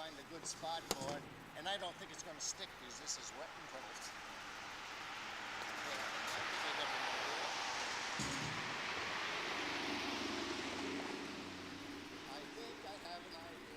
find a good spot for it, and I don't think it's going to stick because this is wet and cold. I think I have an idea.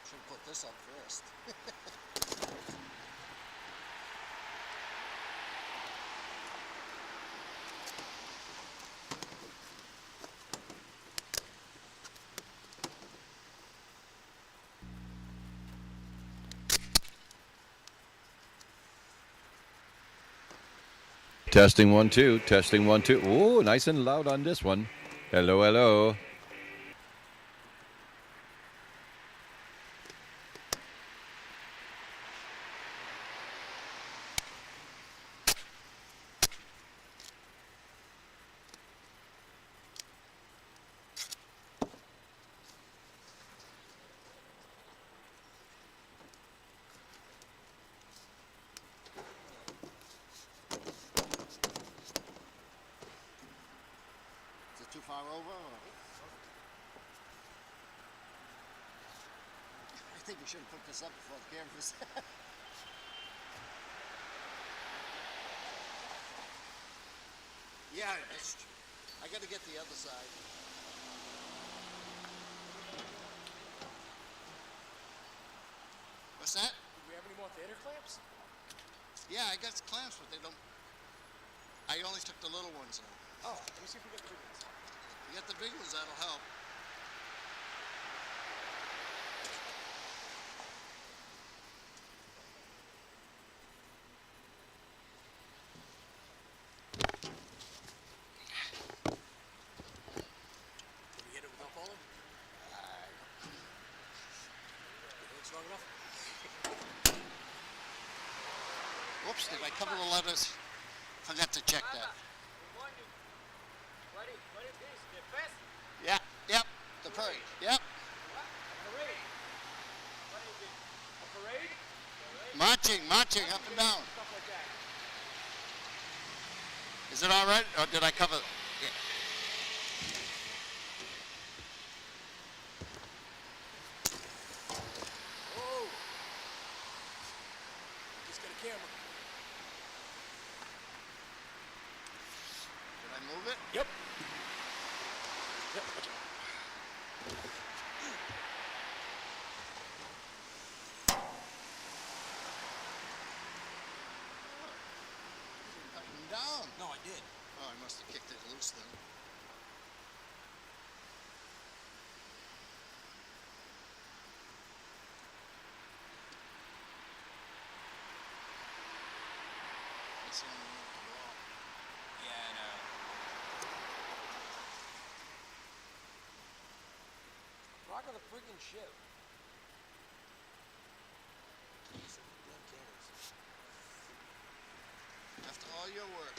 Should put this up first. Testing 1 2. Testing 1 2. Ooh, nice and loud on this one. Hello, hello. Is it too far over? I think we should have put this up before the cameras. Yeah, that's true. I got to get the other side. What's that? Do we have any more theater clamps? Yeah, I got clamps, but they don't. I only took the little ones out. Oh, let me see if we get the big ones. You get the big ones, that'll help. Can we hit it without falling? Strong enough? Whoops, did I cover the letters? Forgot to check that. Good morning. What is this? The fest? Yeah, yep, the parade, yep. What? Parade. What is it? A parade? Marching up and down. Stuff like that. Is it all right, or did I cover? Yeah. Whoa! Just got a camera. Did I move it? Yep. Yep. Okay. Cutting down. No, I did. Oh, I must have kicked it loose then. It's on the wall. Yeah, I know. Rock of the friggin' ship. These are damn cannons. After all your work.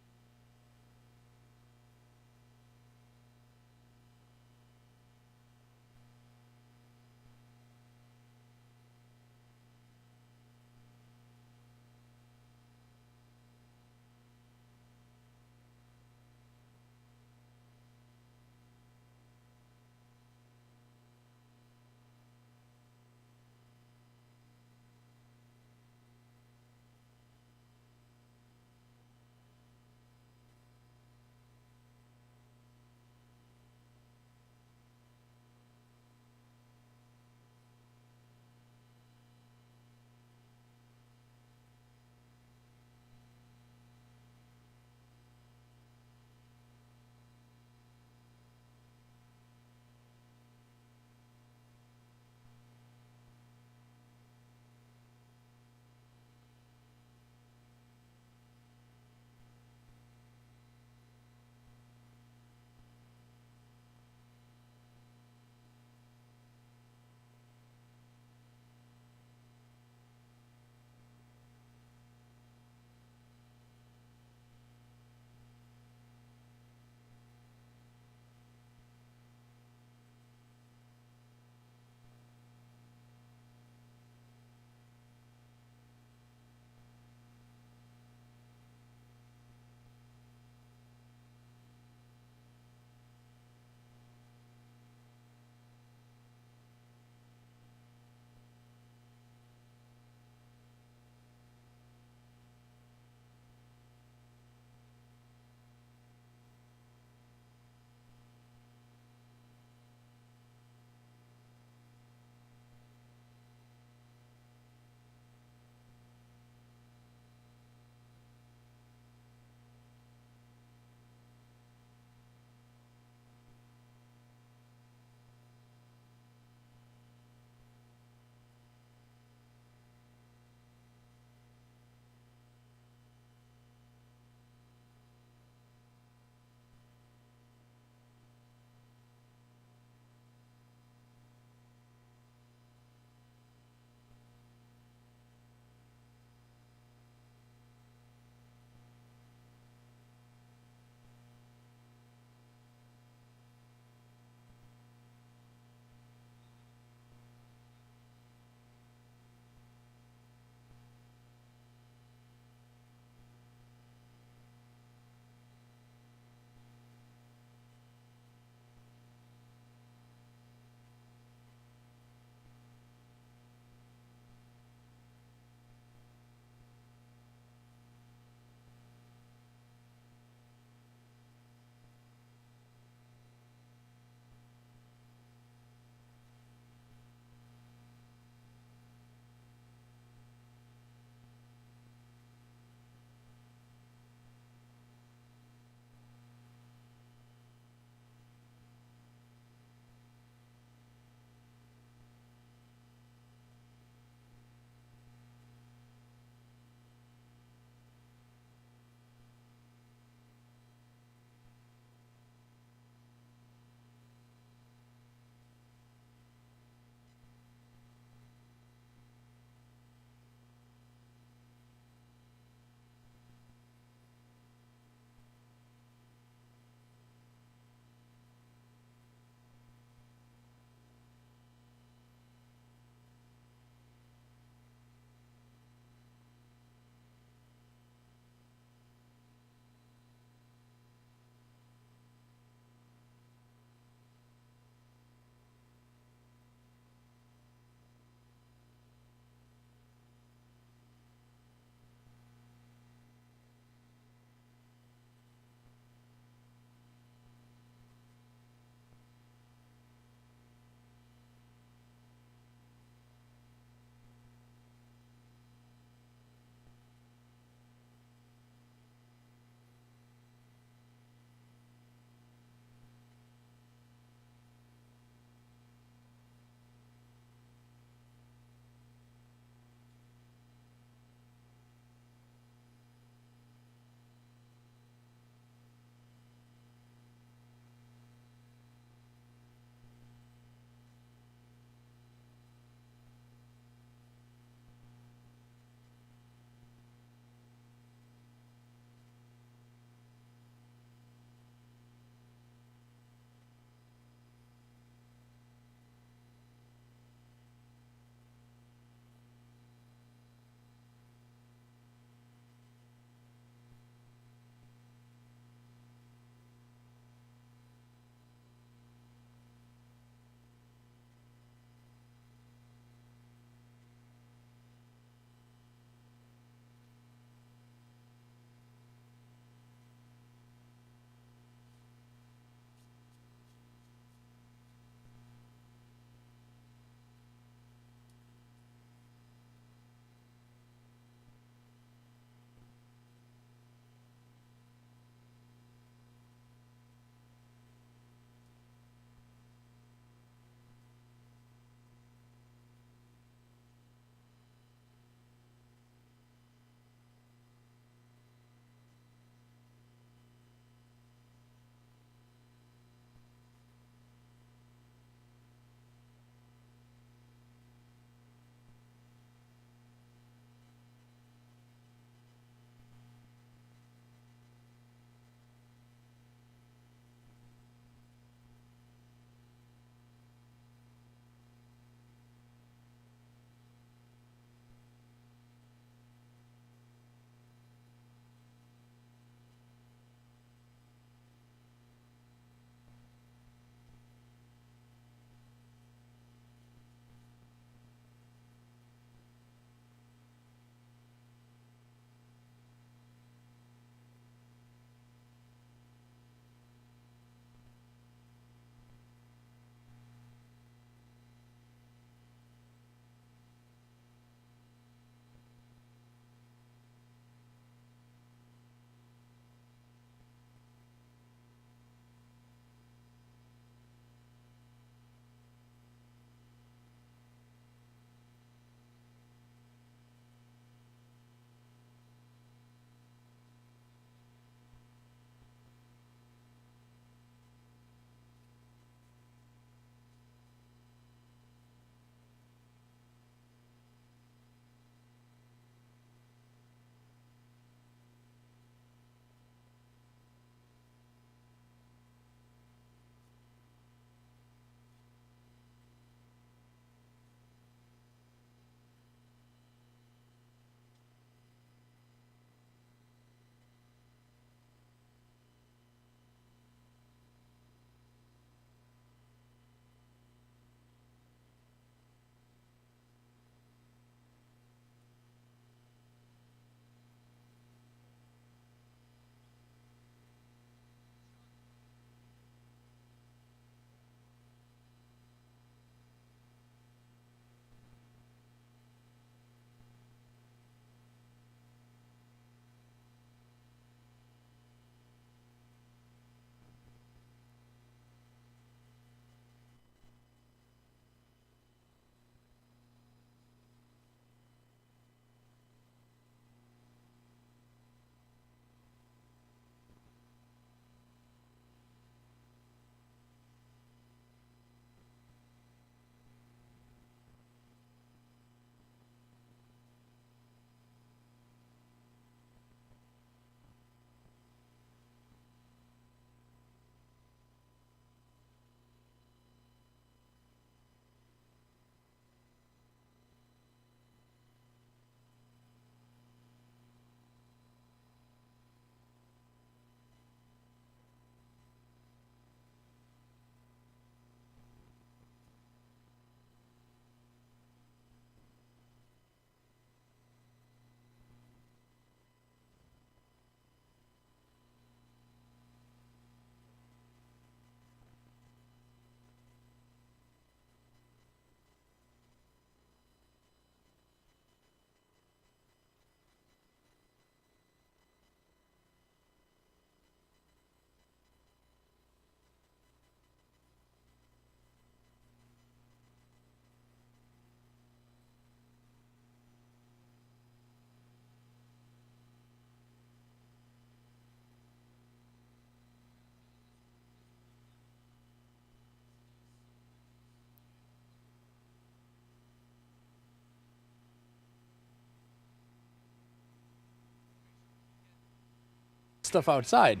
stuff outside.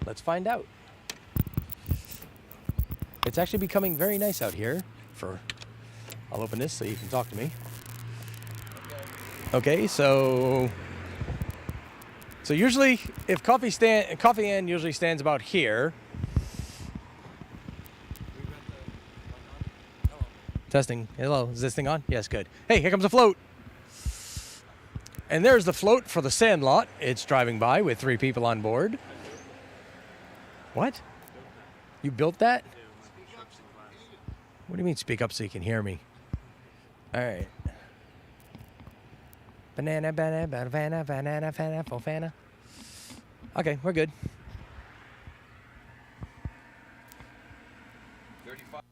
Let's find out. It's actually becoming very nice out here. I'll open this so you can talk to me. Okay, so usually if coffee Inn usually stands about here. Testing. Hello, is this thing on? Yes, good. Hey, here comes a float. And there's the float for the Sandlot. It's driving by with 3 people on board. What? You built that? What do you mean speak up so you can hear me? All right. Banana, banana, banana, banana, banana, banana. Okay, we're good. 35.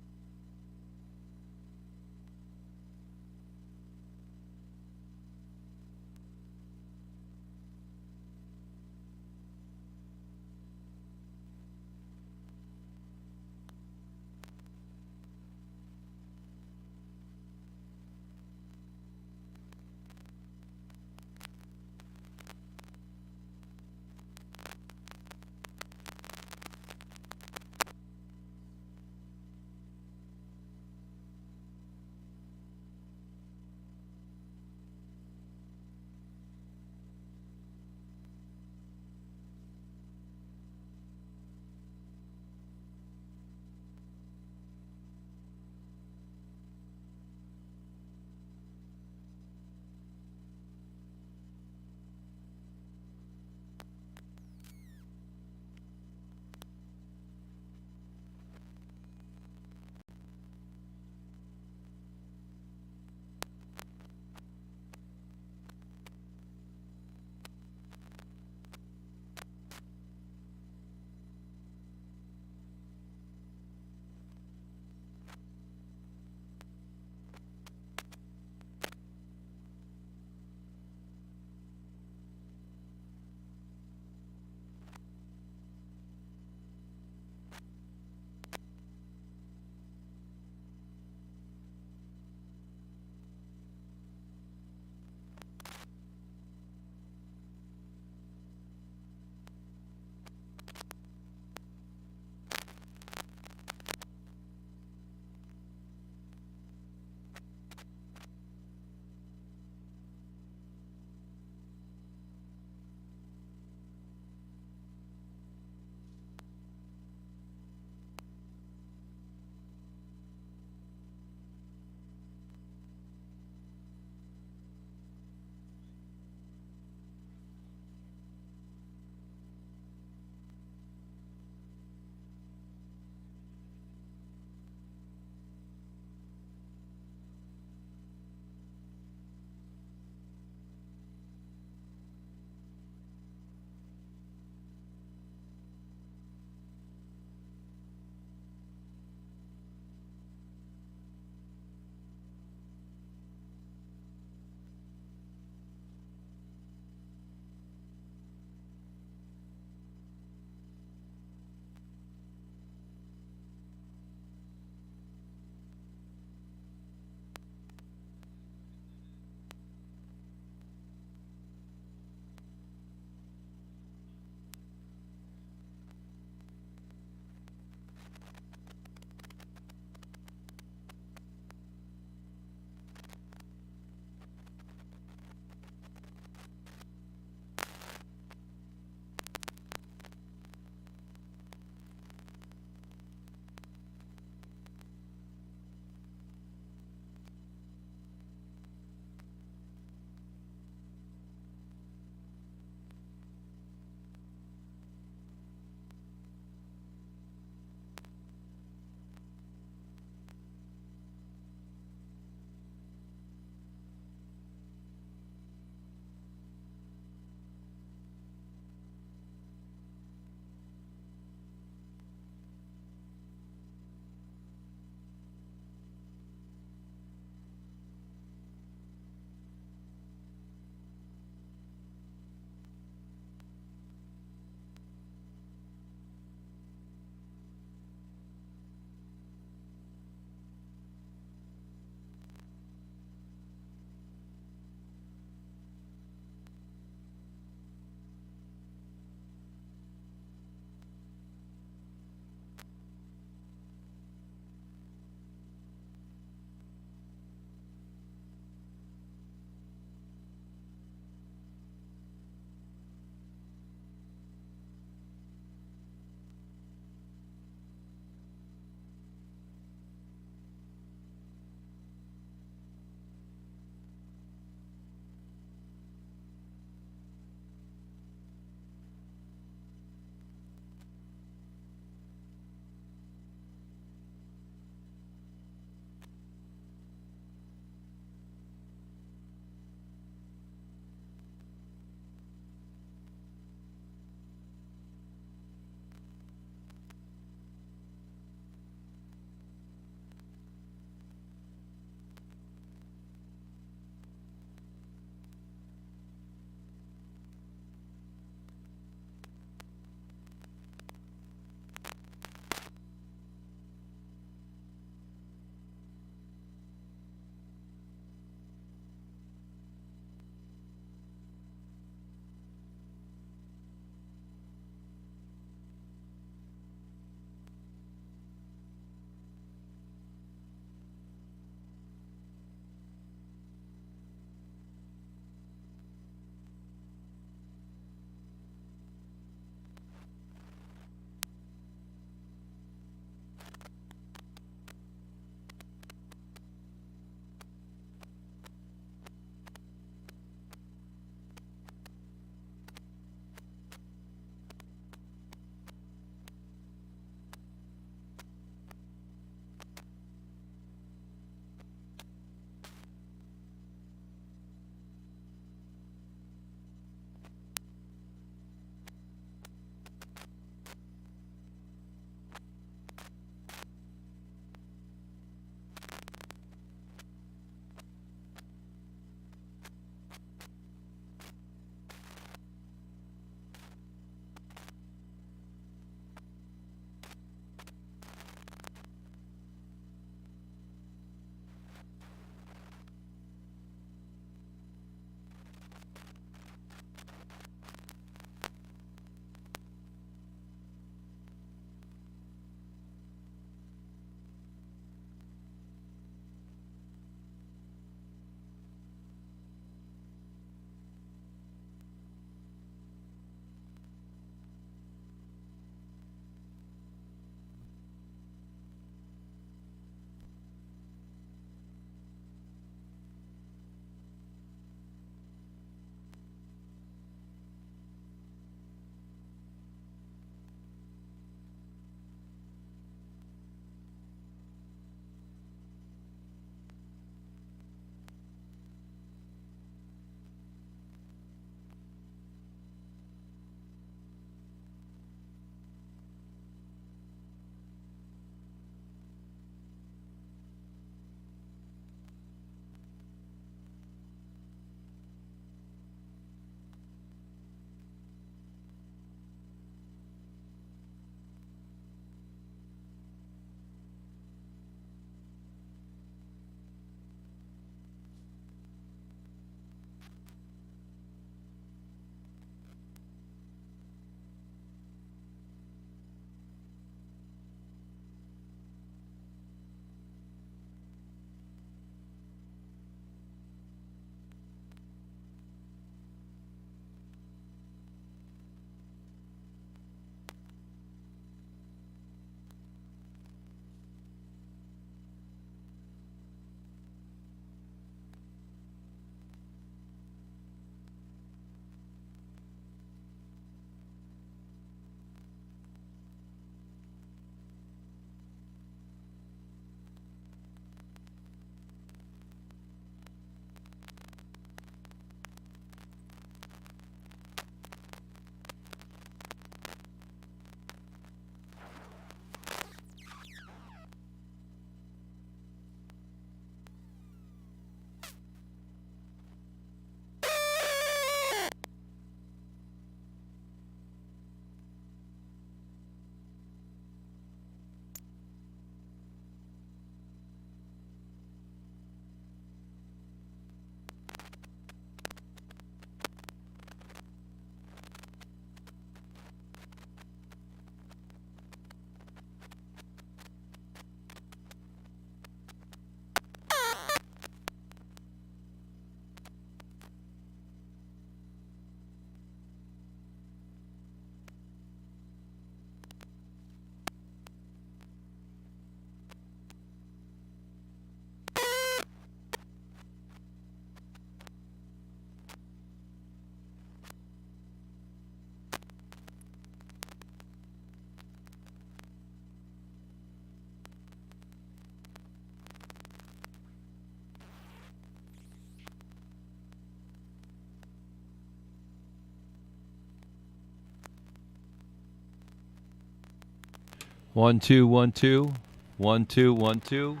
1 2 1 2 1 2 1 2.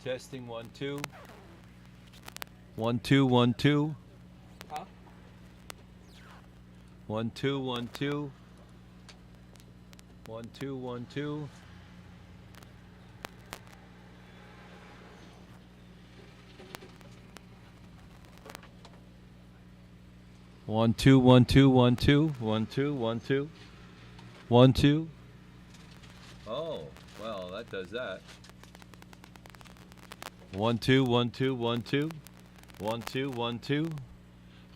Testing 1 2 1 2 1 2 Huh? 1 2 1 2 1 2 1 2. One two one two one two one two one two 1 2. Oh, well, that does that. 1 2 1 2 1 2 1 2 1 2.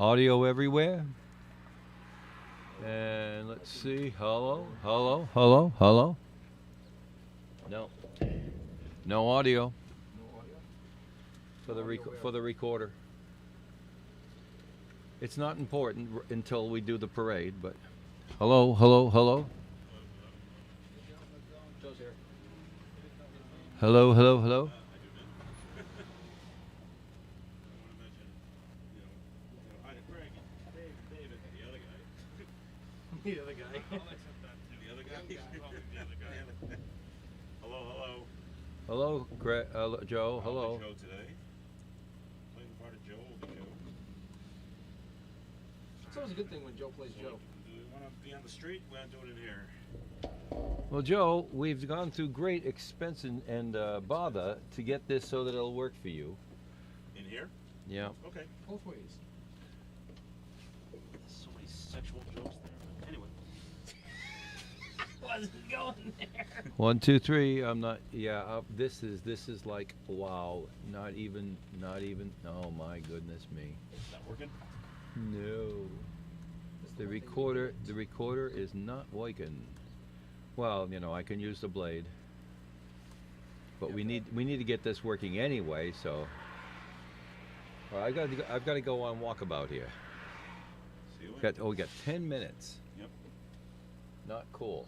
Audio everywhere. And let's see. Hello, hello, hello, hello. No, no audio. For the recorder. It's not important until we do the parade, but hello, hello, hello. Joe's here. Hello, hello, hello. The other guy. Hello. Hello, Joe. Hello. Joe today. Playing the part of Joe will be Joe. It's always a good thing when Joe plays Joe. Do we want to be on the street? We want to do it in here. Well, Joe, we've gone through great expense and bother to get this so that it'll work for you. In here? Yeah. Okay. Both ways. So many sexual jokes there. Anyway. Wasn't going there. 1 2 3. I'm not. Yeah. This is like wow. Not even. Oh my goodness me. It's not working. No. The recorder is not working. Well, you know, I can use the blade. But we need to get this working anyway, so well, I've got to go on walkabout here. See you later. We got 10 minutes. Yep. Not cool.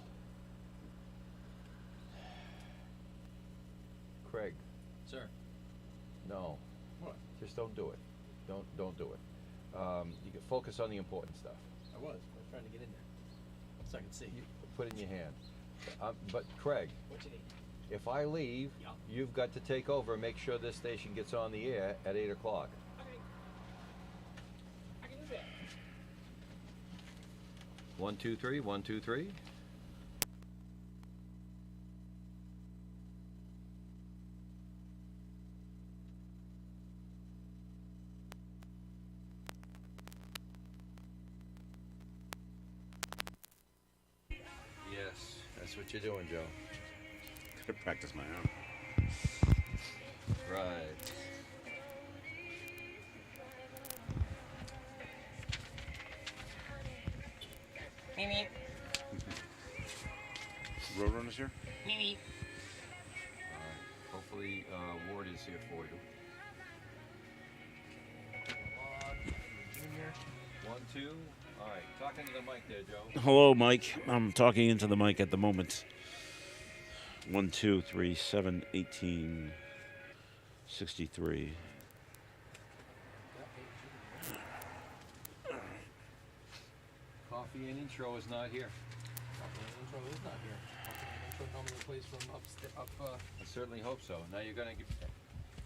Craig, Sir. no. What? Just don't do it. Don't do it. You can focus on the important stuff. I was trying to get in there. So I can see. Put it in your hand. But Craig, What you need? if I leave, Yeah. you've got to take over and make sure this station gets on the air at 8 o'clock. Okay. I can do that. 1 2 3 1 2 3. Yes, that's what you're doing, Joe. Gotta practice my own. Right. Meep, Roadrunner's here? meep, meep. Hopefully, Ward is here for you. Junior. 1 2. All right, talking to the mic there, Joe. Hello, Mike. I'm talking into the mic at the moment. 1 2 3 7 18 63. Coffee and intro is not here. Intro is not here. Intro normally plays from up. I certainly hope so. Now you're gonna get.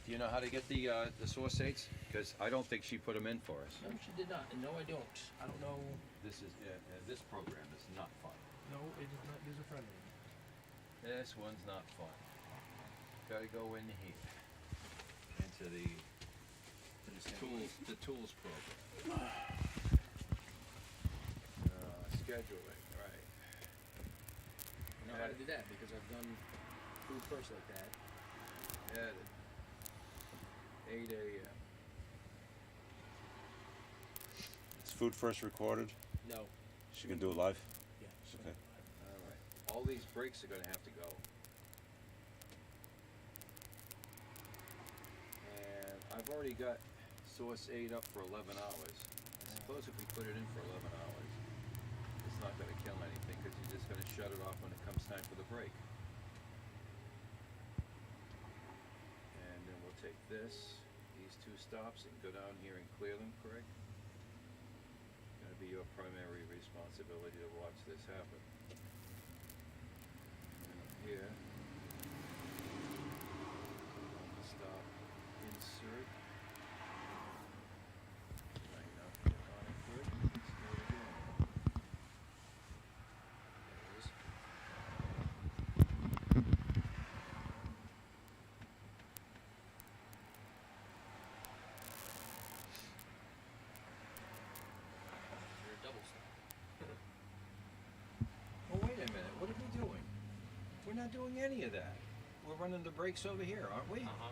Do you know how to get the source aids? Because I don't think she put them in for us. No, she did not, and no, I don't. I don't know. This is this program is not fun. No, it is not user friendly. This one's not fun. Got to go in here into the tools program. Scheduling, right? I know how to do that because I've done food first like that. Edit. 8 a.m. Is food first recorded? No. She can do it live? Yeah. Okay. All right. All these breaks are going to have to go. And I've already got source 8 up for 11 hours. I suppose if we put it in for 11 hours, it's not going to kill anything because you're just going to shut it off when it comes time for the break. And then we'll take these 2 stops and go down here and clear them, Craig. It's going to be your primary responsibility to watch this happen. here. Stop. Insert. Line up on it good. Let's do it again. There it is. You're a double stop. Oh, wait a minute. What are we doing? We're not doing any of that. We're running the brakes over here, aren't we? Uh-huh.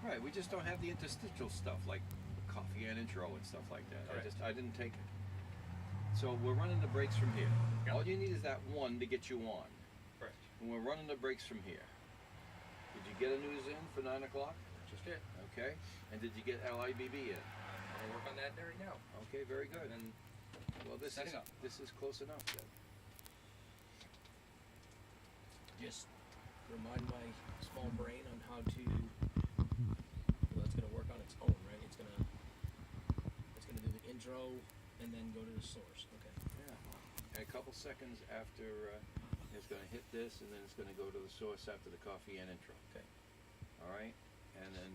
Right. We just don't have the interstitial stuff like coffee and intro and stuff like that. Correct. I didn't take it. So we're running the brakes from here. Yep. All you need is that one to get you on. Correct. And we're running the brakes from here. Did you get a news in for 9 o'clock? Just it. Okay. And did you get LIBB in? I'm gonna work on that right now. Okay, very good. And Well, setting up. this is close enough then. just remind my small brain on how to. Well, it's gonna work on its own, right? It's gonna do the intro and then go to the source. Okay. Yeah. And a couple seconds after it's going to hit this, and then it's going to go to the source after the coffee and intro. Okay. All right. And then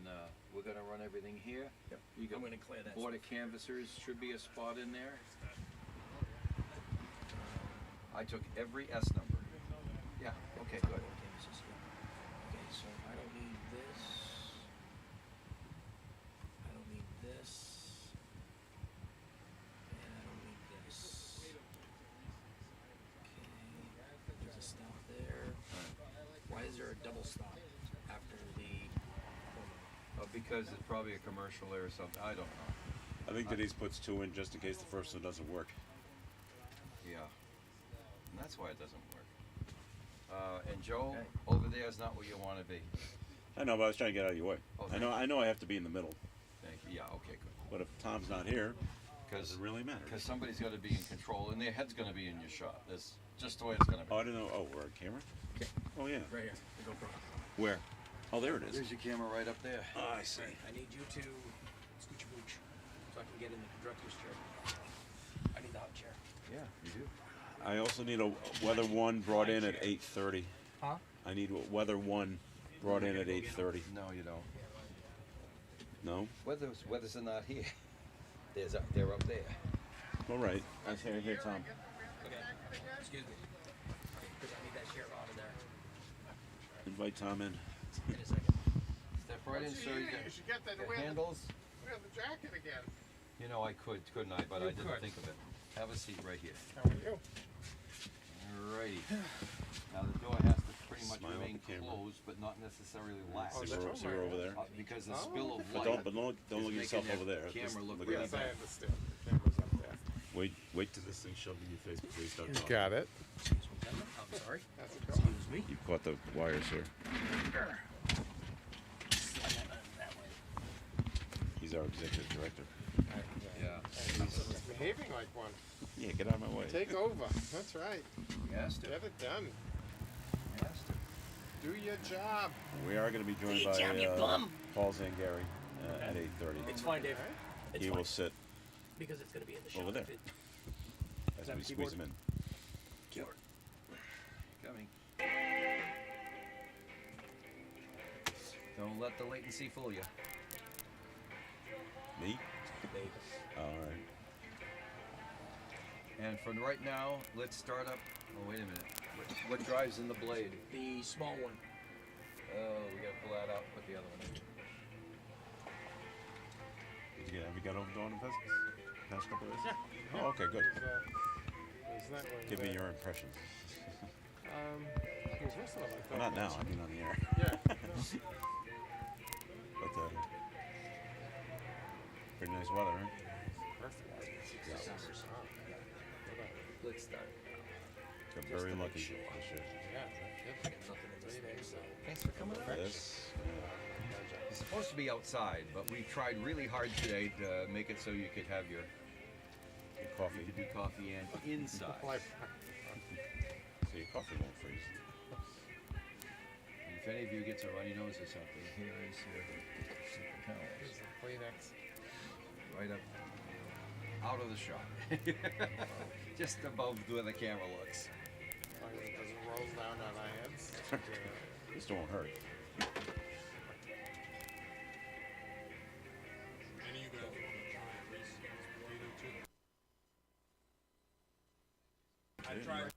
we're going to run everything here. Yep. You got I'm gonna clear that. Board of canvassers should be a spot in there. I took every S number. Yeah. Okay. Good. Okay, so I don't need this. I don't need this. And I don't need this. Okay. There's a stop there. Why is there a double stop after the Because it's probably a commercial there or something. I don't know. I think Denise puts 2 in just in case the first one doesn't work. Yeah. And that's why it doesn't work. And Joe, Okay. over there is not where you want to be. I know, but I was trying to get out of your way. Oh, I know I have to be in the middle, Thank you. Yeah. Okay. Good. but if Tom's not here, Because does it really matter? somebody's got to be in control, and their head's going to be in your shot. That's just the way it's going to be. Oh, I didn't know. Oh, we're on camera? Okay. Oh, yeah. right here, the GoPro. Where? Oh, there it is. There's your camera right up there. Oh, I see. I need you to scoot your booch so I can get in the director's chair. I need the hot chair. Yeah, you do. I also need a weather 1 brought in at 8:30. Huh? I need a weather 1 brought in at 8:30. No, you don't. No? Weathers are not here. They're up there. All right. I hear Tom. Okay. Excuse me. Because I need that chair out of there. Invite Tom in. In a second. Step right in, sir. You You should get that. got handles. Wear the jacket again. You know, I couldn't I? But You I didn't could. think of it. Have a seat right here. How are you? Alrighty. Now the door has to pretty much Smile at remain the camera. closed, but not necessarily locked. Oh, See, that's we're right. over there. Because the Oh, spill of okay. light. But don't is look at yourself making over that there. Just camera look look really at Yes, I bad. understand. The camera's up there. Wait till this thing's shoved in your face before you start You talking. got it. Excuse me, gentlemen. I'm sorry. How's it going? Excuse me. You've caught the wires here. That way. He's our executive director. Yeah. He's behaving like one. Yeah, get out of my way. Take over. That's right. He has to. Get it done. He has to. Do your job. We are going to be joined Hey, by Jam, you bum. Paul Zangari at 8:30. It's fine, Dave. It's He fine. will sit Because it's going to be in the shot. over there. It- as that we a squeeze keyboard? him in. Keyboard. Coming. Don't let the latency fool you. Me? Dave. All right. And for right now, let's start up. Oh, wait a minute. What drives in the blade? The small one. Oh, we gotta pull that out. Put the other one in. Have you got over Dawn and Pheasants? Past couple of days? Yeah. Oh, okay, good. He's not going Give me there. your impressions. He was whistling, I thought. Well, not now. I mean on the air. Yeah. But pretty nice weather, right? Perfect. Let's start. Got very lucky this year. Yeah. Nothing in this thing, so. Thanks for coming over. This. It's supposed to be outside, but we tried really hard today to make it so you could have your Your you coffee. could do coffee and inside. Like, So your coffee won't freeze. And if any of you gets a runny nose or something, here is your paper towels. here's the Kleenex. Right up out of the shot. Just above where the camera looks. As long as it doesn't rolls down on our heads. This won't hurt. Any of you guys want to try grease this potato chip? I tried.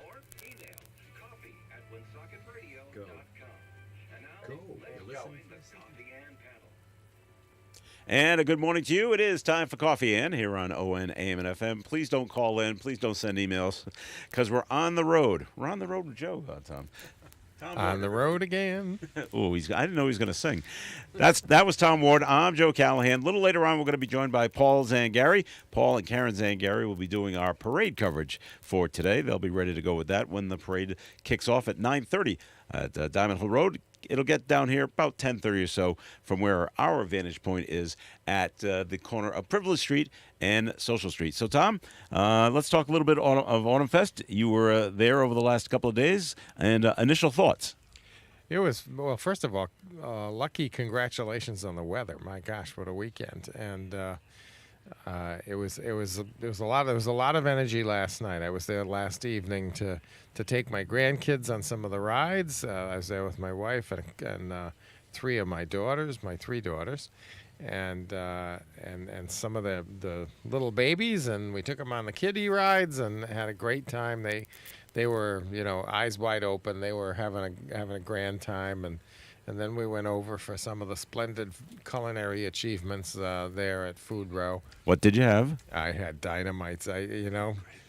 Or email coffee@woonsocketradio.com. And now, let's Listen. join the Coffee and panel. And a good morning to you. It is time for Coffee In here on ON, AM, and FM. Please don't call in. Please don't send emails because we're on the road. We're on the road with Joe, Tom. Tom On the road again. Oh, I didn't know he was going to sing. That was Tom Ward. I'm Joe Callahan. A little later on, we're going to be joined by Paul Zangari. Paul and Karen Zangari will be doing our parade coverage for today. They'll be ready to go with that when the parade kicks off at 9:30 at Diamond Hill Road. It'll get down here about 10:30 or so from where our vantage point is at the corner of Privilege Street and Social Street. So, Tom, let's talk a little bit of Autumn Fest. You were there over the last couple of days, and initial thoughts. It was, well, first of all, lucky congratulations on the weather. My gosh, what a weekend. And it was a lot of energy last night. I was there last evening to take my grandkids on some of the rides. I was there with my wife and three of my daughters, my three daughters, and some of the little babies, and we took them on the kiddie rides and had a great time. They were, eyes wide open. They were having a grand time, and then we went over for some of the splendid culinary achievements there at Food Row. What did you have? I had dynamites.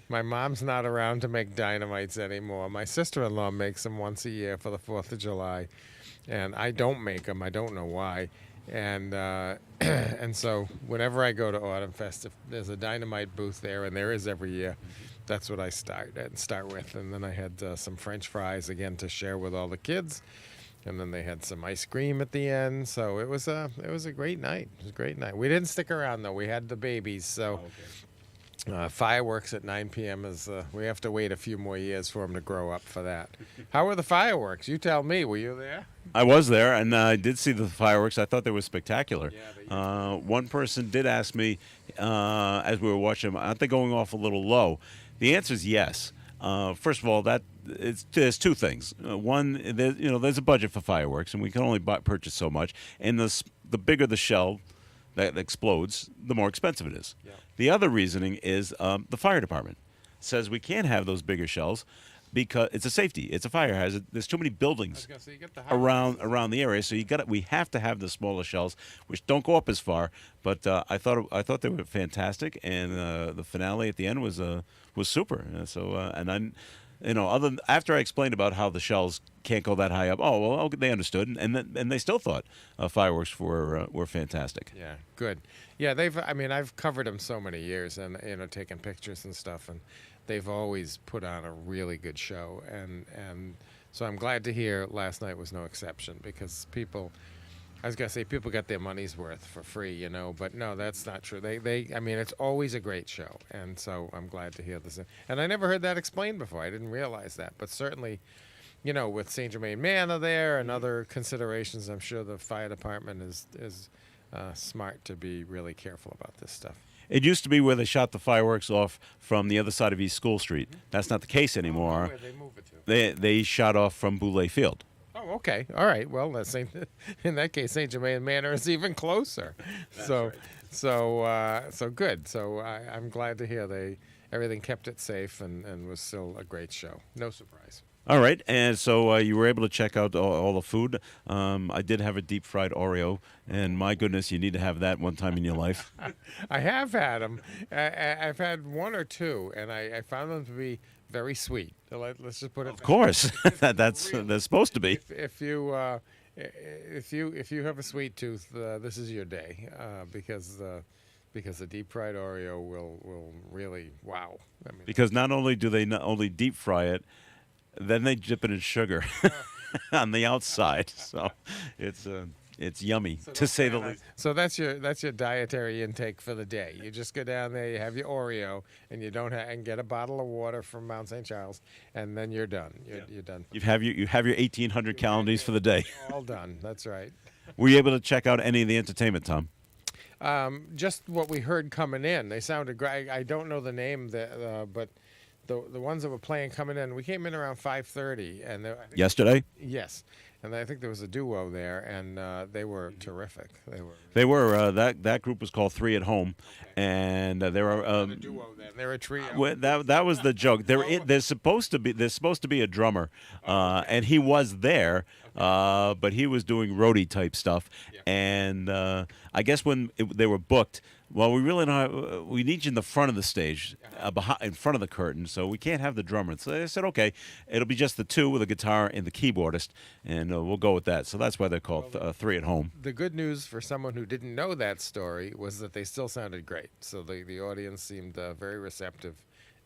My mom's not around to make dynamites anymore. My sister-in-law makes them once a year for the 4th of July, and I don't make them. I don't know why. And and so whenever I go to Autumn Fest, if there's a dynamite booth there, and there is every year, that's what I start with, and then I had some French fries again to share with all the kids, and then they had some ice cream at the end. So it was a great night. It was a great night. We didn't stick around though. We had the babies, so. Fireworks at 9 p.m. is we have to wait a few more years for them to grow up for that. How were the fireworks? You tell me. Were you there? I was there, and I did see the fireworks. I thought they were spectacular. Yeah, One person did ask me as we were watching them, aren't they going off a little low? The answer is yes. First of all, there's two things. One, there's a budget for fireworks, and we can only purchase so much. And the bigger the shell that explodes, the more expensive it is. Yeah. The other reasoning is the fire department says we can't have those bigger shells because it's a safety. It's a fire hazard. There's too many buildings So you get the around the area, so we have to have the smaller shells, which don't go up as far. But I thought they were fantastic, and the finale at the end was super. After I explained about how the shells can't go that high up, they understood, and they still thought fireworks were fantastic. Yeah, good. Yeah, I've covered them so many years, and taken pictures and stuff, and they've always put on a really good show, and so I'm glad to hear last night was no exception, because people got their money's worth for free, but no, that's not true. It's always a great show, and so I'm glad to hear this. And I never heard that explained before. I didn't realize that, but certainly, with St. Germain Manor there and other considerations, I'm sure the fire department is smart to be really careful about this stuff. It used to be where they shot the fireworks off from the other side of East School Street. That's not the case anymore. Where they move it to? They shot off from Boulay Field. Oh, okay. All right. Well, in that case, St. Germain Manor is even closer. So good. So I'm glad to hear everything kept it safe and was still a great show. No surprise. All right, and so you were able to check out all the food. I did have a deep fried Oreo, and my goodness, you need to have that one time in your life. I have had them. I've had one or two, and I found them to be very sweet. Let's just put it. Of course, that's supposed to be. If you have a sweet tooth, this is your day, because the deep fried Oreo will really wow. Because not only do they deep fry it, then they dip it in sugar on the outside. So it's yummy, to say the least. So that's your dietary intake for the day. You just go down there, you have your Oreo, and and get a bottle of water from Mount St. Charles, and then you're done. You're done. You have your 1,800 calories for the day. All done. That's right. Were you able to check out any of the entertainment, Tom? Just what we heard coming in. They sounded great. I don't know the name, but the ones that were playing coming in, we came in around 5:30, and Yesterday? Yes, and I think there was a duo there, and they were terrific. They were. That group was called Three at Home, and they were a duo. Then they're a trio. That was the joke. There's supposed to be a drummer, and he was there, but he was doing roadie type stuff, and I guess when they were booked. Well, we really don't. We need you in the front of the stage, in front of the curtain, so we can't have the drummer. So they said, okay, it'll be just the two with a guitar and the keyboardist, and we'll go with that. So that's why they're called Three at Home. The good news for someone who didn't know that story was that they still sounded great. So the audience seemed very receptive,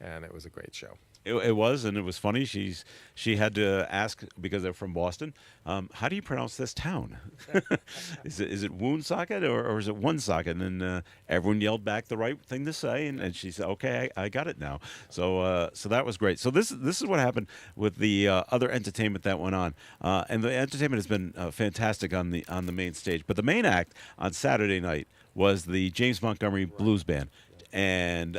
and it was a great show. It was, and it was funny. She had to ask, because they're from Boston, how do you pronounce this town? Is it Woonsocket or is it Woonsocket? And then everyone yelled back the right thing to say, and she said, "Okay, I got it now." So that was great. So this is what happened with the other entertainment that went on, and the entertainment has been fantastic on the main stage. But the main act on Saturday night was the James Montgomery Blues Band, and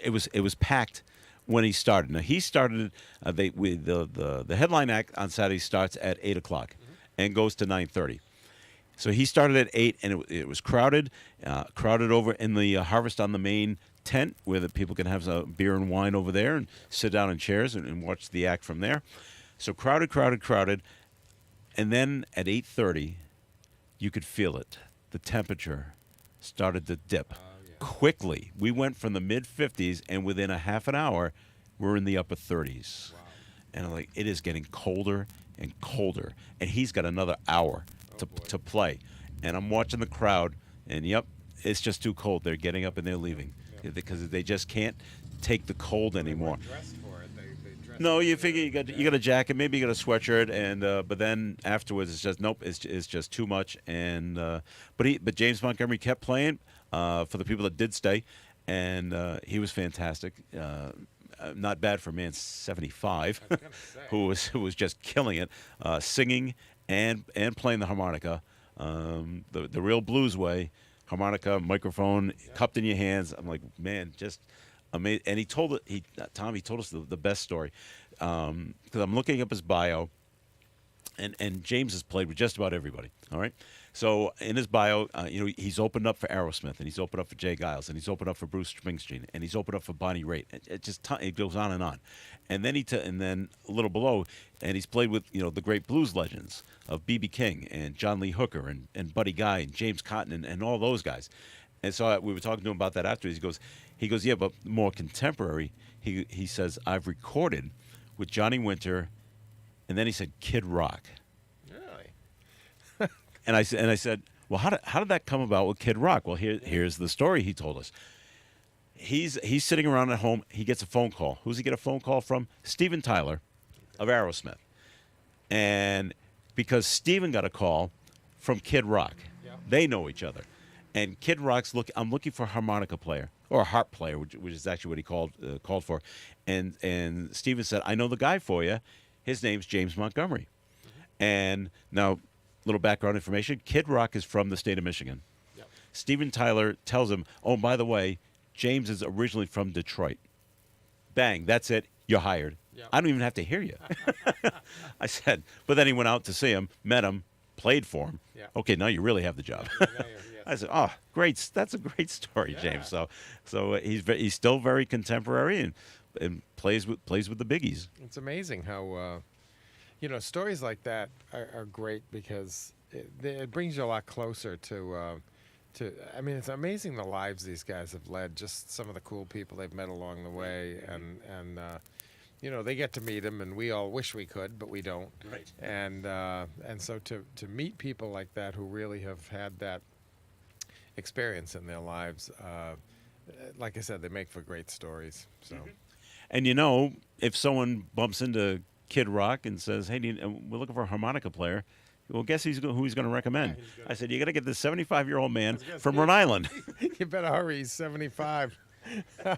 it was packed. When he started. Now he started. The headline act on Saturday starts at 8 o'clock, and goes to 9:30. So he started at 8, and it was crowded over in the Harvest on the Main tent, where the people can have some beer and wine over there and sit down in chairs and watch the act from there. So crowded, and then at 8:30, you could feel it. The temperature started to dip. Quickly. We went from the mid-50s, and within a half an hour, we're in the upper 30s. Wow. And I'm like, it is getting colder and colder. And he's got another hour to play. And I'm watching the crowd, and it's just too cold. They're getting up and they're leaving because they just can't take the cold anymore. Dressed for it. They dressed No, for you it. figure you got a jacket, maybe you got a sweatshirt, and but then afterwards it's just nope, it's just too much. And but James Montgomery kept playing for the people that did stay, and he was fantastic. Not bad for a man 75, I was gonna say. who was just killing it, singing and playing the harmonica, the real blues way, harmonica, microphone, cupped in your hands. I'm like, man, just amazing. And he told Tom, he told us the best story, because I'm looking up his bio, and James has played with just about everybody. All right, so in his bio, he's opened up for Aerosmith, and he's opened up for Jay Giles, and he's opened up for Bruce Springsteen, and he's opened up for Bonnie Raitt. It goes on, and then and then a little below, and he's played with the great blues legends of B.B. King and John Lee Hooker and Buddy Guy and James Cotton and all those guys. And so we were talking to him about that afterwards. He goes, yeah, but more contemporary. He says, I've recorded with Johnny Winter, and then he said Kid Rock. Really? And I said, well, how did that come about with Kid Rock? Well, here's the story he told us. He's sitting around at home. He gets a phone call. Who's he get a phone call from? Steven Tyler of Aerosmith. And because Steven got a call from Kid Rock. Yeah. They know each other. And Kid Rock's I'm looking for a harmonica player or a harp player, which is actually what he called for. And Steven said, I know the guy for you. His name's James Montgomery. And now, little background information, Kid Rock is from the state of Michigan. Yep. Steven Tyler tells him, oh, by the way, James is originally from Detroit. Bang, that's it. You're hired. Yep. I don't even have to hear you. I said, but then he went out to see him, met him, played for him. Yeah. Okay, now you really have the job. I said, oh, great. That's a great story, Yeah. James. So he's still very contemporary and plays with the biggies. It's amazing how, stories like that are great because it brings you a lot closer to. I mean, it's amazing the lives these guys have led. Just some of the cool people they've met along the way, and they get to meet them, and we all wish we could, but we don't. Right. And so to meet people like that who really have had that experience in their lives, like I said, they make for great stories. So. And if someone bumps into Kid Rock and says, "Hey, we're looking for a harmonica player," well, guess who he's going to recommend? I said, "You got to get this 75-year-old man from Rhode Island." You better hurry. He's 75.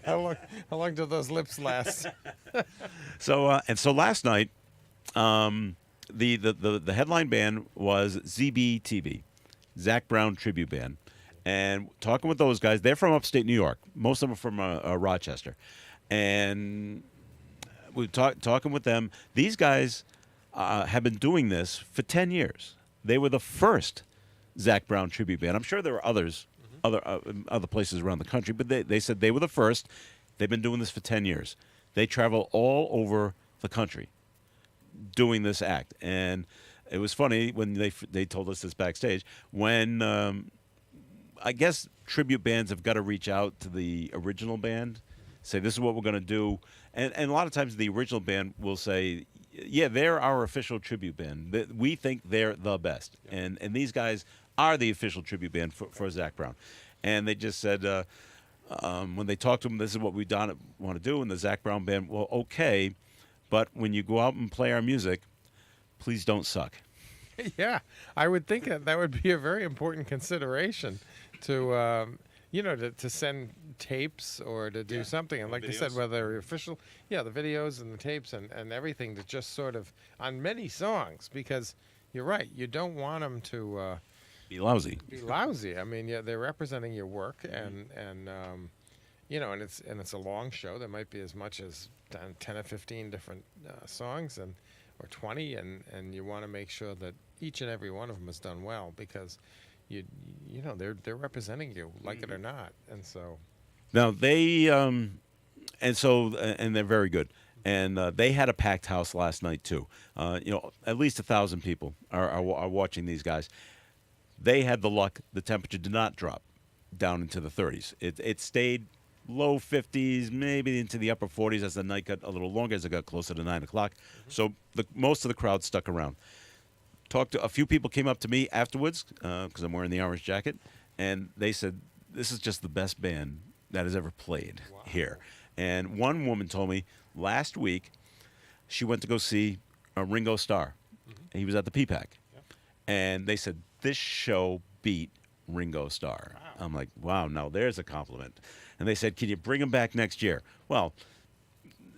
How long do those lips last? So last night, the headline band was ZBTB, Zach Brown Tribute Band, and talking with those guys, they're from upstate New York. Most of them are from Rochester, and we talking with them. These guys have been doing this for 10 years. They were the first Zach Brown tribute band. I'm sure there are others, other places around the country, but they said they were the first. They've been doing this for 10 years. They travel all over the country doing this act. And it was funny when they told us this backstage, when I guess tribute bands have got to reach out to the original band, say this is what we're going to do. And a lot of times the original band will say, yeah, they're our official tribute band. We think they're the best. Yeah. And these guys are the official tribute band for Zach Brown. And they just said, when they talked to him, this is what we want to do. And the Zach Brown band, well, okay, but when you go out and play our music, please don't suck. Yeah, I would think that would be a very important consideration to, to send tapes or to do something. And like I said, whether official, the videos and the tapes and everything to just sort of, on many songs, because you're right, you don't want them to be lousy. I mean, they're representing your work, and it's a long show. There might be as much as 10 or 15 different songs, or 20, and you want to make sure that each and every one of them is done well, because they're representing you, like it or not. And so now they and they're very good. And they had a packed house last night too. At least 1,000 people are watching these guys. They had the luck; the temperature did not drop down into the 30s. It stayed low 50s, maybe into the upper 40s as the night got a little longer, as it got closer to 9 o'clock. Mm-hmm. So most of the crowd stuck around. Talked to a few people, came up to me afterwards because I'm wearing the orange jacket, and they said this is just the best band that has ever played here. And one woman told me last week she went to go see Ringo Starr. He was at the PPAC. And they said, this show beat Ringo Starr. I'm like, wow, now there's a compliment. And they said, can you bring him back next year? Well,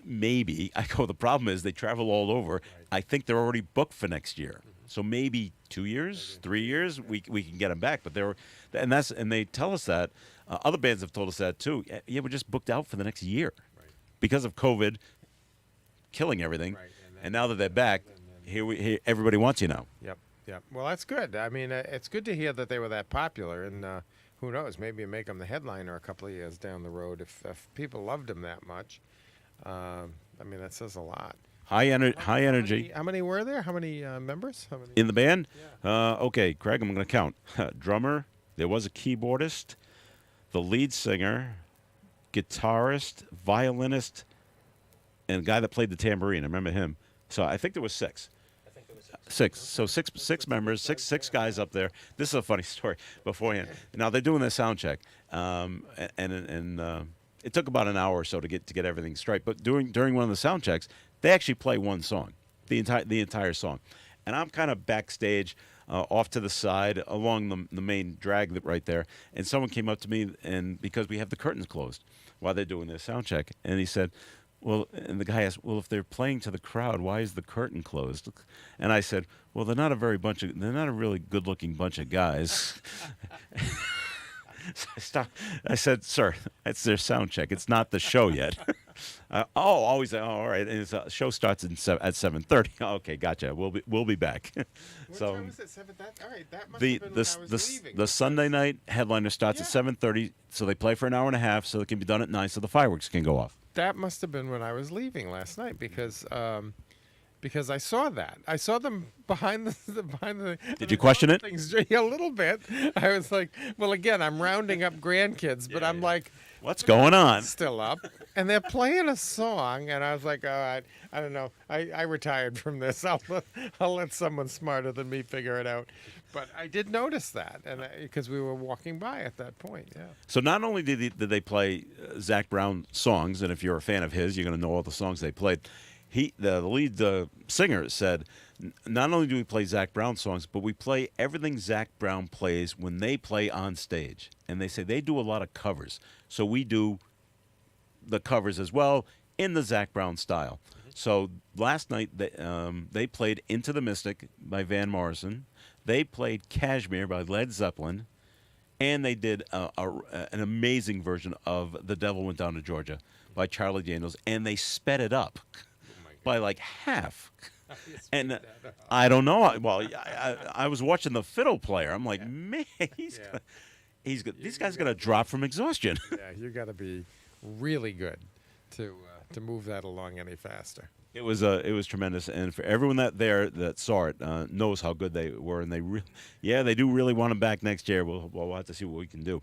maybe. I go, the problem is they travel all over. I think they're already booked for next year. So maybe 2 years, 3 years, we can get them back. But and they tell us that. Other bands have told us that too. Yeah, we're just booked out for the next year because of COVID killing everything. And now that they're back, here everybody wants you now. Yep. Well, that's good. I mean, it's good to hear that they were that popular, and who knows, maybe you make them the headliner a couple of years down the road if people loved them that much. I mean, that says a lot. High energy. How many were there? How many members? How many? In the band? Okay, Craig, I'm going to count. Drummer, there was a keyboardist, the lead singer, guitarist, violinist, and a guy that played the tambourine. I remember him. So I think there was 6. Six. So six members, six guys up there. This is a funny story beforehand. Now they're doing their sound check, and it took about an hour or so to get everything straight. But during one of the sound checks, they actually play one song, the entire song, and I'm kind of backstage, off to the side along the main drag right there, and someone came up to me, and because we have the curtains closed while they're doing their sound check, and he said, well, and the guy asked, well, if they're playing to the crowd, why is the curtain closed? And I said, well, they're not a really good-looking bunch of guys. So I said, sir, it's their sound check. It's not the show yet. All right. And the show starts at 7:30. Okay, gotcha. We'll be back. What So time was it? All right, that must have been when I was leaving. the Sunday night headliner starts at 7:30, so they play for an hour and a half, so it can be done at 9, so the fireworks can go off. That must have been when I was leaving last night because I saw that. I saw them behind the. Did you question it? Things, a little bit. I was like, well, again, I'm rounding up grandkids, but I'm like, what's going on? Still up, and they're playing a song, and I was like, all right, I don't know. I retired from this. I'll let someone smarter than me figure it out. But I did notice that, and because we were walking by at that point, yeah. So not only did they play Zach Brown songs, and if you're a fan of his, you're going to know all the songs they played. The lead singer said, not only do we play Zach Brown songs, but we play everything Zach Brown plays when they play on stage. And they say they do a lot of covers. So we do the covers as well in the Zach Brown style. So last night they played Into the Mystic by Van Morrison. They played Kashmir by Led Zeppelin. And they did an amazing version of The Devil Went Down to Georgia by Charlie Daniels. And they sped it up by like half. And I don't know. Well, I was watching the fiddle player. I'm like, man, he's good. These guys are going to drop from exhaustion. Yeah, you got to be really good to move that along any faster. It was tremendous, and for everyone that saw it knows how good they were, and they do really want them back next year. We'll have to see what we can do.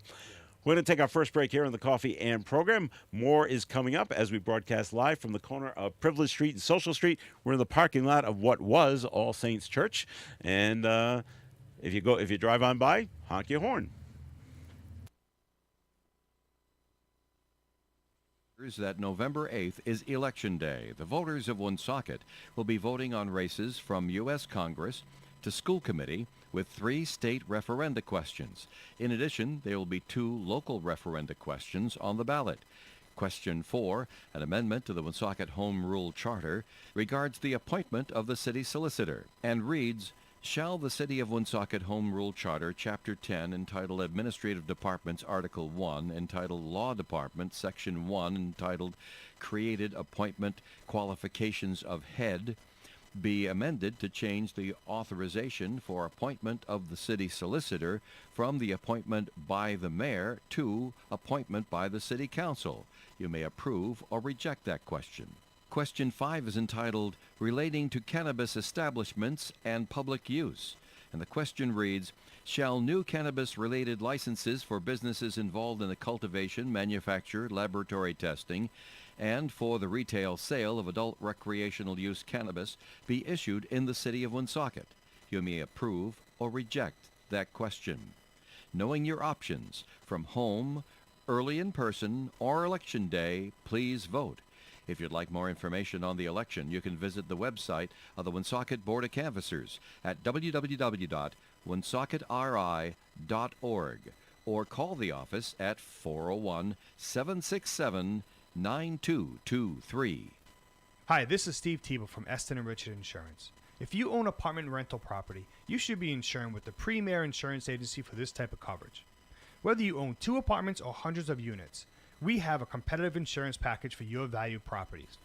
We're going to take our first break here on the Coffee and Program. More is coming up as we broadcast live from the corner of Privilege Street and Social Street. We're in the parking lot of what was All Saints Church, and if you drive on by, honk your horn. That November 8th is Election Day. The voters of Woonsocket will be voting on races from U.S. Congress to school committee with 3 state referenda questions. In addition, there will be 2 local referenda questions on the ballot. Question 4, an amendment to the Woonsocket Home Rule Charter, regards the appointment of the city solicitor and reads, shall the City of Woonsocket Home Rule Charter, Chapter 10, entitled Administrative Departments, Article 1, entitled Law Department, Section 1, entitled Created Appointment Qualifications of Head, be amended to change the authorization for appointment of the city solicitor from the appointment by the mayor to appointment by the city council? You may approve or reject that question. Question 5 is entitled Relating to Cannabis Establishments and Public Use. And the question reads, shall new cannabis-related licenses for businesses involved in the cultivation, manufacture, laboratory testing, and for the retail sale of adult recreational use cannabis be issued in the city of Woonsocket? You may approve or reject that question. knowing your options from home, early in person, or election day. Please vote. If you'd like more information on the election, you can visit the website of the Woonsocket Board of Canvassers at www.woonsocketri.org or call the office at 401-767-9223. Hi, this is Steve Tebow from Eston and Richard Insurance. If you own apartment rental property, you should be insuring with the premier insurance agency for this type of coverage. Whether you own 2 apartments or hundreds of units, we have a competitive insurance package for your valued properties.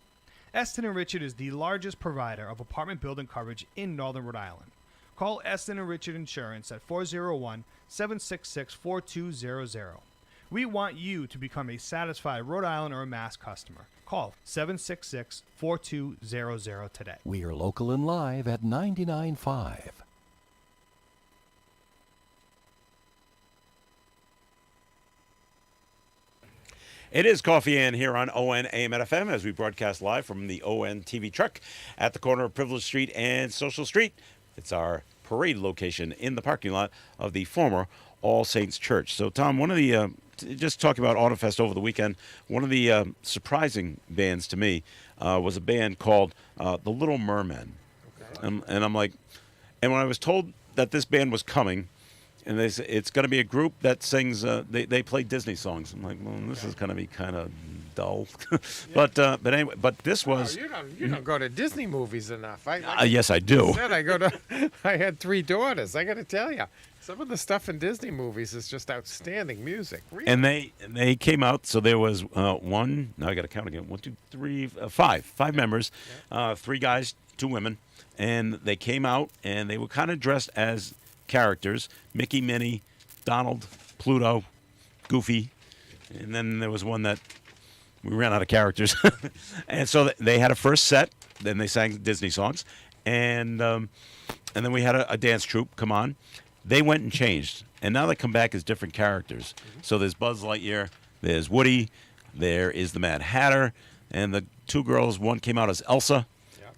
Eston and Richard is the largest provider of apartment building coverage in Northern Rhode Island. Call Eston and Richard Insurance at 401-766-4200. We want you to become a satisfied Rhode Island or Mass customer. Call 766-4200 today. We are local and live at 99.5. It is Coffee Ann here on ON AM and FM as we broadcast live from the ON TV truck at the corner of Privilege Street and Social Street. It's our parade location in the parking lot of the former All Saints Church. So, Tom, one of the, just talking about AutoFest over the weekend, one of the surprising bands to me was a band called The Little Mermen. Okay. And I'm like, and when I was told that this band was coming, and they say it's going to be a group that sings. They play Disney songs. I'm like, well, this is going to be kind of dull. But anyway, but this was. Oh, you don't go to Disney movies enough. Yes, I do. I had 3 daughters. I got to tell you, some of the stuff in Disney movies is just outstanding music. Really. And they came out. So there was one. Now I got to count again. 1, 2, 3, 5 members. 3 guys, 2 women, and they came out and they were kind of dressed as characters: Mickey, Minnie, Donald, Pluto, Goofy, and then there was one that we ran out of characters. And so they had a first set, then they sang Disney songs, and then we had a dance troupe come on. They went and changed, and now they come back as different characters. So there's Buzz Lightyear, there's Woody, there is the Mad Hatter, and the 2 girls, one came out as Elsa,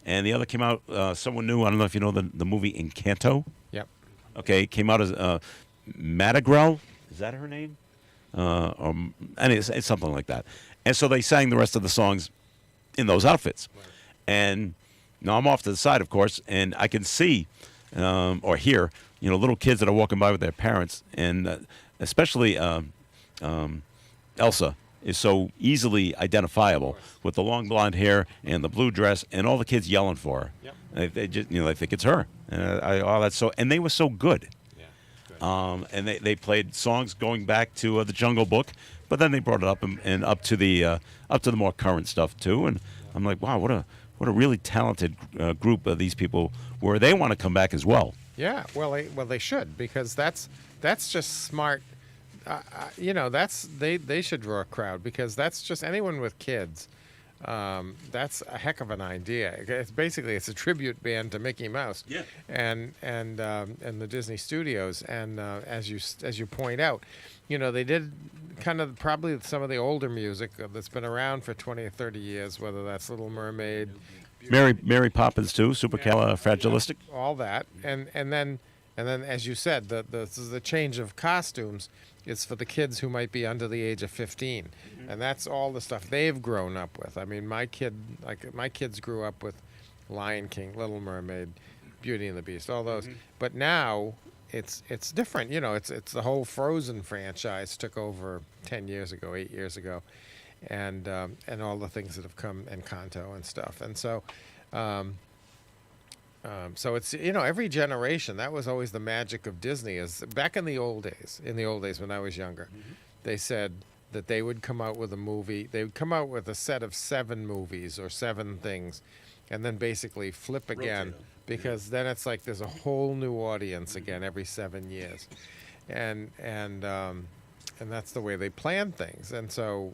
and the other came out someone new. I don't know if you know the movie Encanto. Yep. Okay, came out as Madagrel. Is that her name? It's something like that. And so they sang the rest of the songs in those outfits. Right. And now I'm off to the side, of course, and I can see or hear, little kids that are walking by with their parents, and especially Elsa is so easily identifiable with the long blonde hair and the blue dress, and all the kids yelling for her. Yep. They just, they think it's her. And they were so good. Yeah, good. And they played songs going back to the Jungle Book, but then they brought it up and up to the more current stuff too. And I'm like, wow, what a really talented group of these people were. They want to come back as well. Yeah, well, they should, because that's just smart. They should draw a crowd, because that's just anyone with kids. That's a heck of an idea. It's a tribute band to Mickey Mouse. Yeah. And the Disney Studios. And as you point out, they did kind of probably some of the older music that's been around for 20 or 30 years, whether that's Little Mermaid, Mary Poppins too, Supercalifragilistic. All that, and then as you said, the change of costumes is for the kids who might be under the age of 15, and that's all the stuff they've grown up with. I mean, my kids grew up with Lion King, Little Mermaid, Beauty and the Beast, all those. But now it's different. It's the whole Frozen franchise took over 8 years ago, and all the things that have come, and Encanto and stuff, and so. So it's every generation, that was always the magic of Disney. Is back in the old days when I was younger, they said that they would come out with a movie. They would come out with a set of 7 movies or 7 things, and then basically flip again, because then it's like there's a whole new audience again every 7 years, and that's the way they plan things. And so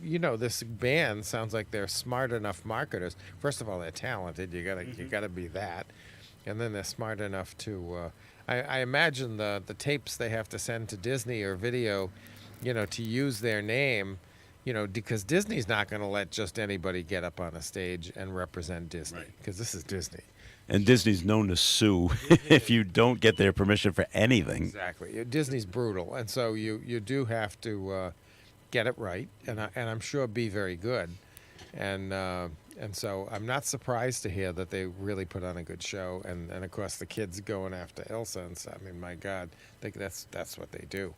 this band sounds like they're smart enough marketers. First of all, they're talented. You gotta be that, and then they're smart enough to. I imagine the tapes they have to send to Disney or video, to use their name, because Disney's not going to let just anybody get up on a stage and represent Disney, because this is Disney. And Disney's known to sue if you don't get their permission for anything. Exactly. Disney's brutal, and so you do have to get it right, and I'm sure be very good, and so I'm not surprised to hear that they really put on a good show, and of course the kids going after Elsa, and so, I mean, my God, that's what they do.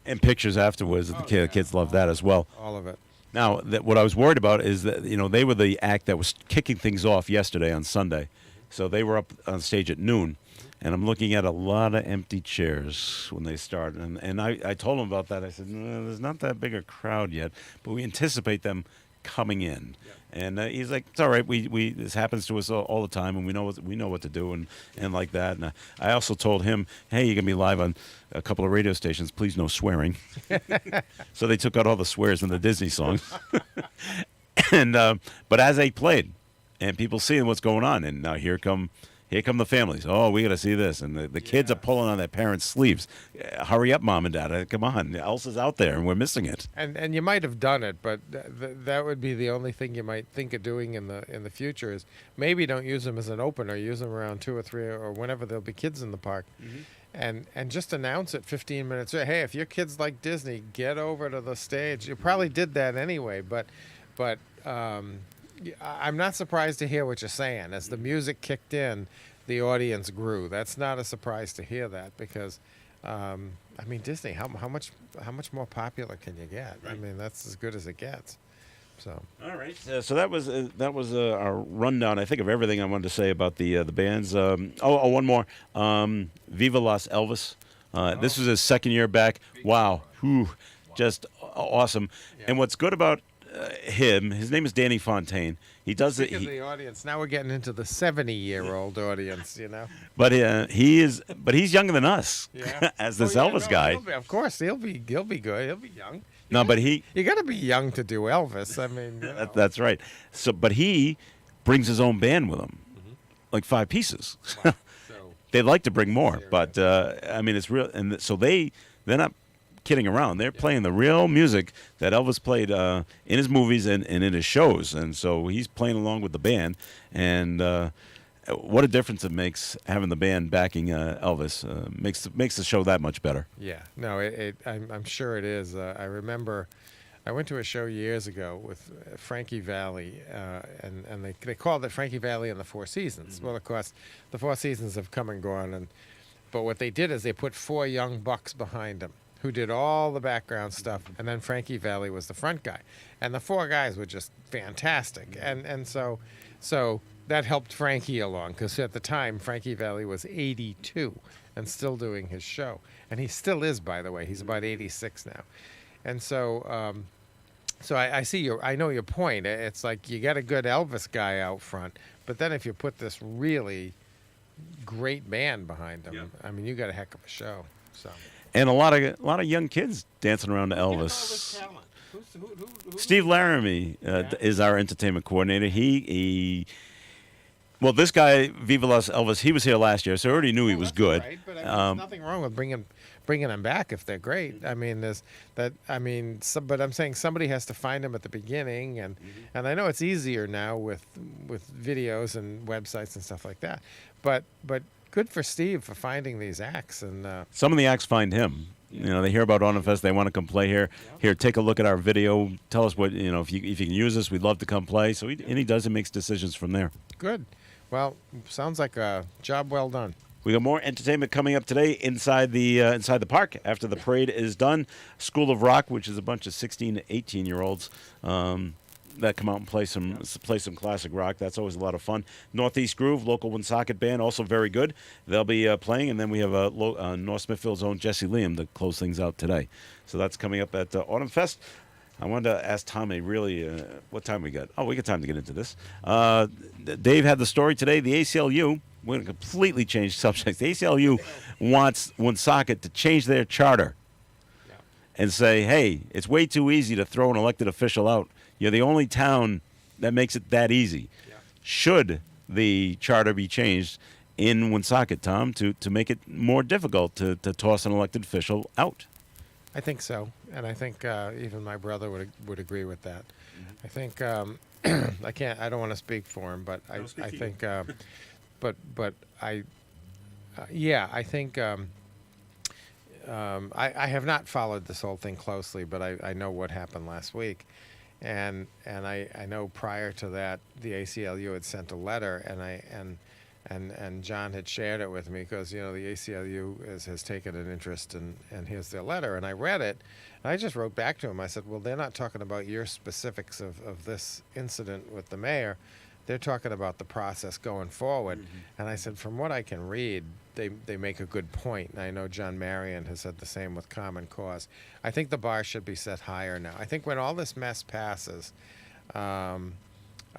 And pictures afterwards. The kids love that as well. All of it. Now, what I was worried about is that they were the act that was kicking things off yesterday on Sunday, so they were up on stage at noon, and I'm looking at a lot of empty chairs when they start, and I told them about that. I said, no, there's not that big a crowd yet, but we anticipate them coming in. And he's like, it's all right. We this happens to us all the time, and we know what to do, and like that. And I also told him, hey, you're gonna be live on a couple of radio stations. Please, no swearing. So they took out all the swears in the Disney songs. And but as they played, and people seeing what's going on, and now here come the families. Oh, we got to see this, and the kids are pulling on their parents' sleeves. Hurry up, mom and dad! Come on, Elsa's out there, and we're missing it. And you might have done it, but that would be the only thing you might think of doing in the future is maybe don't use them as an opener. Use them around 2 or 3 or whenever there'll be kids in the park, and just announce it 15 minutes. Hey, if your kids like Disney, get over to the stage. You probably did that anyway, but I'm not surprised to hear what you're saying. As the music kicked in, the audience grew. That's not a surprise to hear that because, I mean, Disney. How much more popular can you get? Right. I mean, that's as good as it gets. So. All right. So that was our rundown, I think, of everything I wanted to say about the bands. One more. Viva Las Elvis. This was his second year back. Wow. Just awesome. Yeah. And what's good about him, his name is Danny Fontaine. He does it. The audience. Now we're getting into the 70-year-old audience, But he's younger than us. Yeah. As this Elvis guy. Of course, he'll be good. He'll be young. But you got to be young to do Elvis. I mean, that's right. So, but he brings his own band with him, like 5 pieces. Wow. So they'd like to bring more, but I mean, it's real, and so they're not kidding around. They're playing the real music that Elvis played in his movies and in his shows, and so he's playing along with the band. And what a difference it makes having the band backing Elvis. Makes the show that much better. Yeah, no, I'm sure it is. I remember I went to a show years ago with Frankie Valli, and they called it Frankie Valli and the Four Seasons. Well, of course, the Four Seasons have come and gone, but what they did is they put 4 young bucks behind them who did all the background stuff, and then Frankie Valli was the front guy. And the 4 guys were just fantastic. And so that helped Frankie along, because at the time, Frankie Valli was 82 and still doing his show. And he still is, by the way. He's about 86 now. And so I see I know your point. It's like you got a good Elvis guy out front, but then if you put this really great band behind him, I mean, you got a heck of a show. So. And a lot of young kids dancing around to Elvis. Who? Steve Laramie is our entertainment coordinator. Well, this guy, Viva Las Elvis, he was here last year, so I already knew he was good. Right, but there's nothing wrong with bringing them back if they're great. I mean, but I'm saying somebody has to find them at the beginning, and I know it's easier now with videos and websites and stuff like that. But good for Steve for finding these acts. And some of the acts find him. They hear about Autumn Fest, they want to come play here. Here, take a look at our video. Tell us what if you can use us, we'd love to come play. So he does and makes decisions from there. Good. Well, sounds like a job well done. We got more entertainment coming up today inside the park after the parade is done. School of Rock, which is a bunch of 16 to 18-year-olds that come out and play some classic rock. That's always a lot of fun. Northeast Groove, local Woonsocket band, also very good. They'll be playing, and then we have North Smithfield's own Jesse Liam to close things out today. So that's coming up at Autumn Fest. I wanted to ask Tommy what time we got. Oh, we got time to get into this. Dave had the story today. The ACLU, we're going to completely change subjects. The ACLU wants Woonsocket to change their charter and say, hey, it's way too easy to throw an elected official out. You're the only town that makes it that easy. Yeah. Should the charter be changed in Woonsocket, Tom, to make it more difficult to toss an elected official out? I think so, and I think even my brother would agree with that. I think I don't want to speak for him, but I think but yeah, I think I have not followed this whole thing closely, but I know what happened last week, and I know prior to that the ACLU had sent a letter, and John had shared it with me because the ACLU has taken an interest and here's their letter, and I read it, and I just wrote back to him. I said, well, they're not talking about your specifics of this incident with the mayor. They're talking about the process going forward. And I said, from what I can read, they make a good point. And I know John Marion has said the same with Common Cause. I think the bar should be set higher now. I think when all this mess passes, I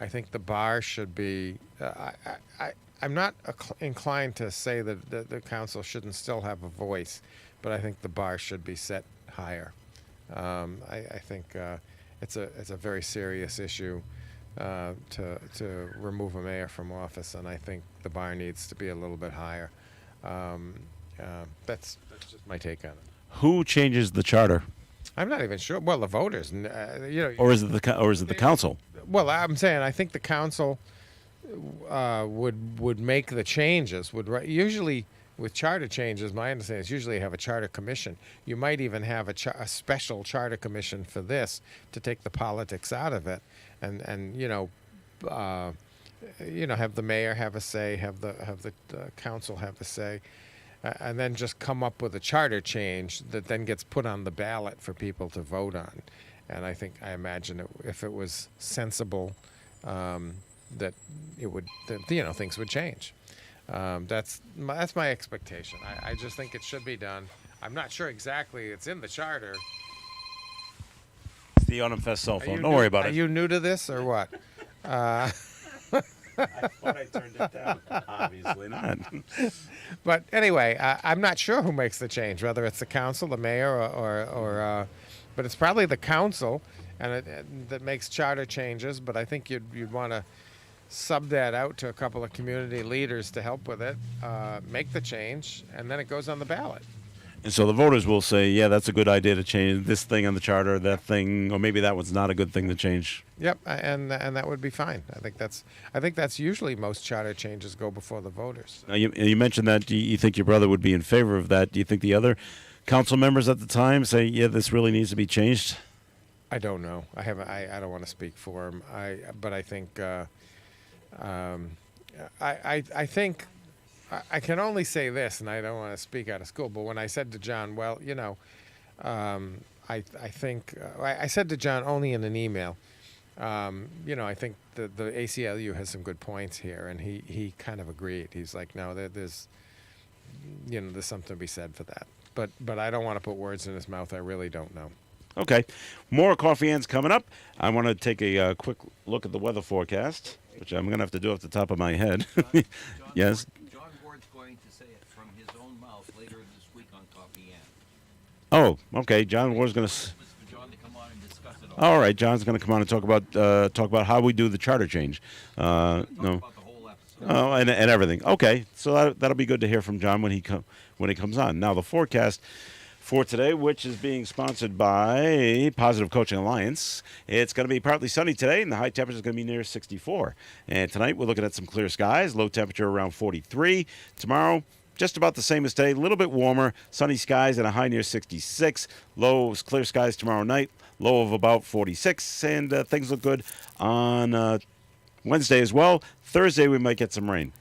think the bar should be. I'm not inclined to say that the council shouldn't still have a voice, but I think the bar should be set higher. I think it's a very serious issue. To remove a mayor from office, and I think the bar needs to be a little bit higher. That's just my take on it. Who changes the charter, I'm not even sure. Well, the voters, or is it the council? Well, I'm saying I think the council would make the changes. Usually with charter changes, my understanding is usually have a charter commission. You might even have a special charter commission for this to take the politics out of it. And have the mayor have a say, have the council have a say, and then just come up with a charter change that then gets put on the ballot for people to vote on. And I imagine if it was sensible, that it would, things would change. That's my expectation. I just think it should be done. I'm not sure exactly. It's in the charter. The Autumn Fest cell phone. Don't worry about it. Are you new to this or what? I thought I turned it down. Obviously not. But anyway, I'm not sure who makes the change, whether it's the council, the mayor, or but it's probably the council, and that makes charter changes. But I think you'd want to sub that out to a couple of community leaders to help with it, make the change, and then it goes on the ballot. And so the voters will say, yeah, that's a good idea to change this thing on the charter, that thing, or maybe that one's not a good thing to change. Yep, and that would be fine. I think that's usually most charter changes go before the voters. Now you mentioned that you think your brother would be in favor of that. Do you think the other council members at the time say, yeah, this really needs to be changed? I don't know. I don't want to speak for him. But I think I think. I can only say this, and I don't want to speak out of school, but when I said to John, well, I think I said to John only in an email, I think the ACLU has some good points here, and he kind of agreed. He's like, no, there's something to be said for that. But I don't want to put words in his mouth. I really don't know. Okay. More Coffee Ends coming up. I want to take a quick look at the weather forecast, which I'm going to have to do off the top of my head. John, Yes. John Ward's going to say it from his own mouth later this week on Coffee Ends. Oh, okay. John Ward's going to. For John to come on and discuss it all. All right. John's going to come on and talk about how we do the charter change. No. About the whole episode. Oh, and everything. Okay, so that'll be good to hear from John when he comes on. Now the forecast for today, which is being sponsored by Positive Coaching Alliance. It's going to be partly sunny today, and the high temperature is going to be near 64. And tonight we're looking at some clear skies, low temperature around 43. Tomorrow, just about the same as today, a little bit warmer, sunny skies and a high near 66. Lows, clear skies tomorrow night, low of about 46, and things look good on Wednesday as well. Thursday we might get some rain.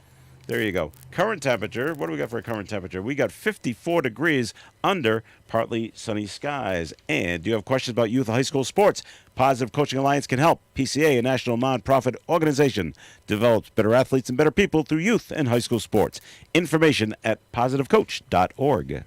There you go. Current temperature, what do we got for a current temperature? We got 54 degrees under partly sunny skies. And do you have questions about youth high school sports? Positive Coaching Alliance can help. PCA, a national nonprofit organization, develops better athletes and better people through youth and high school sports. Information at positivecoach.org.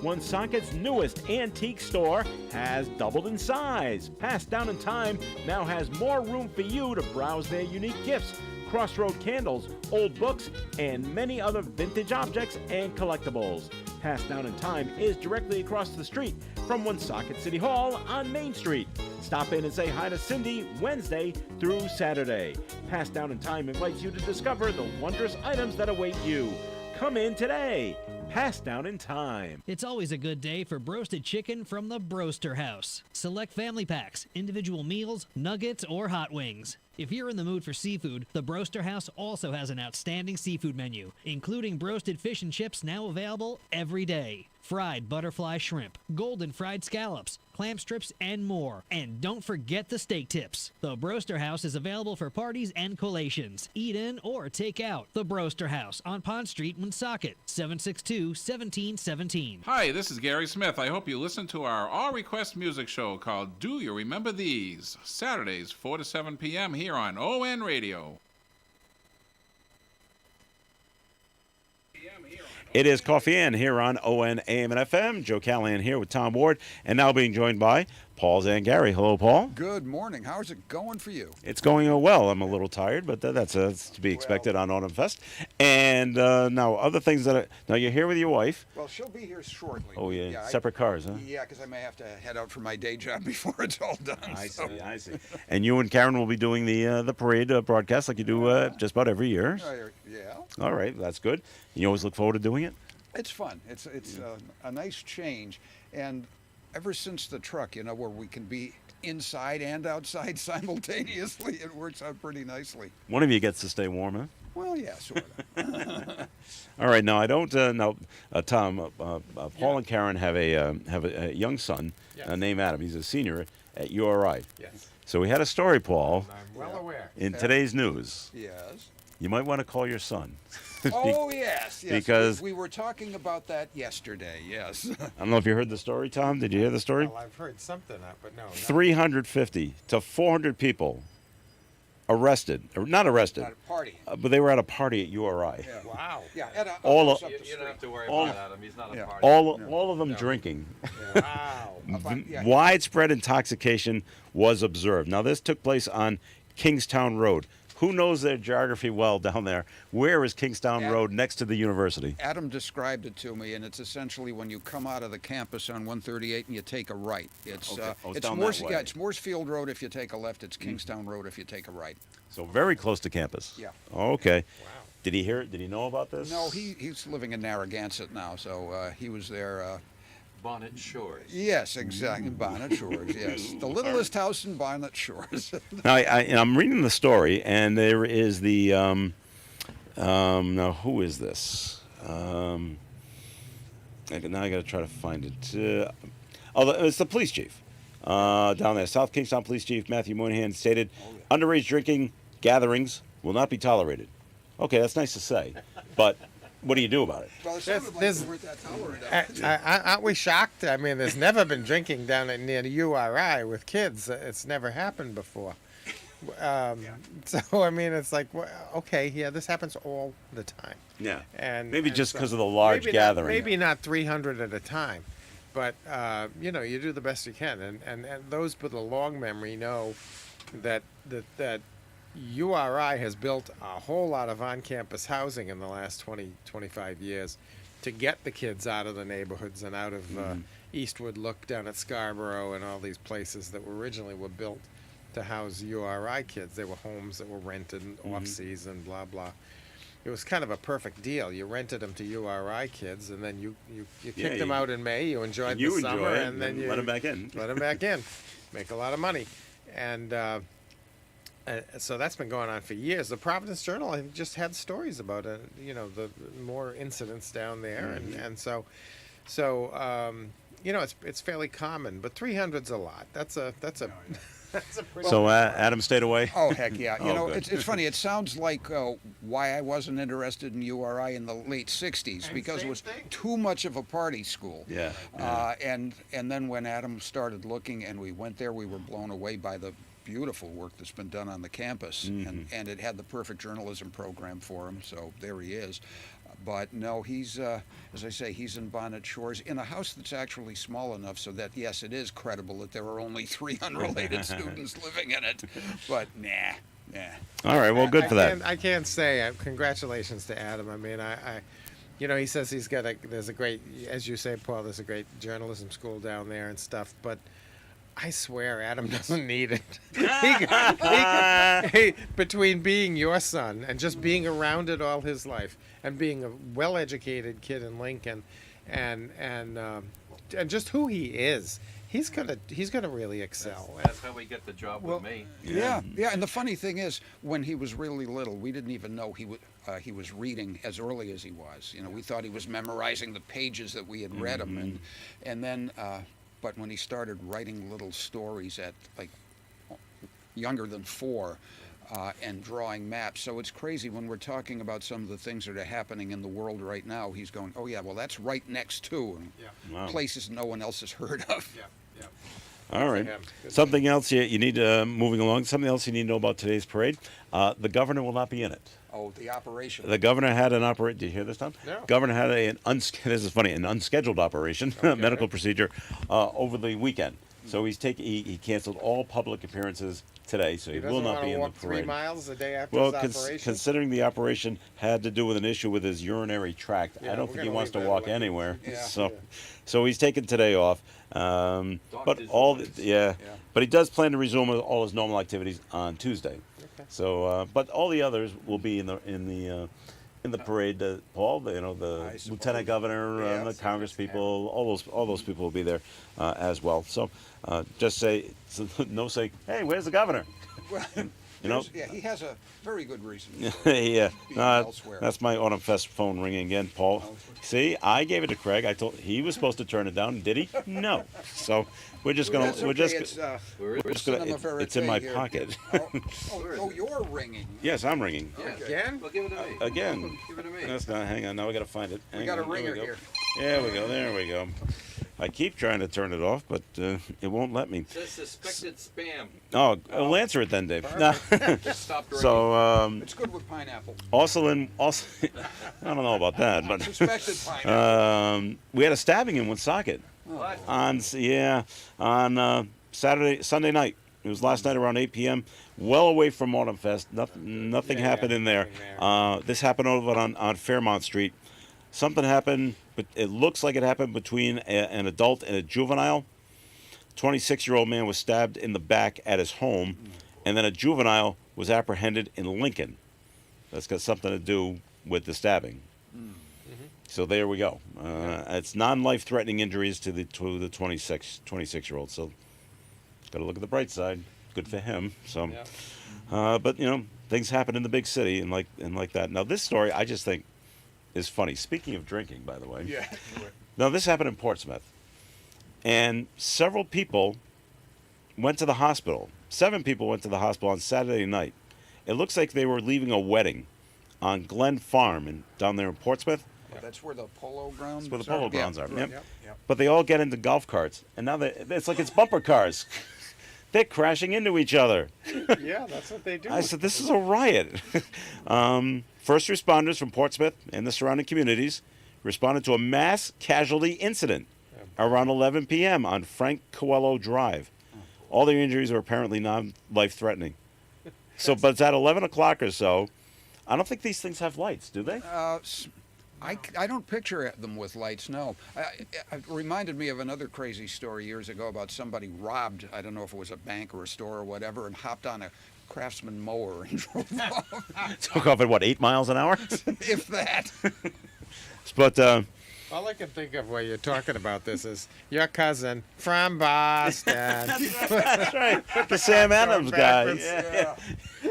Woonsocket's newest antique store has doubled in size. Passed Down in Time now has more room for you to browse their unique gifts, Crossroad candles, old books, and many other vintage objects and collectibles. Passed Down in Time is directly across the street from Woonsocket City Hall on Main Street. Stop in and say hi to Cindy Wednesday through Saturday. Passed Down in Time invites you to discover the wondrous items that await you. Come in today. passed down in time. It's always a good day for broasted chicken from the Broaster House. Select family packs, individual meals, nuggets, or hot wings. If you're in the mood for seafood, the Broaster House also has an outstanding seafood menu, including broasted fish and chips now available every day. Fried butterfly shrimp, golden fried scallops, clam strips, and more. And don't forget the steak tips. The Broaster House is available for parties and collations. Eat in or take out. The Broaster House on Pond Street, Woonsocket, 762-1717. Hi, this is Gary Smith. I hope you listen to our All Request music show called Do You Remember These? Saturdays, 4 to 7 p.m. here on ON Radio. It is Coffee Ann here on ON AM and FM. Joe Callahan here with Tom Ward, and now being joined by Paul Zangari. Hello, Paul. Good morning. How's it going for you? It's going well. I'm a little tired, but that's to be expected on Autumn Fest. And now other things now you're here with your wife. Well, she'll be here shortly. Oh yeah, separate cars, huh? Yeah, because I may have to head out for my day job before it's all done. I see. And you and Karen will be doing the parade broadcast like you do just about every year. Yeah. All right, that's good. You always look forward to doing it. It's fun. It's a nice change, and ever since the truck, where we can be inside and outside simultaneously, it works out pretty nicely. One of you gets to stay warm, huh? Well, yeah, sort of. All right, now I don't know, Tom. Paul and Karen have a young son named Adam. He's a senior at URI. Yes. So we had a story, Paul. I'm well aware. In today's news. Yes. You might want to call your son. Oh, yes. Because we were talking about that yesterday, yes. I don't know if you heard the story, Tom. Did you hear the story? Well, I've heard something, but no. 350 to 400 people arrested, or not arrested, At a party. but they were at a party at URI. Yeah. Wow. Yeah, at a All house of- up the You don't have street. to worry All- about Adam. He's not a Yeah. party. All of them drinking. Wow. Yeah. Widespread intoxication was observed. Now, this took place on Kingstown Road. Who knows their geography well down there? Where is Kingstown Yeah. Road next to the university? Adam described it to me, and it's essentially when you come out of the campus on 138 and you take a right. It's Okay. Oh, it's it's down Morse, that way. yeah, it's Mooresfield Road if you take a left. It's Kingstown Road if you take a right. So very close to campus. Yeah. Okay. Wow. Did he hear it? Did he know about this? No, he's living in Narragansett now, so he was there. Bonnet Shores. Yes, exactly. Bonnet Shores. Yes, the littlest house in Bonnet Shores. Now, I'm reading the story, and there is the. Now, who is this? Now I got to try to find it. It's the police chief down there. South Kingstown Police Chief Matthew Moynihan stated, "Underage drinking gatherings will not be tolerated." Okay, that's nice to say, but what do you do about it? Well, it There's- sounded like there's- we weren't that tolerant. Aren't we shocked? I mean, there's never been drinking down near the URI with kids. It's never happened before. So, I mean, it's like, well, okay, yeah, this happens all the time. Yeah. And Maybe and just so- 'cause of the large maybe gathering. maybe not 300 at a time, but you do the best you can. And those with a long memory know that URI has built a whole lot of on-campus housing in the last 20, 25 years to get the kids out of the neighborhoods and out of Eastwood Look down at Scarborough and all these places that originally were built to house URI kids. They were homes that were rented off-season, blah, blah. It was kind of a perfect deal. You rented them to URI kids, and then you kicked them out in May. You enjoyed And you the summer, enjoy it, and then you let them back in. let them back in, make a lot of money, and so that's been going on for years. The Providence Journal, I think, just had stories about it. The more incidents down there, and so it's fairly common. But 300's a lot. That's a that's a pretty. So Adam stayed away? Oh, heck yeah. Oh, good. It's funny. It sounds like why I wasn't interested in URI in the late 60s, because it was too much of a party school. Yeah. And then when Adam started looking and we went there, we were blown away by the beautiful work that's been done on the campus. And it had the perfect journalism program for him, so there he is. But no, he's, as I say, he's in Bonnet Shores in a house that's actually small enough so that, yes, it is credible that there are only 3 unrelated students living in it. But nah. All right, well, good for that. I can't say congratulations to Adam. I mean, he says there's a great, as you say, Paul, there's a great journalism school down there and stuff. But I swear, Adam doesn't need it. Between being your son and just being around it all his life, and being a well-educated kid in Lincoln, and just who he is, he's gonna really excel. That's how we get the job Well, with me. Yeah, and the funny thing is, when he was really little, we didn't even know he was reading as early as he was. You know, we thought he was memorizing the pages that we had read him, and then, but when he started writing little stories at like younger than 4. And drawing maps. So it's crazy when we're talking about some of the things that are happening in the world right now. He's going, oh yeah, well that's right next to, and Wow. places no one else has heard of. All right. him. Good Something else you need, moving along, something else you need to know about today's parade. The governor will not be in it. Oh, the operation. The governor had an operation. Did you hear this, Tom? No. Governor had this is funny, an unscheduled operation, medical procedure, over the weekend. So he canceled all public appearances today, so he will doesn't not want be to in the walk 3 parade. miles the day after Well, his operation. considering the operation had to do with an issue with his urinary tract, Yeah, I don't we're think he gonna wants to leave that walk alone. anywhere. Yeah. So he's taking today off. But Doctor's all orders. but he does plan to resume all his normal activities on Tuesday. So, but all the others will be in the parade. Paul, the I suppose. lieutenant governor, Yeah. the Congress people, all those people will be there as well. So, just say say, hey, where's the governor? Well, You know? yeah, he has a very good reason. for Yeah, being no, elsewhere. that's my Autumn Fest phone ringing again, Paul. See, I gave it to Craig. I told he was supposed to turn it down. Did he? No. So we're just gonna That's we're okay, just it's, we're just cinema gonna verite it's in my here. pocket. Oh, you're ringing. Yes, I'm ringing Again? Well, give it to me. again. Give it to me. That's not. Hang on. Now we gotta find it. We Hang got a on, there we ringer go. here. There we go. There we go. I keep trying to turn it off, but it won't let me. It says suspected spam. Oh, we'll answer it then, Dave. No. Just stopped ringing. So, It's good with pineapple. also, I don't know about that, but Suspected pineapple. we had a stabbing in Woonsocket What? on Sunday night. It was last night around 8 p.m. Well away from Autumn Fest. Nothing happened in there. nothing This happened over on Fairmount Street. Something happened, but it looks like it happened between an adult and a juvenile. 26-year-old man was stabbed in the back at his home, and then a juvenile was apprehended in Lincoln. That's got something to do with the stabbing. So there we go. It's non-life-threatening injuries to the 26-year-old. So got to look at the bright side. Good for him. So, but you know, things happen in the big city and like that. Now this story, I just think, is funny. Speaking of drinking, by the way. Yeah. Now this happened in Portsmouth, and several people went to the hospital. 7 people went to the hospital on Saturday night. It looks like they were leaving a wedding on Glen Farm down there in Portsmouth. That's where the polo grounds That's where the polo grounds are. right. Yep. But they all get into golf carts, and now it's like it's bumper cars. They're crashing into each other. Yeah, that's what they do. I said, this is a riot. First responders from Portsmouth and the surrounding communities responded to a mass casualty incident around 11 p.m. on Frank Coelho Drive. All the injuries are apparently non-life-threatening. So, but it's at 11 o'clock or so. I don't think these things have lights, do they? I don't picture them with lights, no. It reminded me of another crazy story years ago about somebody robbed, I don't know if it was a bank or a store or whatever, and hopped on a Craftsman mower and drove off. Took off at, what, 8 miles an hour? If that. But, all I can think of while you're talking about this is your cousin from Boston. that's right. The Sam Adams guy. backwards. Yeah.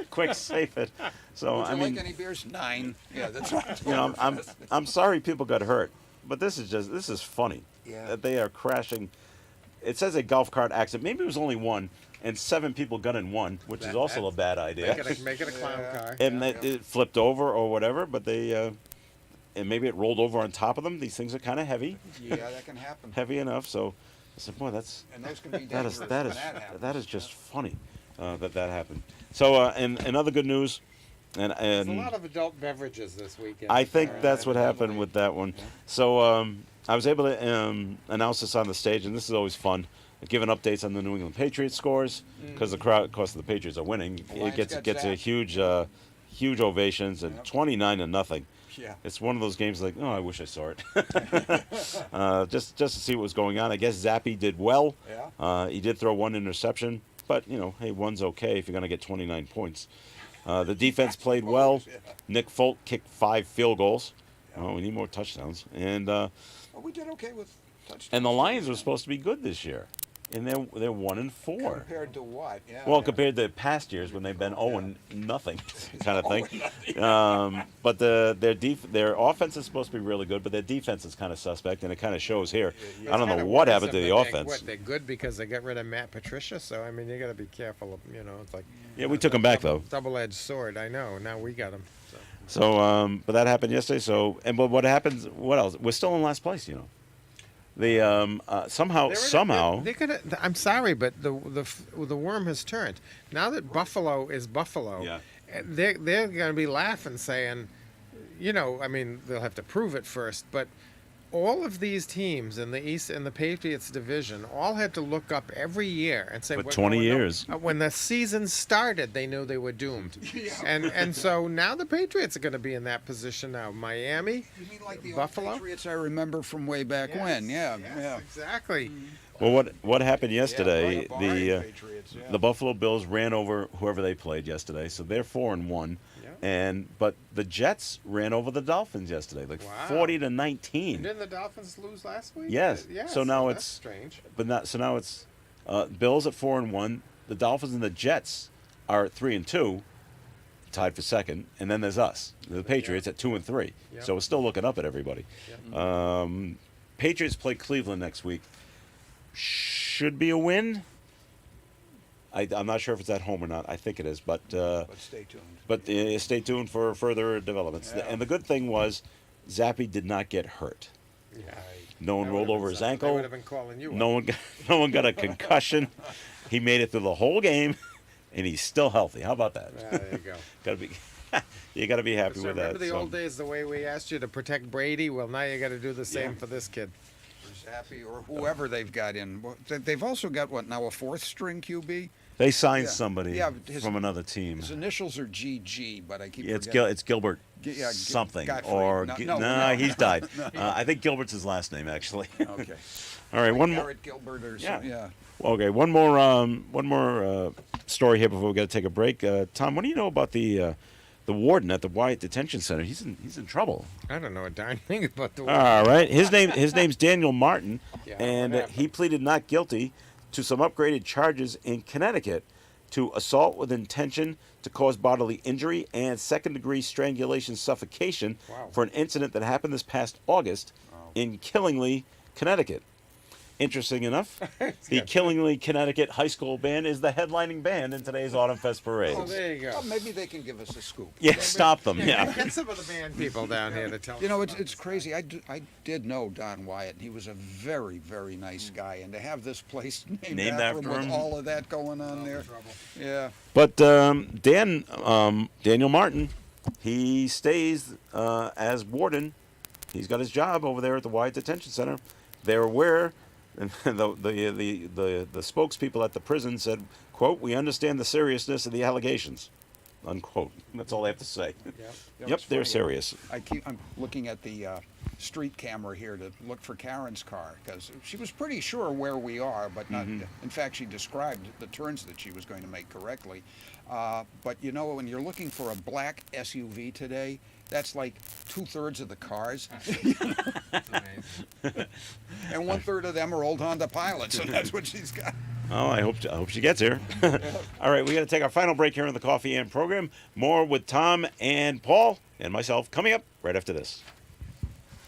Quick, safe it. So, Would you I mean, like any beers? 9. Yeah, that's right. you know, I'm sorry people got hurt, but this is funny. Yeah. That they are crashing. It says a golf cart accident. Maybe it was only one, and 7 people got in one, which is also a bad idea. Make it a clown car. And it flipped over or whatever, but they, and maybe it rolled over on top of them. These things are kind of heavy, Yeah, that can happen. heavy enough. So I said, boy, And those can be that dangerous is when that happens. that is just funny that happened. So and other good news, There's a and lot of adult beverages this weekend. I think that's what happened with that one. So I was able to announce this on the stage, and this is always fun. Giving updates on the New England Patriots scores because the crowd, of course, the Patriots are winning. Lions It gets got a zapped. huge ovations and 29-0. Yeah. It's one of those games like, oh, I wish I saw it. Just to see what was going on. I guess Zappy did well. Yeah. He did throw one interception, but hey, one's okay if you're going to get 29 points. The defense played well. Nick Folk kicked 5 field goals. Oh, we need more touchdowns. And Well, we did okay with touchdowns. and the Lions were supposed to be good this year, and they're 1-4. Compared to what? Yeah. Well, compared to past years when they've been 0 nothing kind of thing. But their offense is supposed to be really good, but their defense is kind of suspect, and it kind of shows here. I don't know what happened to the offense. They're good because they got rid of Matt Patricia, so I mean you got to be careful. It's like Yeah, we took him back though. double-edged sword. I know. Now we got him. So, but that happened yesterday. So, but what happens? What else? We're still in last place. The somehow. They could. I'm sorry, but the worm has turned. Now that Buffalo is Buffalo, Yeah. they're going to be laughing, saying, I mean, they'll have to prove it first, but all of these teams in the East in the Patriots division all had to look up every year and say, For "We're 20 going years. When the season started, they knew they were doomed, and so now the Patriots are going to be in that position now. Miami, You mean like the Buffalo? old Patriots I remember from way back when? Yeah. Yeah. Exactly. Well, what happened yesterday? Yeah, the Patriots, yeah. the Buffalo Bills ran over whoever they played yesterday, so they're 4-1. But the Jets ran over the Dolphins yesterday, like Wow. 40-19. Didn't the Dolphins lose last week? Yes. Yeah. So now that's it's strange. now it's Bills at 4-1. The Dolphins and the Jets are at 3-2, tied for second, and then there's us, the Patriots, at 2-3. Yep. So we're still looking up at everybody. Patriots play Cleveland next week. Should be a win. I'm not sure if it's at home or not. I think it is, but stay tuned. But stay tuned for further developments. Yeah. And the good thing was, Zappy did not get hurt. Yeah. No one That rolled would've over been his something. They ankle. would have been calling you No up. one got a concussion. He made it through the whole game, and he's still healthy. How about that? Yeah, there you go. Gotta be, you gotta be happy So with that. remember the old days, the way we asked you to protect Brady? Well, now you got to do the same for this kid. Zappy or whoever they've got in. They've also got now a 4th string QB. They signed Yeah. somebody Yeah, but from another team. His initials are GG, but I keep It's forgetting. It's Gilbert Yeah, something Godfrey. or No, he's died. I think Gilbert's his last name actually. Okay. All right, one more. Garrett Gilbert or Yeah. something. Yeah. Okay, one more story here before we got to take a break. Tom, what do you know about the warden at the Wyatt Detention Center? He's in trouble. I don't know a darn thing about the. All right, his name's Daniel Martin, Yeah, and what he pleaded not guilty to some upgraded charges in Connecticut to assault with intention to cause bodily injury and second-degree strangulation suffocation Wow. for an incident that happened this past August in Killingly, Connecticut. Interesting enough, the Killingly, Connecticut High School Band is the headlining band in today's Autumn Fest Parade. Oh, there you go. Well, maybe they can give us a scoop. Yeah, stop them. Yeah. Get some of the band people down here to tell You know, us it's crazy. I did know Don Wyatt. He was a very, very nice guy. And to have this place named after him with all of that going on there. Yeah. But Daniel Martin, he stays as warden. He's got his job over there at the Wyatt Detention Center. They're aware, and the spokespeople at the prison said, "quote We understand the seriousness of the allegations." Unquote. That's all I have to say. Yep, they're serious. I'm looking at the street camera here to look for Karen's car because she was pretty sure where we are, but not. In fact, she described the turns that she was going to make correctly. But you know, when you're looking for a black SUV today, that's like 2/3 of the cars, and 1/3 of them are old Honda Pilots, and that's what she's got. Oh, I hope she gets here. All right, we got to take our final break here on the Coffee and program. More with Tom and Paul and myself coming up right after this.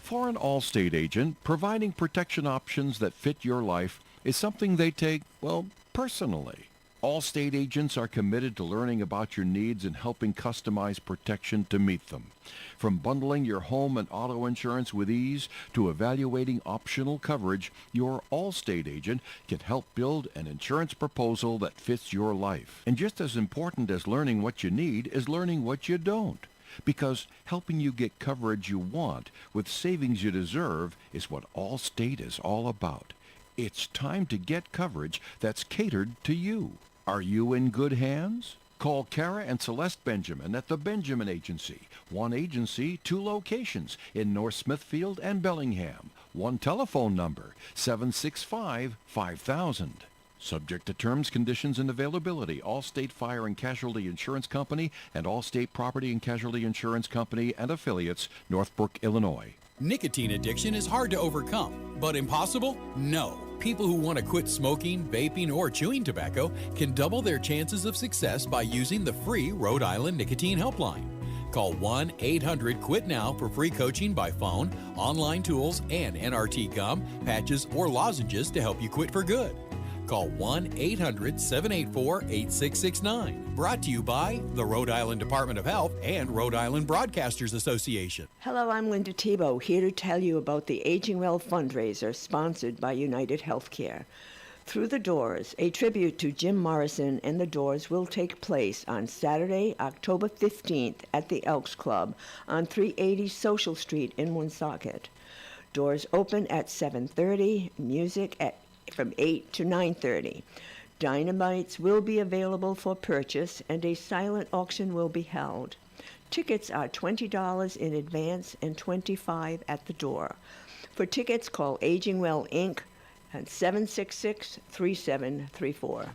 For an Allstate agent, providing protection options that fit your life is something they take, well, personally. Allstate agents are committed to learning about your needs and helping customize protection to meet them. From bundling your home and auto insurance with ease to evaluating optional coverage, your Allstate agent can help build an insurance proposal that fits your life. And just as important as learning what you need is learning what you don't. Because helping you get coverage you want with savings you deserve is what Allstate is all about. It's time to get coverage that's catered to you. Are you in good hands? Call Kara and Celeste Benjamin at the Benjamin Agency. One agency, 2 locations in North Smithfield and Bellingham. One telephone number, 765-5000. Subject to terms, conditions, and availability. Allstate Fire and Casualty Insurance Company and Allstate Property and Casualty Insurance Company and affiliates, Northbrook, Illinois. Nicotine addiction is hard to overcome, but impossible? No. People who want to quit smoking, vaping, or chewing tobacco can double their chances of success by using the free Rhode Island Nicotine Helpline. Call 1-800-QUIT-NOW for free coaching by phone, online tools, and NRT gum, patches, or lozenges to help you quit for good. Call 1-800-784-8669. Brought to you by the Rhode Island Department of Health and Rhode Island Broadcasters Association. Hello, I'm Linda Tebow, here to tell you about the Aging Well fundraiser sponsored by United Healthcare. Through the Doors, a tribute to Jim Morrison and the Doors will take place on Saturday, October 15th at the Elks Club on 380 Social Street in Woonsocket. Doors open at 7:30, music from 8 to 9:30. Dynamites will be available for purchase and a silent auction will be held. Tickets are $20 in advance and $25 at the door. For tickets, call Aging Well Inc. at 766-3734.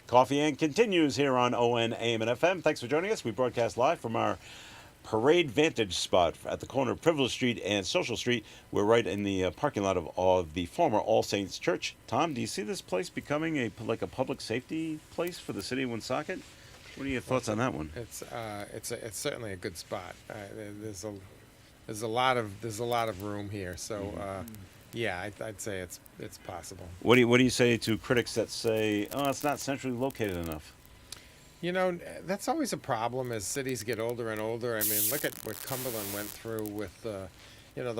Coffee and continues here on ON, AM, and FM. Thanks for joining us. We broadcast live from our Parade Vantage spot at the corner of Privilege Street and Social Street. We're right in the parking lot of the former All Saints Church. Tom, do you see this place becoming a public safety place for the city of Woonsocket? What are your thoughts on that one? It's certainly a good spot. There's a lot of room here, so yeah, I'd say it's possible. What do you say to critics that say, oh, it's not centrally located enough? You know, that's always a problem as cities get older and older. I mean, look at what Cumberland went through with, the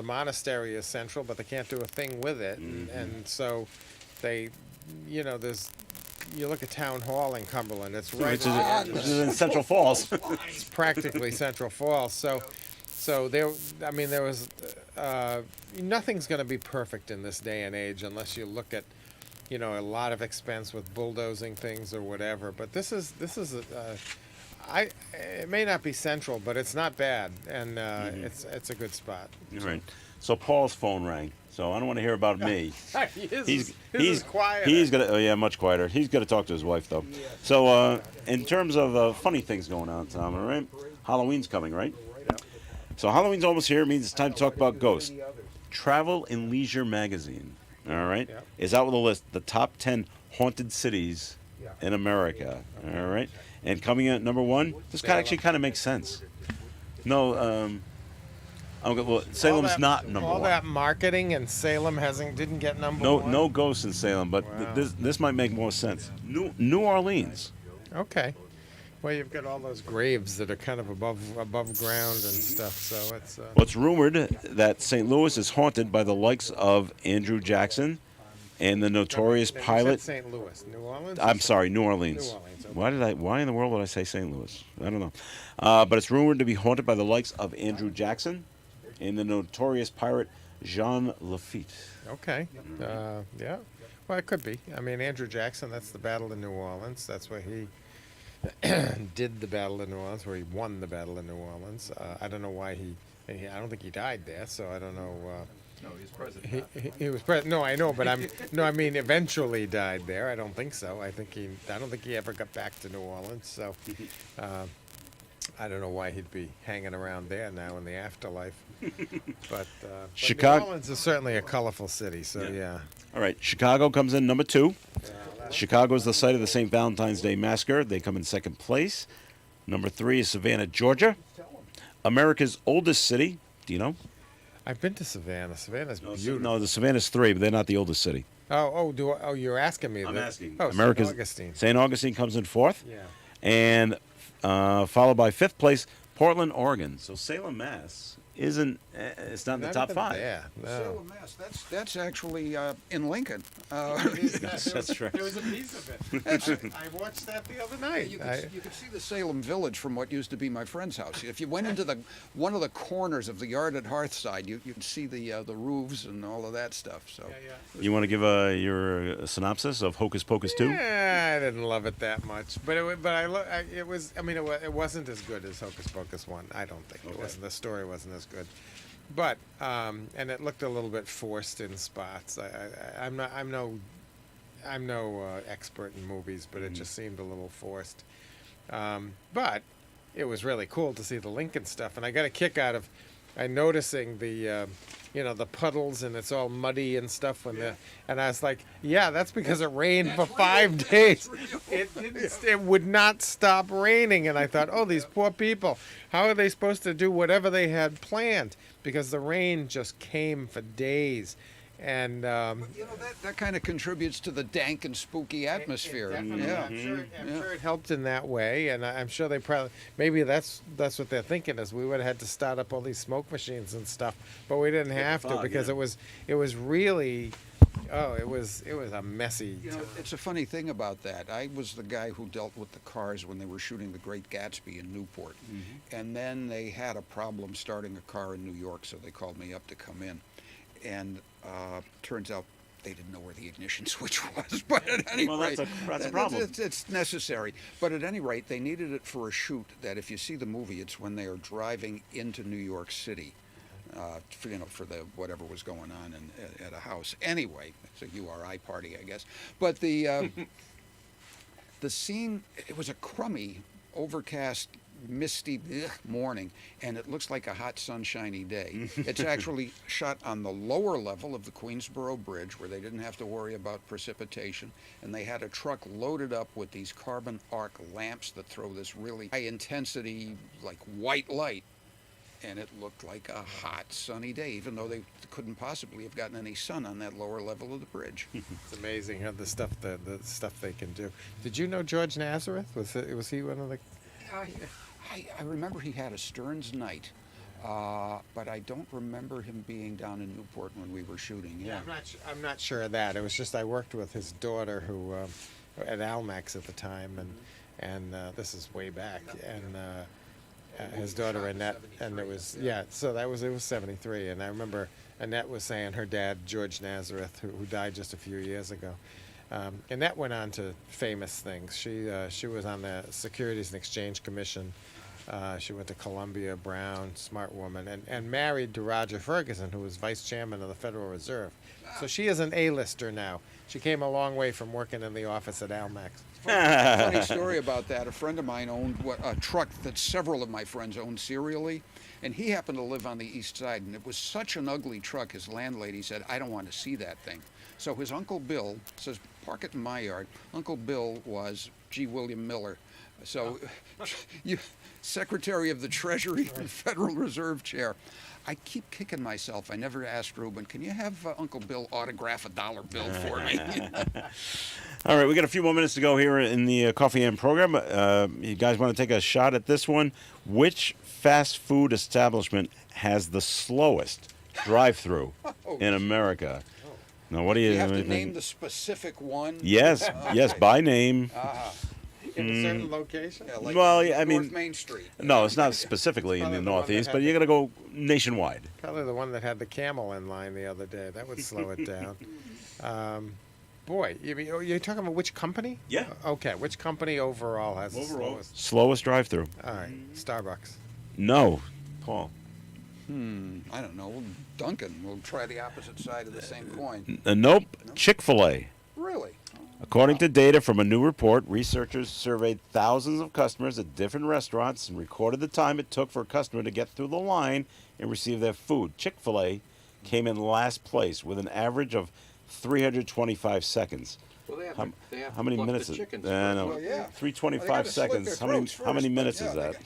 monastery is central, but they can't do a thing with it. And so they, you look at Town Hall in Cumberland, it's right Which is in Central Falls. It's practically Central Falls. So there was, nothing's going to be perfect in this day and age unless you look at, a lot of expense with bulldozing things or whatever. But this is it may not be central, but it's not bad, and it's a good spot. Right. So Paul's phone rang. So I don't want to hear about me. He's quiet. He's gonna much quieter. He's got to talk to his wife though. So in terms of funny things going on, Tom, all right? Halloween's coming, right? So Halloween's almost here. It means it's time to talk about ghosts. Travel and Leisure magazine, all right, is out with a list, the top 10 haunted cities in America, all right? And coming in at number 1, this actually kind of makes sense. No, Salem's not number 1. All that marketing and Salem didn't get number 1. No ghosts in Salem, but this might make more sense. New Orleans. Okay. Well, you've got all those graves that are kind of above ground and stuff, so it's... Well, it's rumored that St. Louis is haunted by the likes of Andrew Jackson and the notorious pilot... St. Louis. New Orleans? I'm sorry, New Orleans. New Orleans, okay. Why in the world would I say St. Louis? I don't know. But it's rumored to be haunted by the likes of Andrew Jackson and the notorious pirate Jean Lafitte. Okay. Yeah. Well, it could be. I mean, Andrew Jackson, that's the Battle of New Orleans. That's where he... did the Battle of New Orleans, where he won the Battle of New Orleans. I don't know why I don't think he died there, so I don't know. No, he's president. He was president. No, I know, but I mean, eventually died there. I don't think so. I don't think he ever got back to New Orleans. So, I don't know why he'd be hanging around there now in the afterlife. But Chicago, New Orleans is certainly a colorful city. So yeah. All right, Chicago comes in number 2. Chicago is the site of the St. Valentine's Day Massacre. They come in second place. Number 3 is Savannah, Georgia. America's oldest city. Do you know? I've been to Savannah. Savannah's beautiful. No, the Savannah's 3, but they're not the oldest city. Oh, you're asking me. I'm asking. Oh, America's St. Augustine. St. Augustine comes in 4th. Yeah. And followed by 5th place, Portland, Oregon. So Salem, Mass isn't. It's not in the Not top even 5. there, no. Salem, Mass. That's actually in Lincoln. That's right. There was a piece of it. I watched that the other night. You could see the Salem Village from what used to be my friend's house. If you went into one of the corners of the yard at Hearthside, you could see the roofs and all of that stuff. So You want to give your synopsis of Hocus Pocus 2? Yeah, I didn't love it that much, but it was. I mean, it wasn't as good as Hocus Pocus 1. I don't think it wasn't. The story wasn't as good, but and it looked a little bit forced in spots. I'm no expert in movies, but it just seemed a little forced. But it was really cool to see the Lincoln stuff, and I got a kick out of noticing the the puddles and it's all muddy and stuff and I was like, yeah, that's because it rained for 5 days. It would not stop raining, and I thought, oh, these poor people, how are they supposed to do whatever they had planned, because the rain just came for days. And that kind of contributes to the dank and spooky atmosphere. I'm sure it helped in that way, and I'm sure they maybe that's what they're thinking, is we would have had to start up all these smoke machines and stuff, but we didn't have to, because it was really it was a messy. It's a funny thing about that. I was the guy who dealt with the cars when they were shooting The Great Gatsby in Newport, and then they had a problem starting a car in New York, so they called me up to come in. And turns out they didn't know where the ignition switch was. But at any rate, that's a problem. It's necessary. But at any rate, they needed it for a shoot that, if you see the movie, it's when they are driving into New York City, for the whatever was going on at a house. Anyway, it's a URI party, I guess. But the scene, it was a crummy, overcast, misty morning, and it looks like a hot sunshiny day. It's actually shot on the lower level of the Queensboro Bridge, where they didn't have to worry about precipitation, and they had a truck loaded up with these carbon arc lamps that throw this really high intensity, like white light, and it looked like a hot sunny day, even though they couldn't possibly have gotten any sun on that lower level of the bridge. It's amazing how the stuff they can do. Did you know George Nazareth? Was he one of the? I remember he had a Stearns night, but I don't remember him being down in Newport when we were shooting. Yeah, I'm not sure of that. It was just I worked with his daughter, who at Almax at the time, and this is way back, and his daughter Annette, and it was so it was 73, and I remember Annette was saying her dad George Nazareth, who died just a few years ago. Annette went on to famous things. She was on the Securities and Exchange Commission. She went to Columbia, Brown, smart woman, and married to Roger Ferguson, who was vice chairman of the Federal Reserve. So she is an A-lister now. She came a long way from working in the office at Almax. Funny story about that. A friend of mine owned a truck that several of my friends owned serially, and he happened to live on the east side, and it was such an ugly truck, his landlady said, I don't want to see that thing. So his Uncle Bill says, park it in my yard. Uncle Bill was G. William Miller. So, Secretary of the Treasury and Federal Reserve Chair. I keep kicking myself. I never asked Ruben, can you have Uncle Bill autograph a dollar bill for me? All right, we got a few more minutes to go here in the Coffee and program. You guys want to take a shot at this one? Which fast food establishment has the slowest drive-through in America? Now, what do you have to name the specific one? Yes, yes, by name. In a certain location? Yeah, like Well, I mean, North Main Street. No, it's not specifically in the Northeast, but you got to go nationwide. Probably the one that had the camel in line the other day. That would slow it down. Boy, you're talking about which company? Yeah. Okay, which company overall has the Slowest drive-through. All right, Starbucks. No, Paul. I don't know. Duncan. We'll try the opposite side of the same coin. Nope. Chick-fil-A. Really? According to data from a new report, researchers surveyed thousands of customers at different restaurants and recorded the time it took for a customer to get through the line and receive their food. Chick-fil-A came in last place with an average of 325 seconds. Well, they have How many minutes is it? No, 325 seconds. How many minutes is that?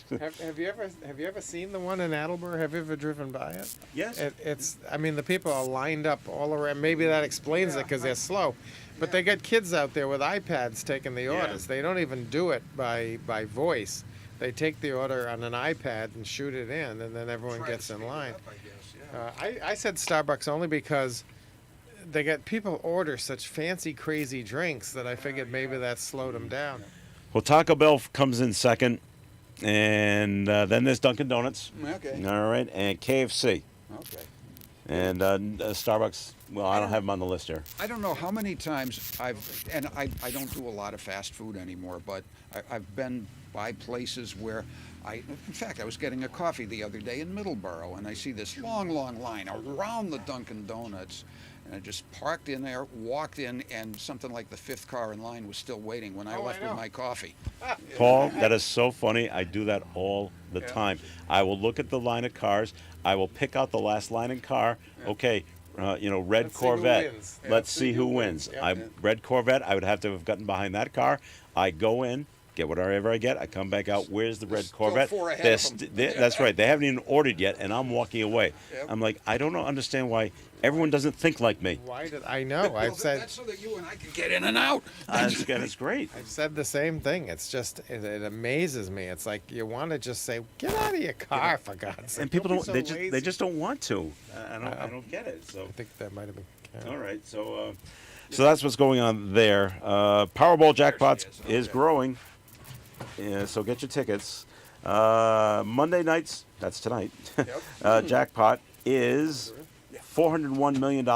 Have you ever seen the one in Attleboro? Have you ever driven by it? Yes. It's the people are lined up all around. Maybe that explains it because they're slow. But they got kids out there with iPads taking the orders. They don't even do it by voice. they take the order on an iPad and shoot it in, and then everyone Try to gets in speed it line. up, I guess, yeah. I said Starbucks only because they get people order such fancy, crazy drinks that I figured maybe that slowed them down. Well, Taco Bell comes in second, and then there's Dunkin' Donuts. Okay. All right, and KFC. Okay. And Starbucks, well, I don't have them on the list here. I don't know how many times I don't do a lot of fast food anymore, but I've been by places where in fact, I was getting a coffee the other day in Middleborough, and I see this long, long line around the Dunkin' Donuts. And I just parked in there, walked in, and something like the fifth car in line was still waiting when I left with my coffee. Paul, that is so funny. I do that all the time. I will look at the line of cars. I will pick out the last line in car. Okay, red Let's see who Corvette. wins. Let's see who wins. Yeah. Red Corvette. I would have to have gotten behind that car. I go in, get whatever I get. I come back out. Where's the red Corvette? four ahead of 'em. That's right. They haven't even ordered yet, and I'm walking away. Yep. I'm like, I don't understand why everyone doesn't think like me. Why did I know? I've said That's so that you and I can get in and out. That's great. I've said the same thing. It's just it amazes me. It's like you want to just say, "Get out of your car, for God's sake!" And people Don't don't. be They so just lazy. don't want to. I don't get it. So I think that might have been. all right. So that's what's going on there. Powerball jackpots is growing. Yeah, so get your tickets. Monday nights. That's tonight. Jackpot is $401 million,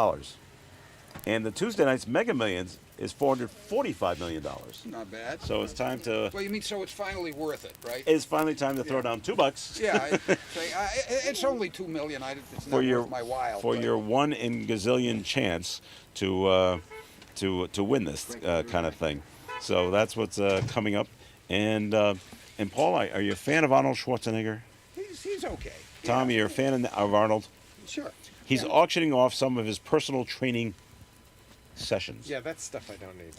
and the Tuesday nights Mega Millions is $445 million. Not bad. So it's time to. Well, you mean so it's finally worth it, right? It's finally time to throw down $2. Yeah, it's only $2 million. It's not for your worth my while. for but- your 1 in gazillion chance to win this kind of thing. So that's what's coming up. And Paul, are you a fan of Arnold Schwarzenegger? He's okay. Tom, you're a fan of Arnold? Sure. He's auctioning off some of his personal training sessions. Yeah, that's stuff I don't need.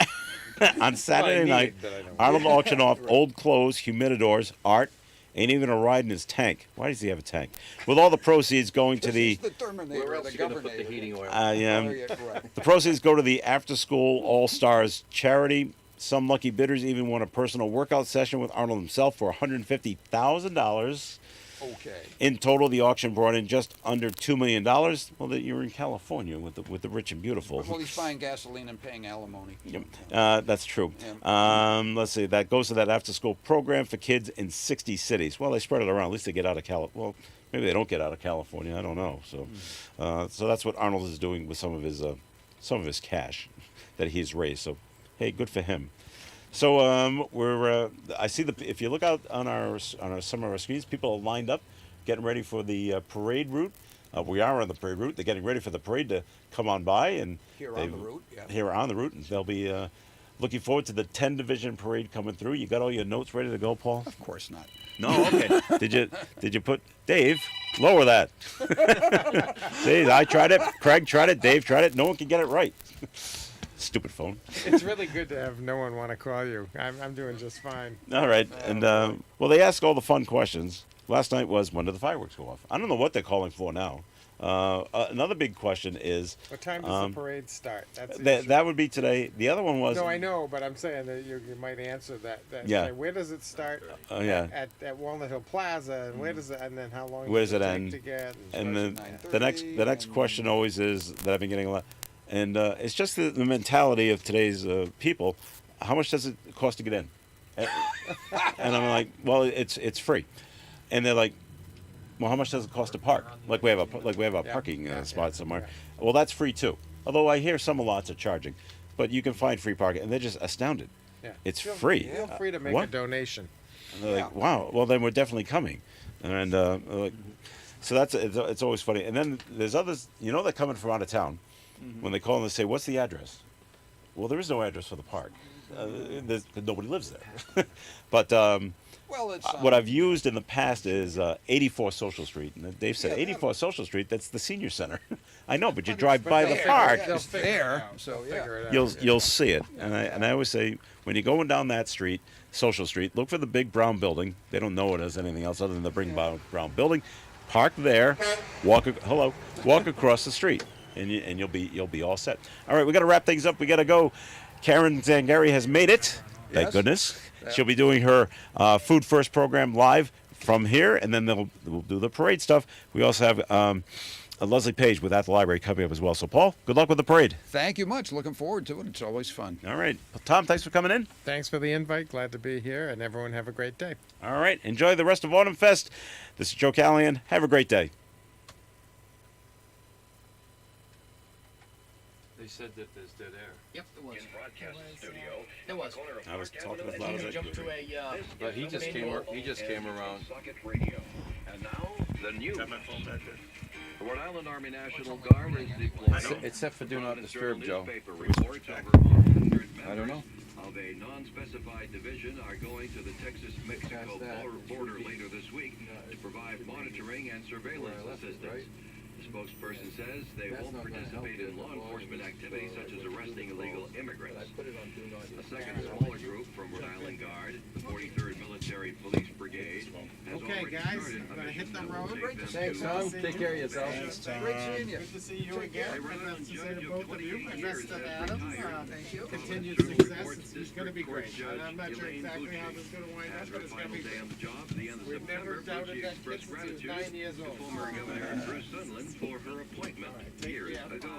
On Saturday need, night, but I don't. Arnold auctioned off old clothes, humidors, art, and even a ride in his tank. Why does he have a tank? With all the proceeds going to the The Terminator, the Governator. The proceeds go to the After School All Stars charity. Some lucky bidders even won a personal workout session with Arnold himself for $150,000. Okay. In total, the auction brought in just under $2 million. Well, you're in California with the rich and beautiful. Well, he's buying gasoline and paying alimony. That's true. Let's see. That goes to that after-school program for kids in 60 cities. Well, they spread it around. At least they get out of California. Well, maybe they don't get out of California. I don't know. So that's what Arnold is doing with some of his cash that he's raised. So, hey, good for him. So I see if you look out on some of our screens, people are lined up, getting ready for the parade route. We are on the parade route. They're getting ready for the parade to come on by, and Here on the route, yeah. Here on the route, and they'll be looking forward to the 10 division parade coming through. You got all your notes ready to go, Paul? Of course not. No, okay. Did you put Dave? Lower that. See, I tried it. Craig tried it. Dave tried it. No one can get it right. Stupid phone. It's really good to have no one want to call you. I'm doing just fine. All right, and well, they ask all the fun questions. Last night was, when do the fireworks go off? I don't know what they're calling for now. Another big question is, What time does the parade start? That's the issue. that would be today. The other one was, No, I know, but I'm saying that you might answer that. Yeah. Say, where does it start? yeah. At Walnut Hill Plaza, and where does it? And then how long? Where does does it take end? To get? And the next question always is that I've been getting a lot, and it's just the mentality of today's people. How much does it cost to get in? And I'm like, well, it's free, and they're like, well, how much does it cost to park? Like we have a parking spot somewhere. Well, that's free too. Although I hear some lots are charging, but you can find free parking, and they're just astounded. Yeah. It's Feel free. Feel free to make What? a donation. And they're like, wow. Well, then we're definitely coming, and like, so it's always funny. And then there's others. They're coming from out of town. When they call and they say, "What's the address?" Well, there is no address for the park. Nobody lives there. But Well, it's what I've used in the past is 84 Social Street. And Dave said, 84 Social Street, that's the senior center. I know, but you drive by the park. It's there, so yeah. You'll see it. And I always say, when you're going down that street, Social Street, look for the big brown building. They don't know it as anything else other than the big brown building. Park there, walk across the street, and you'll be all set. All right, we got to wrap things up. We got to go. Karen Zangari has made it Thank Yes. goodness. Yeah. She'll be doing her Food First program live from here, and then we'll do the parade stuff. We also have Leslie Page with At the Library coming up as well. So, Paul, good luck with the parade. Thank you much. Looking forward to it. It's always fun. All right. Tom, thanks for coming in. Thanks for the invite. Glad to be here, and everyone have a great day. All right. Enjoy the rest of Autumn Fest. This is Joe Callahan. Have a great day. They said that there's dead air. Yep, it was. Broadcast studio. It was. I was talking as And loud then as you I jump could. to a. But he just came around. Socket Radio. And now, the news. Got my phone back there. The Rhode Island Army National Guard is deployed. Except for do not disturb, Joe. Newspaper reports over 100 I don't know. of a non-specified division are going to the Texas-Mexico border later this week to provide monitoring and surveillance assistance. The spokesperson says they won't participate in law enforcement activities such as arresting illegal immigrants. A second smaller group from Rhode Island Guard, the 43rd Military Police Brigade, has already started a mission that will take them Thanks, to Tom. Take care of yourself. Great seeing you. Good to see you again. a Rhode I'd Island to say judge to of both of you, 28 and years best of has Adam. retired. Thank you. Continued Sterling success. Court It's going to be District great. Court And I'm not sure Elaine exactly how Bucci this is going to wind has up, her but it's going to final be day great. on the job at the end of We've never September. doubted Bucci that expressed kid since he was gratitude 9 years to old. former Governor Bruce Sunland for her appointment years ago.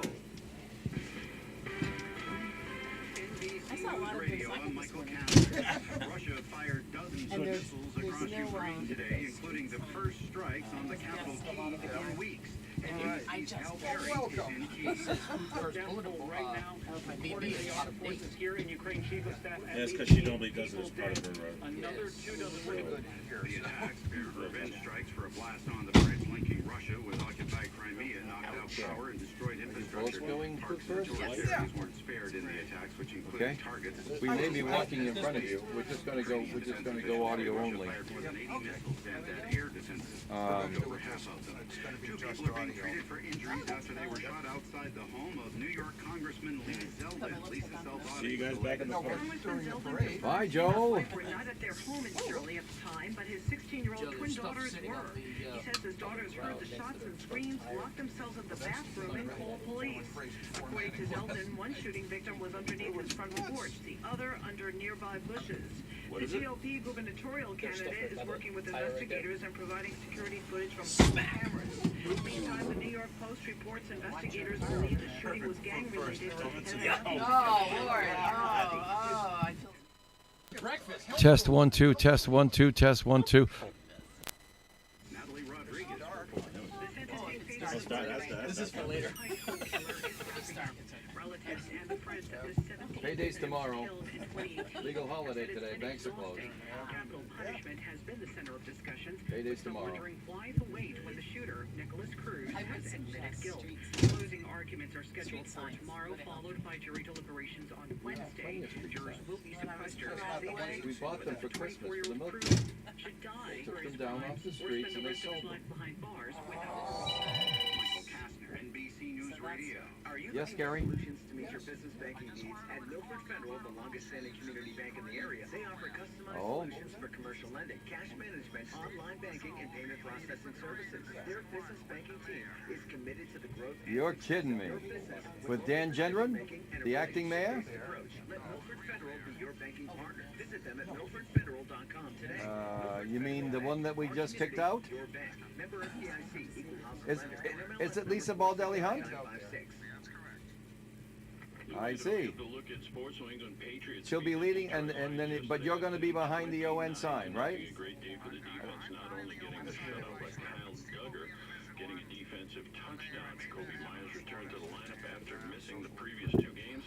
I saw a lot of Radio, good I'm signs Michael this morning. Callahan. Russia fired dozens And of there's- missiles there's across no, Ukraine today, including the first strikes on the capital Kyiv in weeks. And I NBC's just Hal got Berry is welcome. in Kyiv. First bulletin right now are maybe reporting a the lot armed of forces dates. here in Ukraine. Chief of Staff at That's least 'cause she 8 normally does it as people part of dead. her, Another 2 dozen Pretty wounded. good here. The attacks were revenge strikes for a blast on the bridge linking Russia with occupied Crimea, knocked out power and destroyed infrastructure. going Parks food and first? tourist Yes. areas weren't spared in the attacks, which included Okay. targets. We may be walking in front of you. We're just gonna go audio only. Russia fired more than 80 missiles and had air defenses. Over half of them. Two people are being treated for injuries after they were shot outside the home of New York Congressman Lee Zeldin. Lisa Zeldin. See you guys back in the park. During the parade. Bye, Joe. Were not at their home in Shirley at the time, but his 16-year-old Joe, twin there's stuff daughters sitting were. on the, He says his daughters heard the shots and screams, locked themselves in the bathroom, and called police. According to Zeldin, one shooting victim was underneath his front porch, the other under nearby bushes. The GOP gubernatorial candidate is working with investigators and providing security footage from cameras. Meantime, the New York Post reports investigators believe the shooting was gang-related. Oh, Lord. I feel. Breakfast. Test 1 2. Test 1 2. Test 1 2. Natalie Rodriguez. This is for later. Relatives and friends of this 17 Payday's tomorrow. killed in 2018. Legal holiday today. Banks are closed. Capital punishment has been the center of discussions. Payday's Some tomorrow. wondering why the wait when the shooter, Nicholas Cruz, has admitted guilt. Closing arguments are scheduled for tomorrow, followed by jury deliberations on Wednesday. Jurors will be sequestered. We bought them for Christmas for the milk. Cruz should die Took for them his down crime off the or streets spend and the they rest of his sold them. life behind bars without. Michael Kastner, NBC News Radio. Are you Yes, looking Gary? for solutions to meet your business banking needs? At Milford Federal, the longest-standing community bank in the area, they offer customized solutions for commercial lending, cash management, online banking, and payment processing services. Their business banking team is committed to the growth. and You're success kidding of me. your business. With Dan Gendron, Banking and the a acting mayor? relationship-based approach. Let Milford Federal be your banking partner. Visit them at milfordfederal.com today. You mean the one that we just kicked out? Your bank. Member FDIC, equal housing Is lender, is it Lisa Baldelli Hunt? 956. I see. She'll be leading, and then, but you're going to be behind the ON sign, right? A great day for the defense, not only getting the shutout by Kyle Duggar, getting a defensive touchdown. Kobe Myers returned to the lineup after missing the previous 2 games,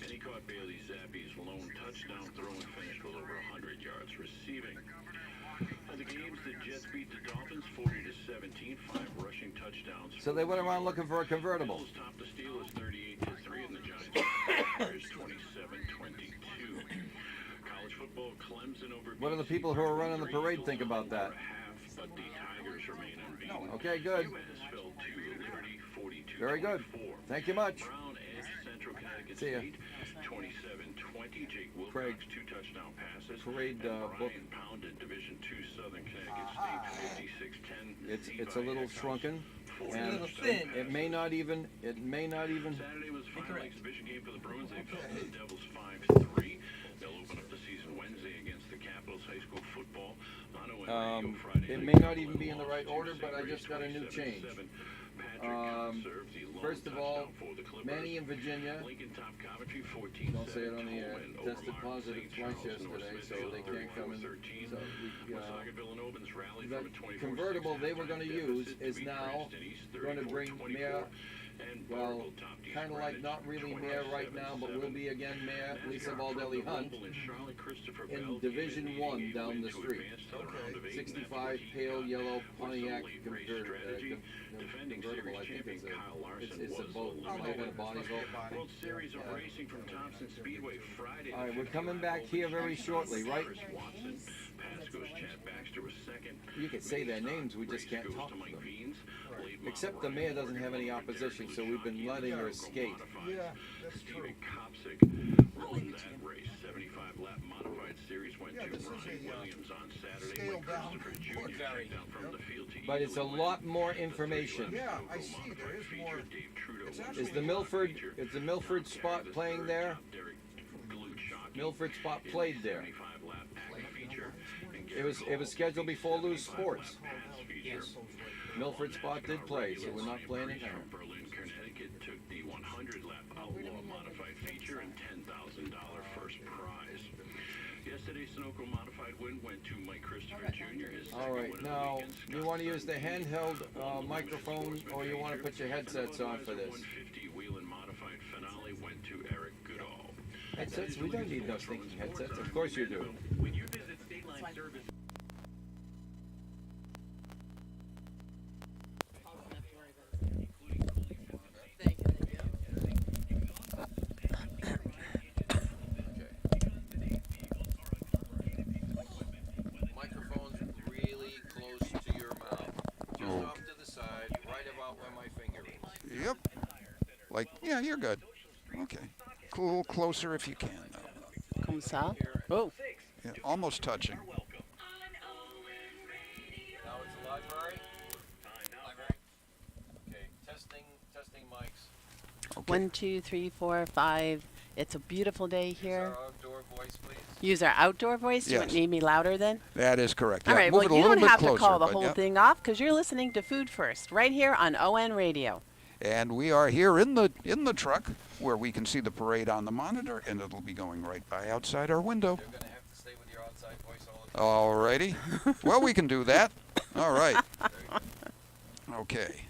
and he caught Bailey Zappi's lone touchdown throw and finished with over 100 yards receiving. The games, the Jets beat the Dolphins 40-17, 5 rushing touchdowns. So they went around looking for a convertible. Bills topped the Steelers 38-3, and the Giants beat the Packers 27-22. College football, Clemson over. What do the people who are running the parade think about that? But the Tigers remain unbeaten. Okay, good. UMass fell to Liberty 42. Very good. Thank you much. Brown edged Central Connecticut See ya. State 27-20. Jake Craig. Wilcox 2 touchdown passes. Parade, and book. Brian pounded Division II Southern Connecticut State 56-10. It's a little shrunken, It's a and little thin. it may not even. Saturday was final correct. exhibition game for the Bruins. They fell to the Devils 5-3. They'll open up the season It may not even be in the right order, but I just got a new change. First of all, Manny in Virginia, don't say it on the air, tested positive twice yesterday, so they can't come in. So the convertible they were going to use is now going to bring Mayor, well, kind of like not really Mayor right now, but will be again Mayor Lisa Baldelli Hunt in Division 1 down the street. 65 pale yellow Pontiac convertible, I think it's a boat. Might have been a Bonnie's boat. World Series of Racing from Thompson Speedway Friday. All right, we're coming back here very shortly, right? Pasco's Chad Baxter was second. You can say their names, we just can't talk to them. Except the mayor doesn't have any opposition, so we've been letting her escape. Yeah, that's true. Kopsick won that race. 75-lap modified series went to Ronnie Williams on Saturday when Christopher Jr. checked out from the field to But it's a lot more information. Yeah, I see. There is more. Is the Milford spot playing there? Milford spot played there. It was scheduled before Lou's Sports. Milford spot did play, so we're not playing it now. Berlin, Connecticut took the 100-lap Outlaw modified feature and $10,000 first prize. Yesterday's Sunoco modified win went to Mike Christopher Jr. His All right, now you want to use the handheld microphone, or you want to put your headsets on for this? 150 Whelen modified finale went to Eric Goodall. Headsets? We don't need those thinking headsets. Of course you do. When you visit State Line Service. Microphone's really close to your mouth. Just off to the side, right about where my finger is. Yep. Like, yeah, you're good. Okay. A little closer if you can, though. Comme ça? Oh. Yeah, almost touching. Now it's the library? Okay, testing mics. Okay. 1, 2, 3, 4, 5. It's a beautiful day here. Use our outdoor voice, please. Use our outdoor voice? Yes. You need me louder then? That is correct. All Yeah, right, move well, it a you little don't bit have closer, to call the but whole yeah. thing off because you're listening to Food First right here on ON Radio. And we are here in the truck where we can see the parade on the monitor, and it'll be going right by outside our window. You're going to have to stay with your outside voice all the time. All righty. Well, we can do that. All right. Okay.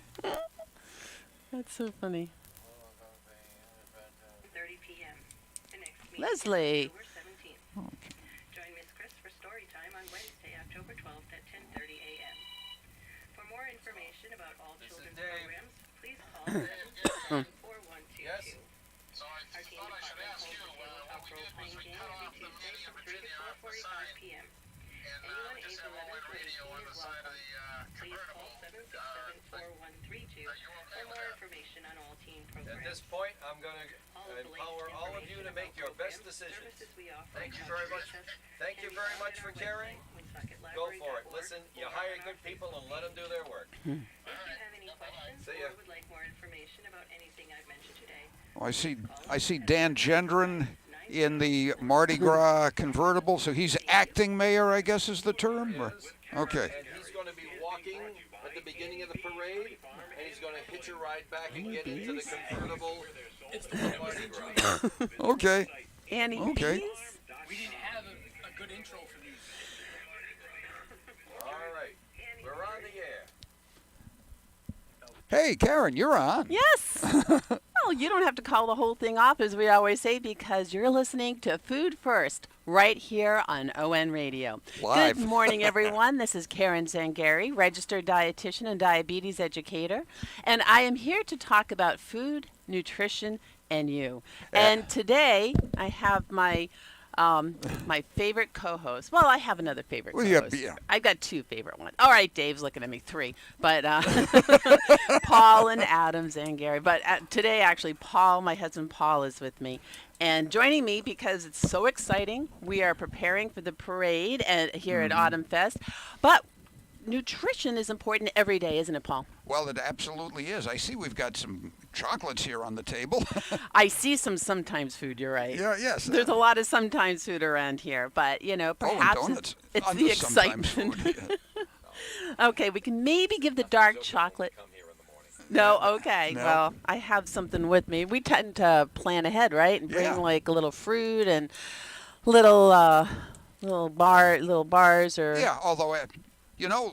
That's so funny. 30 p.m. The next meeting Leslie. October 17th. Join Miss Chris for story time on Wednesday, October 12th at 10:30 a.m. For more information about all children's programs, please call 74122. Yes? Our team department holds a tabletop role-playing game every Tuesday from 3 to 4:45 p.m. Anyone age 11 to 18 is welcome. Please call 767-4132 for more information on all teen programs. At this point, I'm going to empower all of you to make your best decisions. Thank you very much. Thank you very much for caring. Go for it. Listen, you hire good people and let them do their work. If you have any questions See ya. or would like more information about anything I've mentioned today, Well, I see Dan Gendron in the Mardi Gras convertible, so he's acting mayor, I guess is the term? Or? Okay. And he's going to be walking at the beginning of the parade, and he's going to hitch a ride back and get into the convertible. It's the Mardi Gras. Okay. Annie Okay. Pease? We didn't have a good intro for these. All right, we're on the air. Hey, Karen, you're on. Yes. Well, you don't have to call the whole thing off, as we always say, because you're listening to Food First right here on ON Radio. Live. Good morning, everyone. This is Karen Zangari, registered dietitian and diabetes educator, and I am here to talk about food, nutrition, and you. And today I have my my favorite co-host. Well, I have another favorite Well, yeah, co-host. yeah. I've got two favorite ones. All right, Dave's looking at me, 3. But Paul and Adam Zangari. But today, actually, Paul, my husband Paul, is with me. And joining me because it's so exciting. We are preparing for the parade here at Autumn Fest. But nutrition is important every day, isn't it, Paul? Well, it absolutely is. I see we've got some chocolates here on the table. I see some sometimes food, you're right. Yeah, yes. There's a lot of sometimes food around here, but, perhaps and donuts. it's the excitement. Okay, we can maybe give the dark chocolate. No, okay. No. Well, I have something with me. We tend to plan ahead, right? And bring like a little fruit and little bars or. Yeah, although,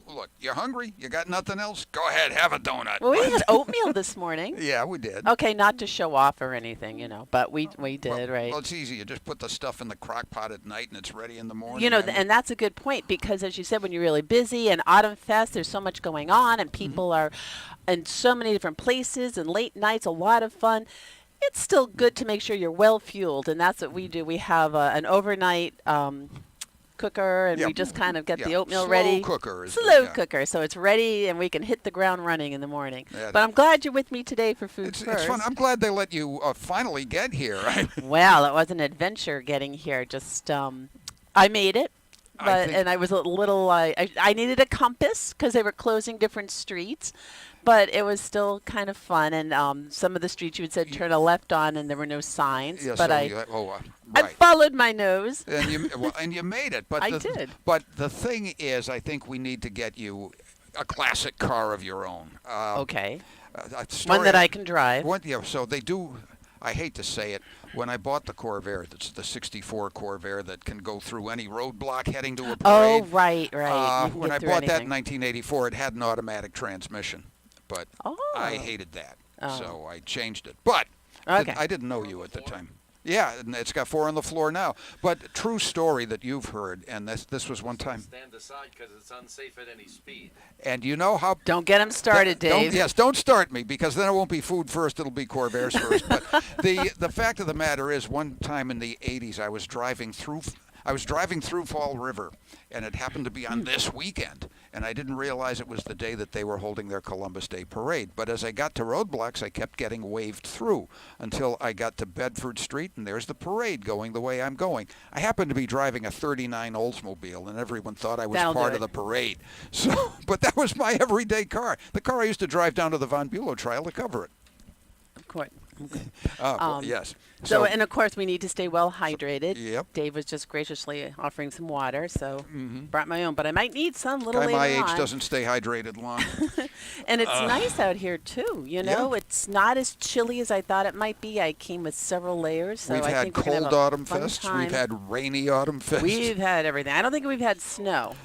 look, you're hungry, you got nothing else, go ahead, have a donut. Well, we had oatmeal this morning. Yeah, we did. Okay, not to show off or anything, but we did, right? Well, it's easy. You just put the stuff in the crock pot at night and it's ready in the morning. And that's a good point because, as you said, when you're really busy and Autumn Fest, there's so much going on and people are in so many different places and late nights, a lot of fun. It's still good to make sure you're well fueled, and that's what we do. We have an overnight cooker, and we just kind of get the oatmeal ready. Slow cooker, so it's ready, and we can hit the ground running in the morning. Yeah. But I'm glad you're with me today for Food First. It's fun. I'm glad they let you finally get here. Well, it was an adventure getting here. Just I made it. And I was a little, I needed a compass because they were closing different streets, but it was still kind of fun. And some of the streets you had said turn a left on and there were no signs. Yes, but I right. followed my nose. And you made it. But I did. But the thing is, I think we need to get you a classic car of your own. Okay. One that I can drive. So they do. I hate to say it, when I bought the Corvair, that's the 64 Corvair that can go through any roadblock heading to a parade. Oh, right. When I bought that in 1984, it had an automatic transmission, but I hated that, so I changed it. But I didn't know you at the time. Yeah, and it's got 4 on the floor now. But true story that you've heard, and this was one time. Stand aside because it's unsafe at any speed. And you know how? Don't get him started, Dave. Don't start me because then it won't be food first. It'll be Corvairs first. But the fact of the matter is, one time in the '80s, I was driving through Fall River, and it happened to be on this weekend. And I didn't realize it was the day that they were holding their Columbus Day parade. But as I got to roadblocks, I kept getting waved through until I got to Bedford Street, and there's the parade going the way I'm going. I happened to be driving a '39 Oldsmobile, and everyone thought I was part of the parade. So, but that was my everyday car. The car I used to drive down to the Von Bulow trial to cover it. Of course. Yes. So, and of course, we need to stay well hydrated. Yep. Dave was just graciously offering some water, so brought my own. But I might need some little Guy later my on. age doesn't stay hydrated long. And it's nice out here too. It's not as chilly as I thought it might be. I came with several layers, so We've I had think we're gonna cold have a autumn fun fests. time. We've had rainy autumn fests. We've had everything. I don't think we've had snow.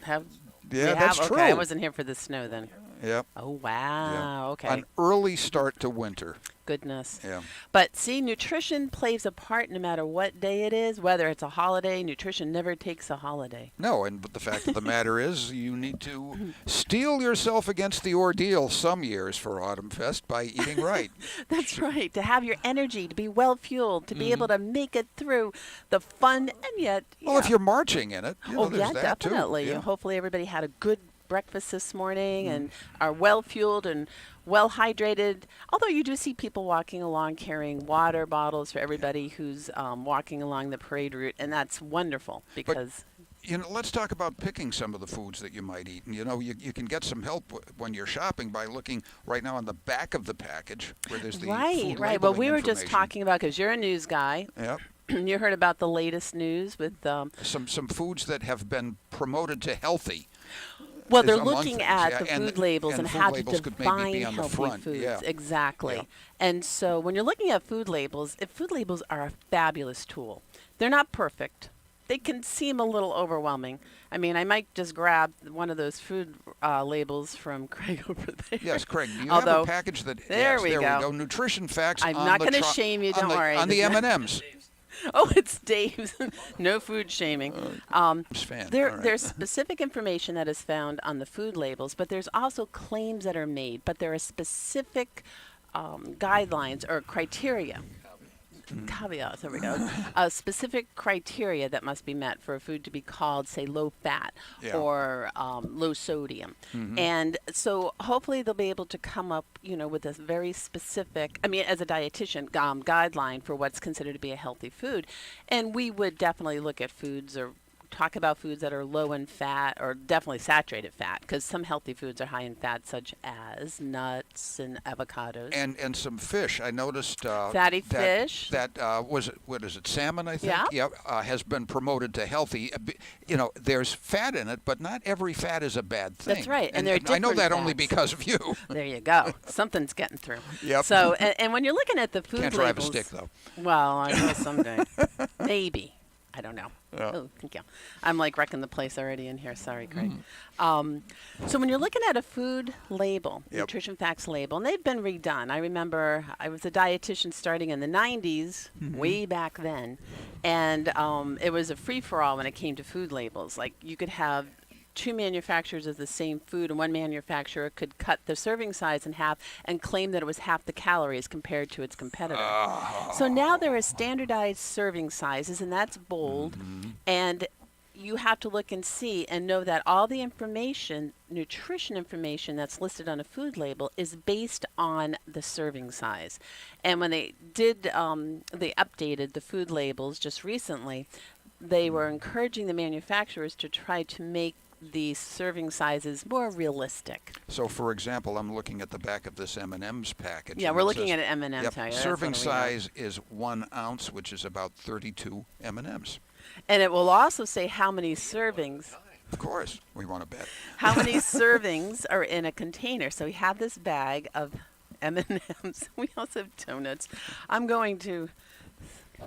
That's true. Okay, I wasn't here for the snow then. Yep. Oh, wow. Okay. An early start to winter. Goodness. Yeah. But see, nutrition plays a part no matter what day it is, whether it's a holiday. Nutrition never takes a holiday. No, but the fact of the matter is you need to steel yourself against the ordeal some years for Autumn Fest by eating right. That's right. To have your energy, to be well fueled, to be able to make it through the fun and yet. Well, if you're marching in it, there's that definitely. too. Yeah. Hopefully everybody had a good breakfast this morning and are well fueled and well hydrated. Although you do see people walking along carrying water bottles for everybody who's walking along the parade route, and that's wonderful because. Let's talk about picking some of the foods that you might eat. And, you can get some help when you're shopping by looking right now on the back of the package where there's the food right. Well, we were just information. talking about, because you're a news guy. Yep. You heard about the latest news with some foods that have been promoted to healthy. Well, they're looking at the food labels and how to define healthy foods. Yeah. Exactly. Yeah. And so when you're looking at food labels are a fabulous tool. They're not perfect. They can seem a little overwhelming. I mean, I might just grab one of those food labels from Craig over there. Yes, Craig. You have a package that. There we go. Nutrition facts. I'm not going to shame you. Don't worry. On the M&Ms. Oh, it's Dave's. No food shaming. There's Right. specific information that is found on the food labels, but there's also claims that are made. But there are specific guidelines or criteria. Caveats, there we go. Specific criteria that must be met for a food to be called, say, low fat or low sodium. And so hopefully they'll be able to come up, with a very specific, as a dietitian, guideline for what's considered to be a healthy food. And we would definitely look at foods or talk about foods that are low in fat or definitely saturated fat, because some healthy foods are high in fat, such as nuts and avocados. And some fish. I noticed Fatty fish. That what is it? Salmon, I think. Yeah. Has been promoted to healthy. You know, there's fat in it, but not every fat is a bad thing. That's right, and there are I know different that only fats. because of you. There you go. Something's getting through. Yep. So, and when you're looking at the food Can't labels, drive a stick though. Well, I will someday. Maybe. I don't know. Yeah. Oh, thank you. I'm like wrecking the place already in here. Sorry, Craig. Mm. So when you're looking at a food label, Yep. nutrition facts label, and they've been redone. I remember I was a dietitian starting in the 90s, way back then, and it was a free-for-all when it came to food labels. Like you could have two manufacturers of the same food, and one manufacturer could cut the serving size in half and claim that it was half the calories compared to its competitor. So now there are standardized serving sizes, and that's bold, and you have to look and see and know that all the information, nutrition information that's listed on a food label is based on the serving size. And when they did, they updated the food labels just recently, they were encouraging the manufacturers to try to make the serving sizes more realistic. So, for example, I'm looking at the back of this M&M's package. Yeah, and we're it looking says- at an M&M Yep, tag. That's serving what we have. size is 1 ounce, which is about 32 M&Ms. And it will also say how many servings. Of course, we want to bet. How many servings are in a container? So we have this bag of M&Ms. We also have donuts. I'm going to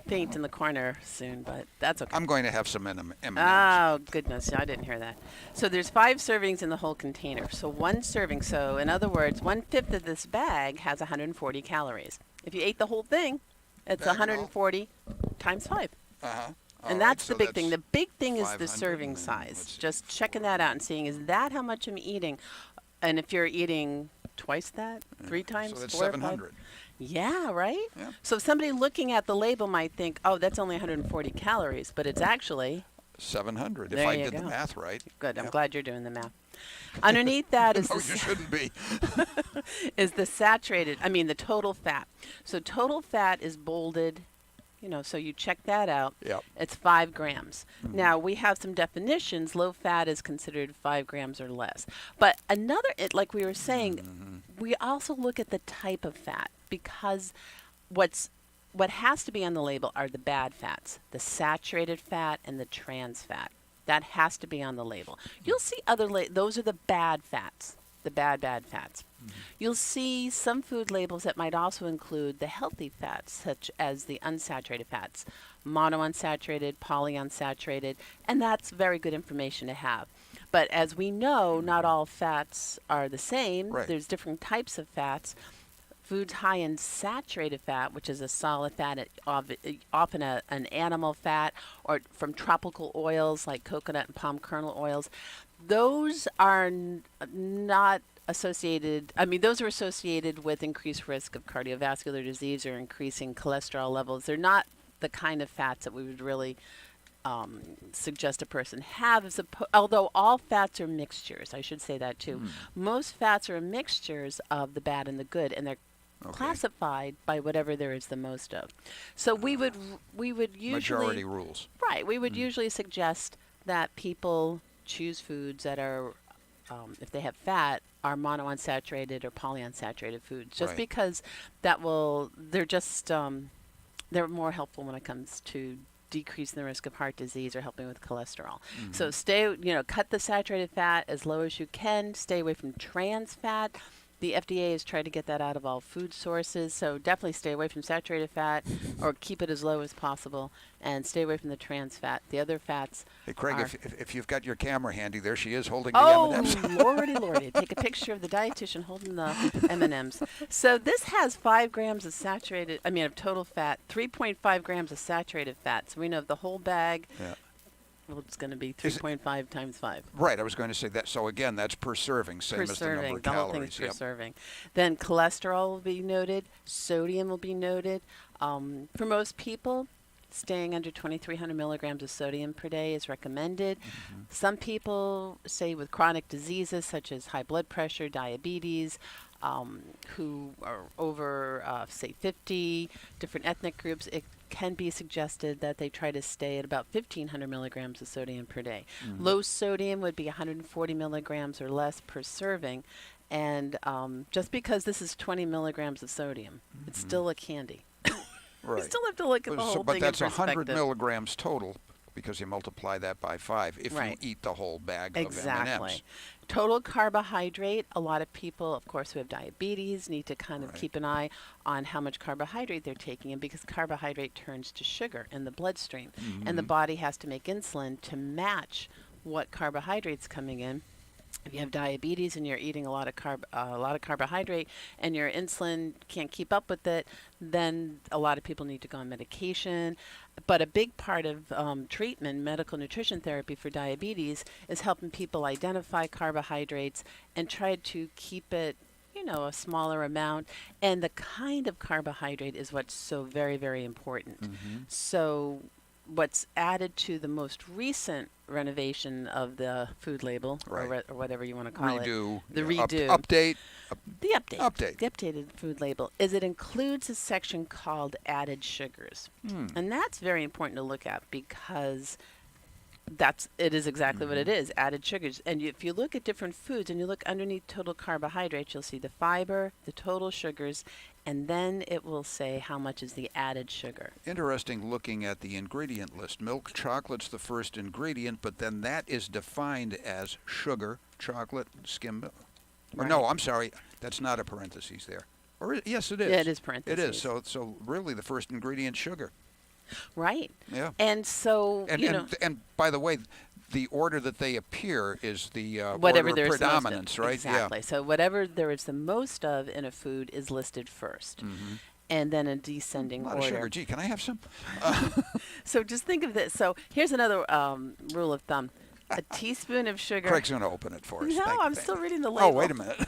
faint in the corner soon, but that's okay. I'm going to have some M&Ms. Oh, goodness. I didn't hear that. So there's 5 servings in the whole container. So 1 serving. So in other words, 1/5 of this bag has 140 calories. If you ate the whole thing, it's 140 times 5. Uh-huh. And that's the big thing. The big thing is the serving size. Just checking that out and seeing, is that how much I'm eating? And if you're eating twice that, 3 times, So that's 4 or 5? 700. Yeah, right? Yeah. So somebody looking at the label might think, oh, that's only 140 calories, but it's actually 700, if There I you did the go. math right. good. I'm Yep. glad you're doing the math. Underneath that is No, the you shouldn't be. is the saturated, the total fat. So total fat is bolded, so you check that out. Yep. It's 5 grams. Now, we have some definitions. Low fat is considered 5 grams or less. But like we were saying, we also look at the type of fat, because what has to be on the label are the bad fats, the saturated fat and the trans fat. That has to be on the label. You'll see those are the bad fats, the bad fats. You'll see some food labels that might also include the healthy fats, such as the unsaturated fats, monounsaturated, polyunsaturated, and that's very good information to have. But as we know, not all fats are the same. Right. There's different types of fats. Foods high in saturated fat, which is a solid fat, often an animal fat, or from tropical oils like coconut and palm kernel oils, those are not associated. Those are associated with increased risk of cardiovascular disease or increasing cholesterol levels. They're not the kind of fats that we would really suggest a person have, although all fats are mixtures. I should say that too. Most fats are mixtures of the bad and the good, and they're classified by whatever there is the most of. So we would usually Majority rules. Right. We would usually suggest that people choose foods that are, if they have fat, are monounsaturated or polyunsaturated foods, just Right. because they're just they're more helpful when it comes to decreasing the risk of heart disease or helping with cholesterol. So cut the saturated fat as low as you can. Stay away from trans fat. The FDA has tried to get that out of all food sources, so definitely stay away from saturated fat or keep it as low as possible, and stay away from the trans fat. The other fats Hey, Craig, are... if you've got your camera handy, there she is holding the Oh, M&Ms. lordy. Take a picture of the dietitian holding the M&Ms. So this has 5 grams of of total fat, 3.5 grams of saturated fat. So we know of the whole bag, Yeah. it's going to be 3.5 times 5. Right, I was going to say that. So again, that's per serving, same Per as the serving. number of The whole calories. thing's per serving. Then cholesterol will be noted. Sodium will be noted. For most people, staying under 2,300 milligrams of sodium per day is recommended. Some people, say with chronic diseases such as high blood pressure, diabetes, who are over, say, 50, different ethnic groups, it can be suggested that they try to stay at about 1,500 milligrams of sodium per day. Mm-hmm. Low sodium would be 140 milligrams or less per serving. And just because this is 20 milligrams of sodium, it's still a candy. Right. You still have to look at the whole But thing that's in 100 perspective. milligrams total, because you multiply that by 5 if Right. you eat the whole bag Exactly. of M&Ms. Total carbohydrate, a lot of people, of course, who have diabetes need to kind of keep an eye on how much carbohydrate they're taking in, because carbohydrate turns to sugar in the bloodstream. And the body has to make insulin to match what carbohydrate's coming in. If you have diabetes and you're eating a lot of carbohydrate and your insulin can't keep up with it, then a lot of people need to go on medication. But a big part of treatment, medical nutrition therapy for diabetes, is helping people identify carbohydrates and try to keep it, you know, a smaller amount. And the kind of carbohydrate is what's so very, very important. So what's added to the most recent renovation of the food label, or whatever you want to call Redo. it, the yeah, redo, update. the updated food label, is it includes a section called added sugars. And that's very important to look at, because it is exactly what it is, added sugars. And if you look at different foods and you look underneath total carbohydrates, you'll see the fiber, the total sugars, and then it will say how much is the added sugar. Interesting looking at the ingredient list. Milk chocolate's the first ingredient, but then that is defined as sugar, chocolate, skim milk. Or no, I'm sorry, that's not a parentheses there. Or yes, it is. Yeah, it is parentheses. It is. So really the first ingredient, sugar. Right. Yeah. And so, and by the way, the order that they appear is the whatever order of there's predominance, right? Exactly. Yeah. So whatever there is the most of in a food is listed first, and then in descending A lot order. of sugar. Gee, can I have some? So just think of this. So here's another rule of thumb: a teaspoon of sugar. Craig's going to open it for us. No, Thank I'm you. still reading the label. Oh, wait a minute.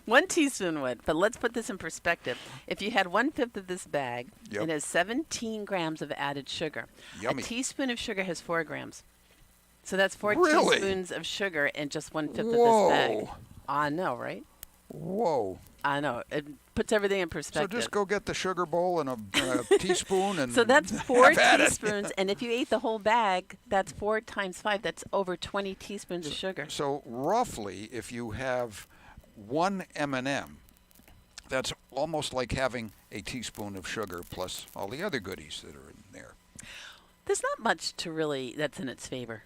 1 teaspoon would, but let's put this in perspective. If you had 1/5 of this bag, Yep. it has 17 grams of added sugar. Yummy. A teaspoon of sugar has 4 grams. So that's 4 Really? teaspoons of sugar in just 1/5 of Whoa. this bag. I know, right? Whoa. I know. It puts everything in So perspective. just go get the sugar bowl and a teaspoon and So that's 4 have at it. teaspoons, and if you ate the whole bag, that's 4 times 5. That's over 20 teaspoons of sugar. So roughly, if you have 1 M&M, that's almost like having a teaspoon of sugar plus all the other goodies that are in there. There's not much to really that's in its favor.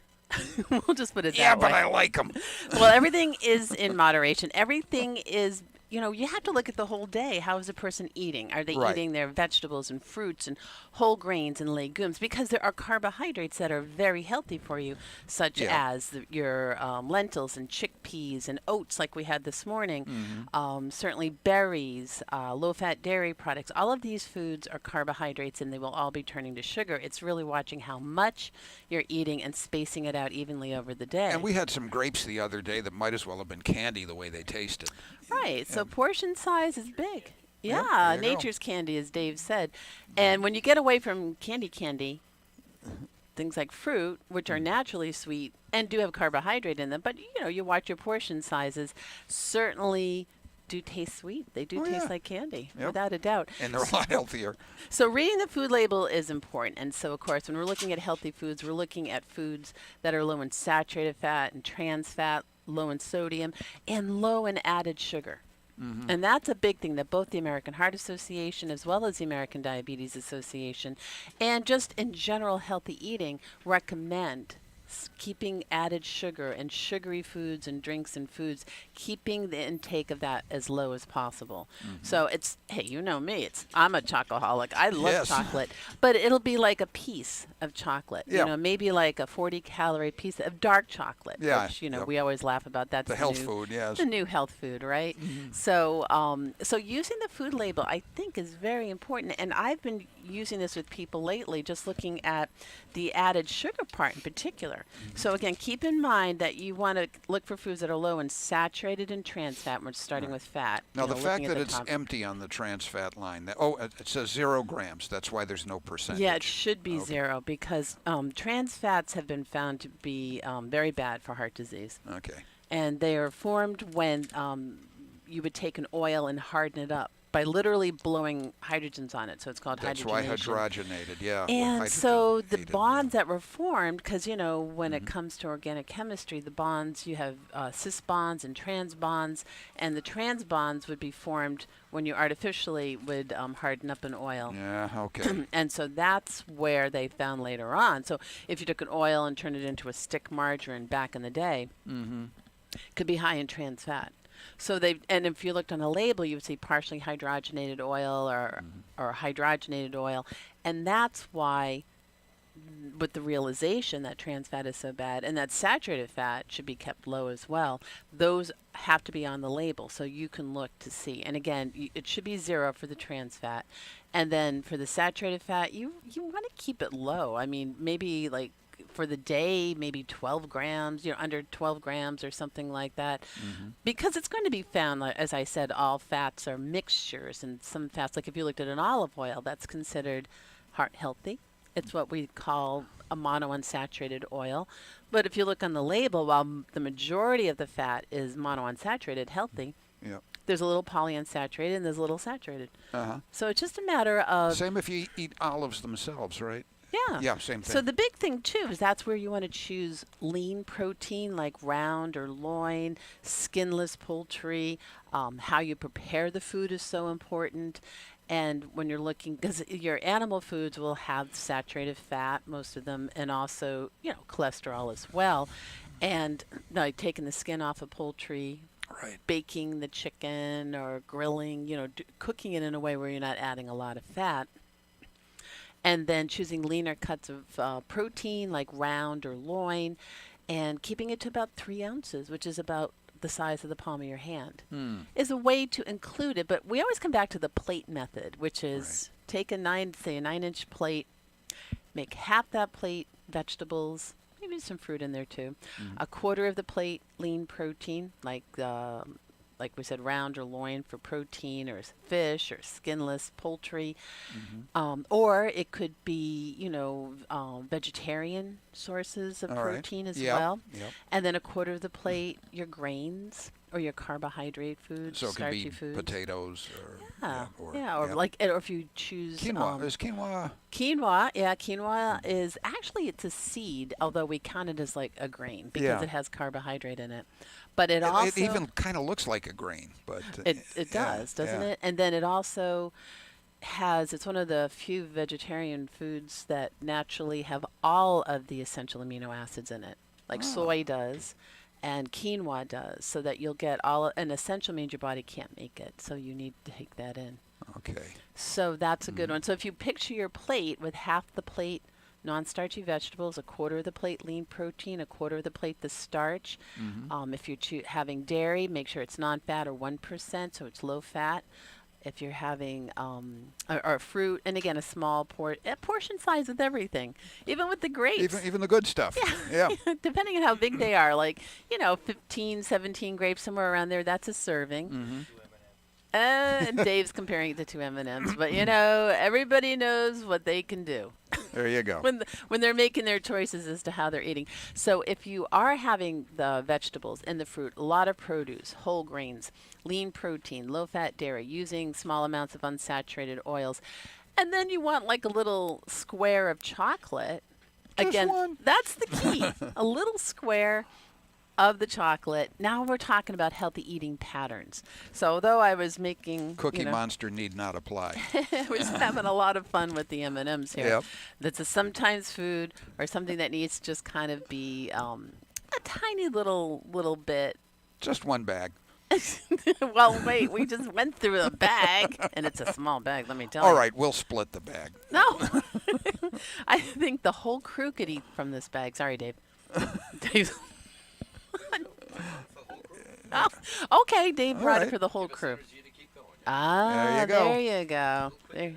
We'll just put it Yeah, that but way. I like them. Well, everything is in moderation. Everything is, you know, you have to look at the whole day. How is a person eating? Are they Right. eating their vegetables and fruits and whole grains and legumes? Because there are carbohydrates that are very healthy for you, such Yeah. as your lentils and chickpeas and oats, like we had this morning. Certainly berries, low-fat dairy products. All of these foods are carbohydrates, and they will all be turning to sugar. It's really watching how much you're eating and spacing it out evenly over the day. And we had some grapes the other day that might as well have been candy the way they tasted. Right. So portion size is big. Yep, Yeah, there you go. nature's candy, as Dave said. And when you get away from candy, things like fruit, which are naturally sweet and do have carbohydrate in them, but you know, you watch your portion sizes, certainly do taste sweet. They do taste like candy, Yep. without a doubt. And they're a lot healthier. So reading the food label is important. And so, of course, when we're looking at healthy foods, we're looking at foods that are low in saturated fat and trans fat, low in sodium, and low in added sugar. And that's a big thing that both the American Heart Association as well as the American Diabetes Association and just in general healthy eating recommend keeping added sugar and sugary foods and drinks and foods, keeping the intake of that as low as possible. So it's, hey, you know me, I'm a chocoholic. I love Yes. chocolate, but it'll be like a piece of chocolate. Yeah. You know, maybe like a 40-calorie piece of dark chocolate, Yeah, which, you know, yep. we always laugh about. That's The health new, food, yes. the new health food, right? So, so using the food label, I think, is very important. And I've been using this with people lately, just looking at the added sugar part in particular. So again, keep in mind that you want to look for foods that are low in saturated and trans fat. We're starting with fat. Now, you know, the fact looking at that the it's top. empty on the trans fat line, it says 0 grams. That's why there's no percentage. Yeah, it should be 0 because trans fats have been found to be very bad for heart disease. Okay. And they are formed when you would take an oil and harden it up by literally blowing hydrogens on it. So it's called That's hydrogenation. why hydrogenated, yeah. And so the bonds that were formed, because, you know, when it comes to organic chemistry, the bonds, you have cis bonds and trans bonds, and the trans bonds would be formed when you artificially would harden up an oil. Yeah, okay. And so that's where they found later on. So if you took an oil and turned it into a stick margarine back in the day, it could be high in trans fat. So and if you looked on a label, you would see partially hydrogenated oil or hydrogenated oil, and that's why, with the realization that trans fat is so bad and that saturated fat should be kept low as well, those have to be on the label so you can look to see. And again, it should be 0 for the trans fat, and then for the saturated fat, you want to keep it low. I mean, maybe like for the day, maybe 12 grams, you know, under 12 grams or something like that. Because it's going to be found, like, as I said, all fats are mixtures, and some fats, like if you looked at an olive oil, that's considered heart healthy. It's what we call a monounsaturated oil. But if you look on the label, while the majority of the fat is monounsaturated, healthy, there's a little polyunsaturated and there's a little saturated. So it's just a matter of... Same if you eat olives themselves, right? Yeah. Yeah, same thing. So the big thing, too, is that's where you want to choose lean protein like round or loin, skinless poultry. How you prepare the food is so important. And when you're looking, because your animal foods will have saturated fat, most of them, and also, you know, cholesterol as well. And like taking the skin off of poultry, baking the chicken or grilling, you know, cooking it in a way where you're not adding a lot of fat. And then choosing leaner cuts of protein like round or loin, and keeping it to about 3 ounces, which is about the size of the palm of your hand, is a way to include it. But we always come back to the plate method, which is take a 9-inch plate, make half that plate vegetables, maybe some fruit in there too, a quarter of the plate lean protein, like we said, round or loin for protein, or fish or skinless poultry. Or it could be, you know, vegetarian sources of protein as well. And then a quarter of the plate, your grains or your carbohydrate foods, so it could starchy be foods. potatoes or or if you choose quinoa. Is quinoa? Quinoa is actually, it's a seed, although we count it as like a grain because it has carbohydrate in it. But it also... It even kind of looks like a grain, but... It does, doesn't it? And then it also has... It's one of the few vegetarian foods that naturally have all of the essential amino acids in it. Like soy does, and quinoa does, so that you'll get all... An essential means your body can't make it, so you need to take that in. Okay. So that's a good one. So if you picture your plate with half the plate non-starchy vegetables, a quarter of the plate lean protein, a quarter of the plate the starch. If you're having dairy, make sure it's non-fat or 1%, so it's low fat. If you're having or fruit, and again, a small portion size with everything, even with the grapes. Even the good stuff. Yeah. Depending on how big they are, like, you know, 15, 17 grapes, somewhere around there, that's a serving. And Dave's comparing it to 2 M&Ms, but you know, everybody knows what they can do. There you go. When they're making their choices as to how they're eating. So if you are having the vegetables and the fruit, a lot of produce, whole grains, lean protein, low-fat dairy, using small amounts of unsaturated oils, and then you want like a little square of chocolate. Again, that's the key. A little square of the chocolate. Now we're talking about healthy eating patterns. So although I was making... Cookie Monster need not apply. We're just having a lot of fun with the M&Ms here. Yep. That's a sometimes food or something that needs to just kind of be a tiny little bit. Just one bag. Well, wait, we just went through a bag, and it's a small bag, let me tell you. All right, we'll split the bag. No. I think the whole crew could eat from this bag. Sorry, Dave. Dave. Oh, okay, Dave brought it for the whole crew. Ah, there you go. There you go. There.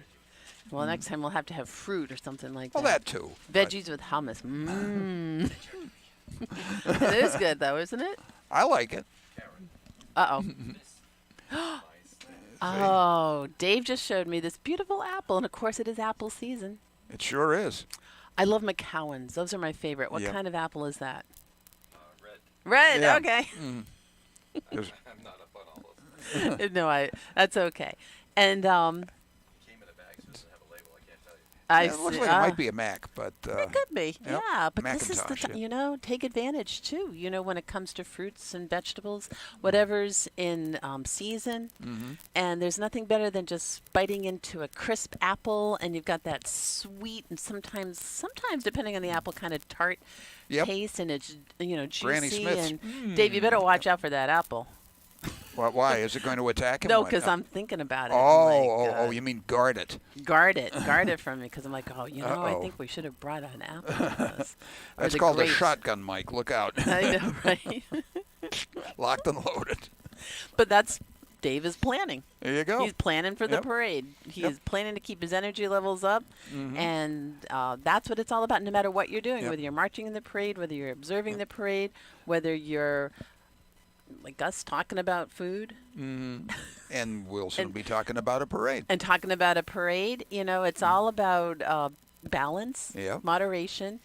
Well, next time we'll have to have fruit or something like that. Well, that too. Veggies with hummus. Mmm. It is good, though, isn't it? I like it. Uh-oh. Oh, Dave just showed me this beautiful apple, and of course it is apple season. It sure is. I love McCowan's. Those are my favorite. What kind of apple is that? Red. Red, okay. I'm not up on all those. No, that's okay. And Yeah, it looks like it might be a Mac, but it could be, yep, yeah. But this is the Macintosh, time, take advantage too. When it comes to fruits and vegetables, whatever's in season, and there's nothing better than just biting into a crisp apple, and you've got that sweet and sometimes depending on the apple, kind of tart taste, and it's juicy. Granny Smith's. And Dave, you better watch out for that apple. Why? Is it going to attack him? No, What? because I'm thinking about it. Oh, you mean guard it. Guard it from me, because I'm like, I think we should have brought an apple with us. That's called a shotgun, Mike. Look out. I know, right? Locked and loaded. But that's Dave is planning. There you go. He's planning for the parade. He's planning to keep his energy levels up, and that's what it's all about. No matter what you're doing, whether you're marching in the parade, whether you're observing the parade, whether you're like us talking about food. And we'll soon be talking about a parade. And talking about a parade, it's all about balance, moderation.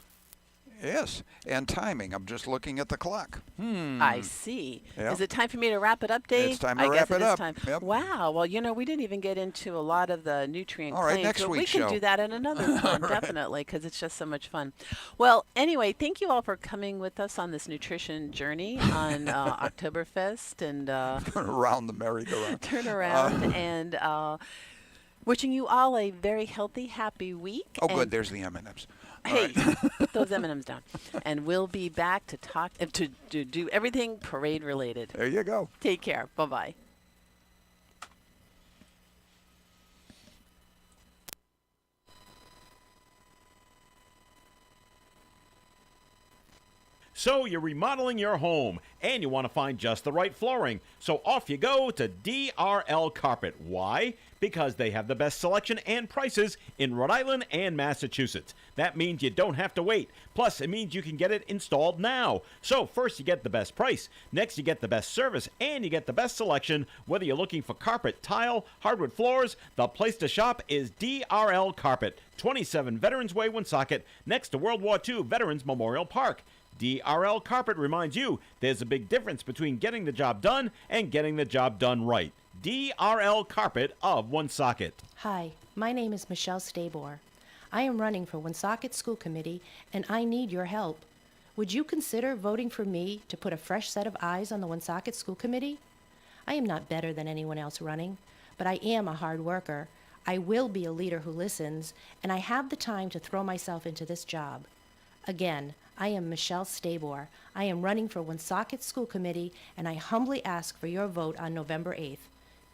Yes, and timing. I'm just looking at the clock. I see. Yep. Is it time for me to wrap it up, Dave? It's time to wrap it is up. Time. Yep. Wow. Well, we didn't even get into a lot of the nutrient All right, claims, next but we week's can show. do that in another one, definitely, because it's just so much fun. Well, anyway, thank you all for coming with us on this nutrition journey on Oktoberfest and around the merry-go-round. Turn around and wishing you all a very healthy, happy week. Oh, good. There's the M&Ms. Hey, put those M&Ms down. And we'll be back to talk to do everything parade related. There you go. Take care. Bye-bye. So you're remodeling your home and you want to find just the right flooring. So off you go to DRL Carpet. Why? Because they have the best selection and prices in Rhode Island and Massachusetts. That means you don't have to wait. Plus, it means you can get it installed now. So first you get the best price. Next you get the best service and you get the best selection. Whether you're looking for carpet, tile, hardwood floors, the place to shop is DRL Carpet. 27 Veterans Way, Woonsocket, next to World War II Veterans Memorial Park. DRL Carpet reminds you there's a big difference between getting the job done and getting the job done right. DRL Carpet of Woonsocket. Hi, my name is Michelle Stabor. I am running for Woonsocket School Committee, and I need your help. Would you consider voting for me to put a fresh set of eyes on the Woonsocket School Committee? I am not better than anyone else running, but I am a hard worker. I will be a leader who listens, and I have the time to throw myself into this job. Again, I am Michelle Stabor. I am running for Woonsocket School Committee, and I humbly ask for your vote on November 8th.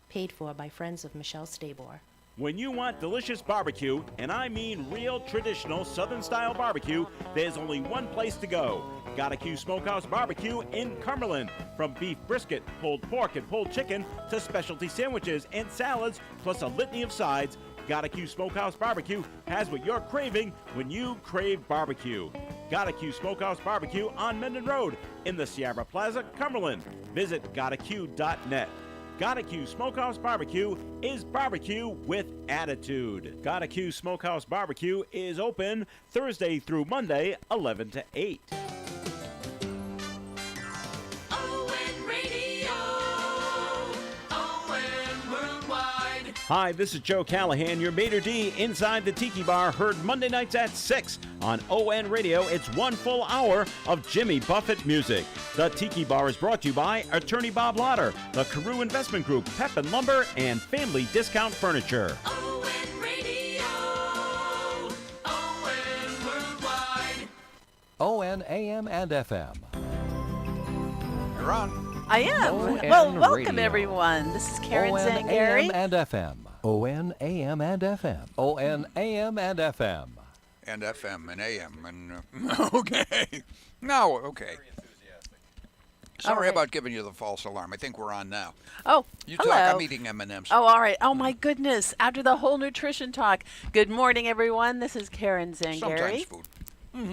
Paid for by Friends of Michelle Stabor. When you want delicious barbecue, and I mean real traditional Southern-style barbecue, there's only one place to go. Gotta Q Smokehouse Barbecue in Cumberland. From beef brisket, pulled pork, and pulled chicken to specialty sandwiches and salads, plus a litany of sides, Gotta Q Smokehouse Barbecue has what you're craving when you crave barbecue. Gotta Q Smokehouse Barbecue on Menden Road in the Sierra Plaza, Cumberland. Visit GottaQ.net. Gotta Q Smokehouse Barbecue is barbecue with attitude. Gotta Q Smokehouse Barbecue is open Thursday through Monday, 11 to 8. Hi, this is Joe Callahan, your maitre d' inside the Tiki Bar, heard Monday nights at 6 on ON Radio. It's 1 full hour of Jimmy Buffett music. The Tiki Bar is brought to you by Attorney Bob Lauder, the Carew Investment Group, Pep and Lumber, and Family Discount Furniture. ON AM and FM. You're on. I am. ON Well, welcome Radio. everyone. This is Karen ON Zangari. AM and FM. ON AM and FM. ON AM and FM. And FM and AM and okay. No, okay. Sorry right. about giving you the false alarm. I think we're on now. Oh, You hello. talk. I'm eating M&Ms. Oh, all right. Oh, my goodness. After the whole nutrition talk. Good morning, everyone. This is Karen Zangari. Sometimes food.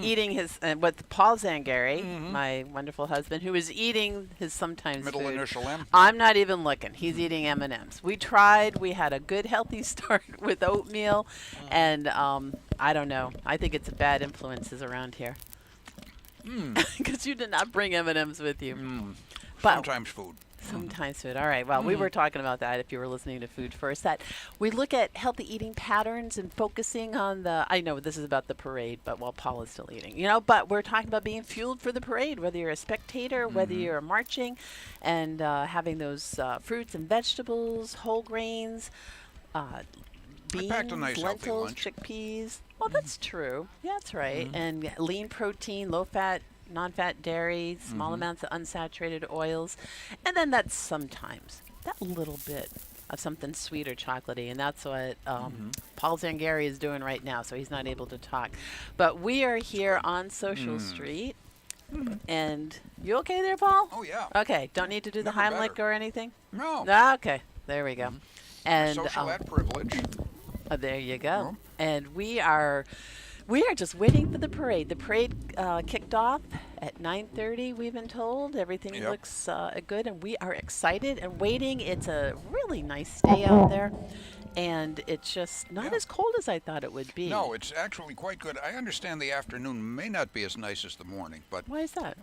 Eating his, with Paul Zangari, my wonderful husband, who is eating his sometimes Middle food. initial M. I'm not even looking. He's eating M&Ms. We tried. We had a good, healthy start with oatmeal. And I don't know. I think it's bad influences around here. Because you did not bring M&Ms with you. But Sometimes food. Sometimes food. All right. Well, we were talking about that if you were listening to Food First. That we look at healthy eating patterns and focusing on the. I know this is about the parade, but while Paul is still eating, but we're talking about being fueled for the parade, whether you're a spectator, whether you're marching, and having those fruits and vegetables, whole grains, beans, packed a nice healthy lentils, lunch. chickpeas. Well, that's true. Yeah, that's right. And lean protein, low fat, non-fat dairy, small amounts of unsaturated oils, and then that's sometimes that little bit of something sweet or chocolatey, and that's what Paul Zangari is doing right now, so he's not able to talk. But we are here on Social Street, and you okay there, Paul? Oh, yeah. Okay, don't need to do the Never Heimlich better. or anything? No. Okay, there we go. And Social at privilege. there you go. And we are just waiting for the parade. The parade kicked off at 9:30, we've been told. Everything looks good, and we are excited and waiting. It's a really nice day out there, and it's just not as cold as I thought it would be. No, it's actually quite good. I understand the afternoon may not be as nice as the morning, but why is that?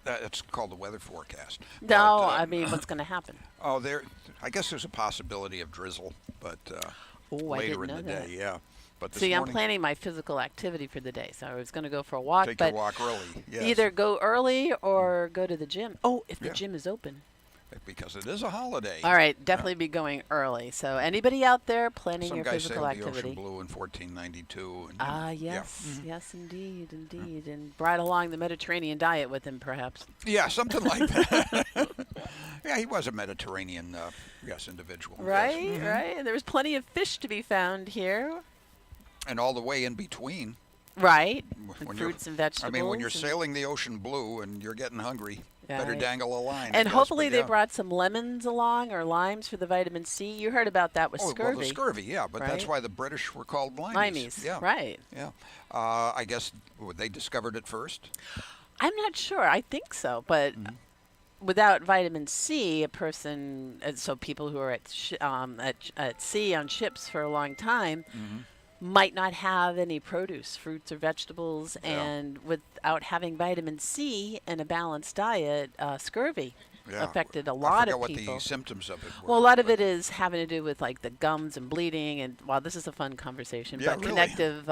That's called the weather forecast. No, But, I mean, what's going to happen? Oh, I guess there's a possibility of drizzle, but I later didn't in know the that. day, yeah. But this See, I'm morning, planning my physical activity for the day, so I was going to go for a walk. Take but your walk early, yes. Either go early or go to the gym. Oh, if the Yeah. gym is open. because it is a holiday. All right, definitely be going early. So anybody out there planning Some your guy physical sailed the activity? Ocean Blue in 1492. And, Ah, yes, yes, indeed, indeed, and brought along the Mediterranean diet with him, perhaps. Yeah, something like that. Yeah, he was a Mediterranean, individual. yes. Right, right. And there was plenty of fish to be found here. And all the way in between. Right. When And you're- fruits and vegetables. I mean, when you're and- sailing the Ocean Blue and you're getting hungry, better Right. dangle a line. I And guess, hopefully but they yeah. brought some lemons along or limes for the vitamin C. You heard about that with scurvy. Well, the scurvy, yeah, but that's right? why the British were called limeys. Limeys, Yeah. right. Yeah. I guess they discovered it first. I'm not sure. I think so, but without vitamin C, a person, so people who are at sea on ships for a long time, might not have any produce, fruits or vegetables, and without having vitamin C and a balanced diet, scurvy affected a lot I forget of people. what the symptoms of it were. Well, a lot of it is having to do with like the gums and bleeding, and wow, this is a fun conversation. Yeah, but really. connective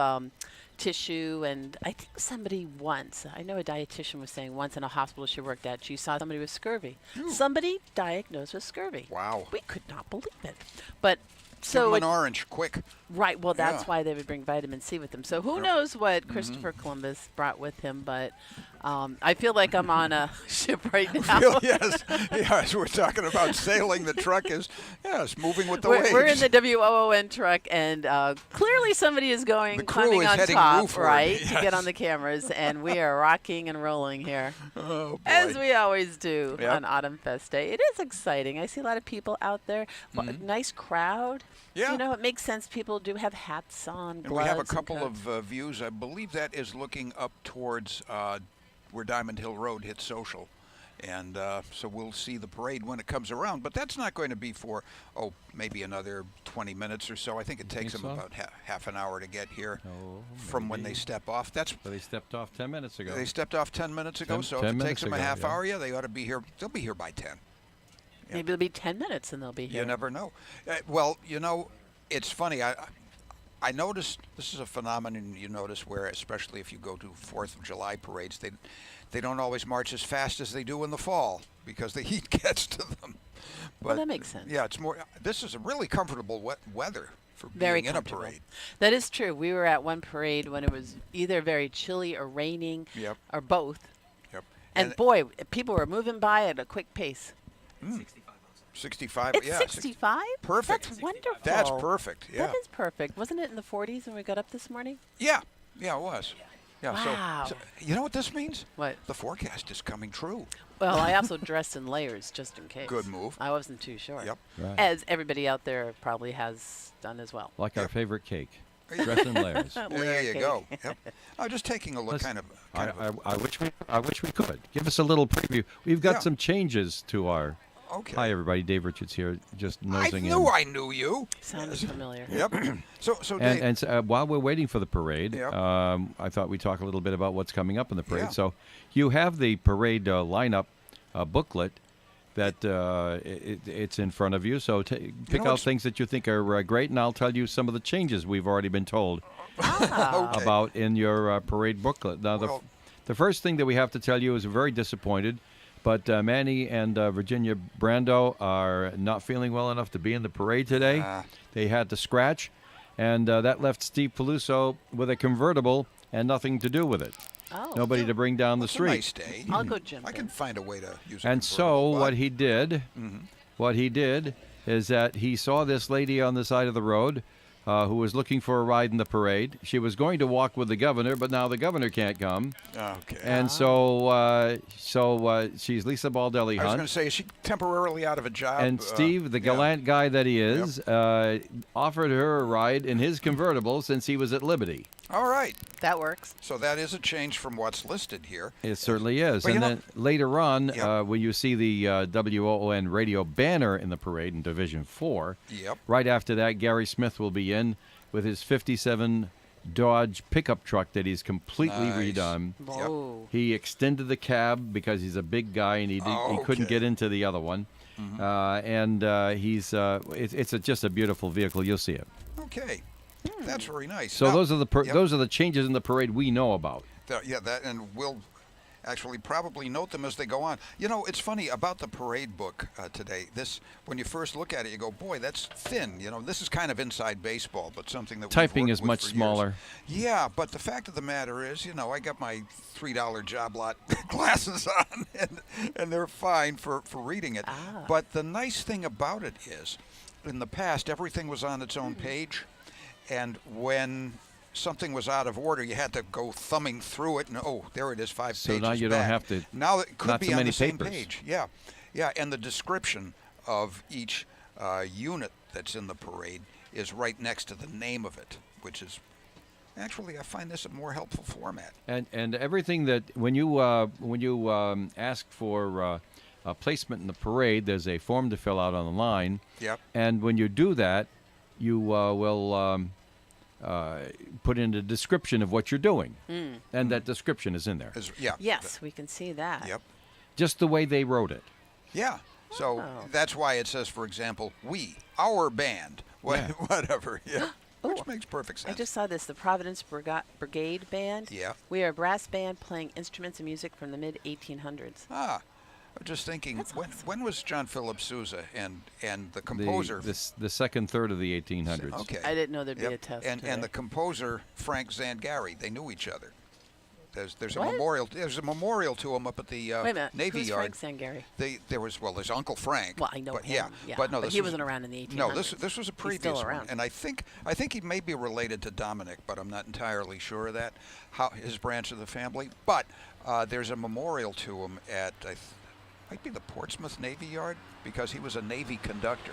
tissue, and I think somebody once, I know a dietitian was saying once in a hospital she worked at, she saw somebody with scurvy. Somebody diagnosed with scurvy. Wow. We could not believe it. But Give so them it- an orange, quick. Right. Well, that's Yeah. why they would bring vitamin C with them. So who knows what Christopher Columbus brought with him? But I feel like I'm on a ship right now. yes, we're talking about sailing. The truck is, moving with the waves. We're in the WOON truck, and clearly somebody is going The crew climbing is on heading top, roofward, right, to yes. get on the cameras, and we are rocking and rolling here, Oh, boy. as we always do Yep. on Autumn Fest Day. It is exciting. I see a lot of people out there. Nice crowd. Yeah. You know, it makes sense. People do have hats on, And gloves, we have a and couple coats. of views. I believe that is looking up towards where Diamond Hill Road hits Social. And so we'll see the parade when it comes around. But that's not going to be for, maybe another 20 minutes or so. I think it takes them so? about half an hour to get here from when they maybe. step off. That's So they stepped off 10 minutes ago. They stepped off 10 minutes ago. 10 So if 10 it takes minutes them a ago, half yeah. hour, they ought to be here. They'll be here by 10. Maybe it'll be 10 minutes and they'll be here. You never know. Well, it's funny. I noticed, this is a phenomenon you notice where, especially if you go to 4th of July parades, they don't always march as fast as they do in the fall because the heat gets to them. But Well, that makes sense. Yeah, it's more. This is a really comfortable weather for Very being in a comfortable. parade. That is true. We were at one parade when it was either very chilly or raining, Yep. or both. Yep. And boy, people were moving by at a quick pace. 65. It's yeah. 65? Perfect. That's wonderful. That's perfect. Yeah. That is perfect. Wasn't it in the 40s when we got up this morning? Yeah. Yeah, it was. Yeah. Wow. So you know what this means? What? The forecast is coming true. Well, I also dressed in layers just in case. Good move. I wasn't too sure. Yep. Right. As everybody out there probably has done as well. Like our favorite cake. Dress in layers. There Layer you cake. go. Yep. I'm just taking a look. I wish we could give us a little preview. We've got Yeah. some changes to our. Okay. Hi everybody, Dave Richards here, just I nosing knew in. I knew you. Sounded familiar. Yep. So Dave, And while we're waiting for the parade, Yep. I thought we'd talk a little bit about what's coming up in the parade. Yeah. So you have the parade lineup booklet, that it's in front of you. So pick out what's- things that you think are great, and I'll tell you some of the changes we've already been told Okay. about in your parade booklet. Now, the first thing that we have to tell you is we're very disappointed, but Manny and Virginia Brando are not feeling well enough to be in the parade today. They had to scratch, and that left Steve Peluso with a convertible and nothing to do with it. Oh. Nobody to bring down the It's a street. nice day. I'll go jump I can find a way to use it. And so what he did, is that he saw this lady on the side of the road who was looking for a ride in the parade. She was going to walk with the governor, but now the governor can't come. Okay. And so she's Lisa Baldelli I was Hunt. going to say, is she temporarily out of a job? And Steve, the gallant guy that he is, offered her a ride in his convertible since he was at Liberty. All right. That works. So that is a change from what's listed here. It certainly is. But And you know- then later on, when you see the WOON radio banner in the parade in Division 4, Yep. right after that, Gary Smith will be in with his 57 Dodge pickup truck that he's completely Nice. redone. Whoa. He extended the cab because he's a big guy and he couldn't get into the other one. It's just a beautiful vehicle. You'll see it. Okay. That's very nice. So Now- those are the Yep. those are the changes in the parade we know about. And we'll actually probably note them as they go on. You know, it's funny about the parade book today. When you first look at it, you go, boy, that's thin. You know, this is kind of inside baseball, but something that we've Typing worked is with much for years. smaller. Yeah, but the fact of the matter is, you know, I got my $3 job lot glasses on, and they're fine for reading it. But the nice thing about it is, in the past, everything was on its own page, and when something was out of order, you had to go thumbing through it, and there it is, 5 So pages now you don't back. have to- Now it could not be so on many the same papers. page. Yeah, and the description of each unit that's in the parade is right next to the name of it, which is actually, I find this a more helpful format. And everything that when you ask for a placement in the parade, there's a form to fill out on the line. Yep. And when you do that, you will put in a description of what you're doing, and that description is in there. Yes, we can see that. Yep. Just the way they wrote it. Yeah. So Oh. that's why it says, for example, our band, whatever. Yeah. Which makes perfect sense. I just saw this, the Providence Brigade Band. Yeah. We are a brass band playing instruments and music from the mid-1800s. I'm just thinking, when was John Philip Sousa and the composer? The second third of the 1800s. Okay. I didn't know there'd be a test And today. the composer Frank Zangari, they knew each other. There's a What? memorial. There's a memorial to him up at the Wait a minute, Navy who's Yard. Frank Zangari? There's Uncle Frank. Well, I know but him, Yeah, but no, but this he was- wasn't around in the No, 1800s. this was a He's previous still one, around. and I think he may be related to Dominic, but I'm not entirely sure of that. His branch of the family, but there's a memorial to him at might be the Portsmouth Navy Yard because he was a Navy conductor,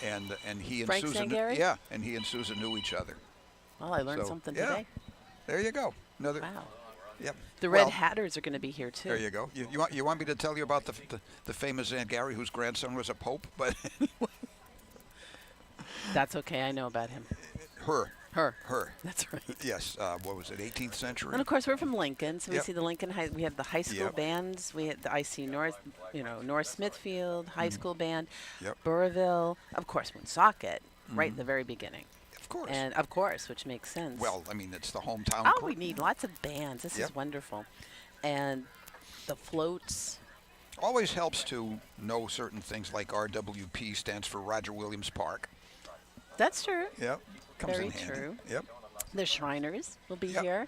and he and Frank Susan Zangari? and he and Susan knew each other. Well, I learned So, something yeah. today. There you go. Another. Wow. Yep. The Red Well, Hatters are going to be here too. There you go. You want me to tell you about the famous Zangari whose grandson was a pope? But That's okay. I know about him. her. Her. That's right. Yes. What was it? 18th century. And of course, we're from Lincoln, so we Yep. see the Lincoln High. We have the high school Yep. bands. We had the IC North, North Smithfield High School Band, Yep. Burrillville, of course, Woonsocket, right at the very beginning. Of course. And of course, which makes sense. Well, I mean, it's the hometown. Oh, crew. we need lots of bands. This Yep. is wonderful. And the floats. Always helps to know certain things like RWP stands for Roger Williams Park. That's true. Yep. Comes Very in handy. true. Yep. The Shriners will be here.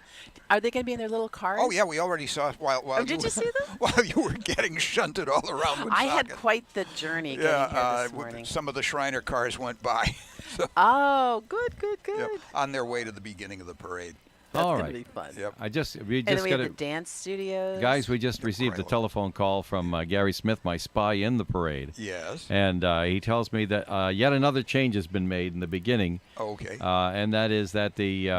Are they going to be in their little cars? Oh yeah, we already saw it while Oh, did you see them? while you were getting shunted all around. I had Woonsocket. quite the journey getting here this morning. Some of the Shriner cars went by. So, Oh, good. yep, on their way to the beginning of the parade. That's All gonna right. be fun. Yep. We And just then we got have the to. dance studios. Guys, we just received a telephone call from Gary Smith, my spy in the parade. Yes. And he tells me that yet another change has been made in the beginning. Okay. And that is that the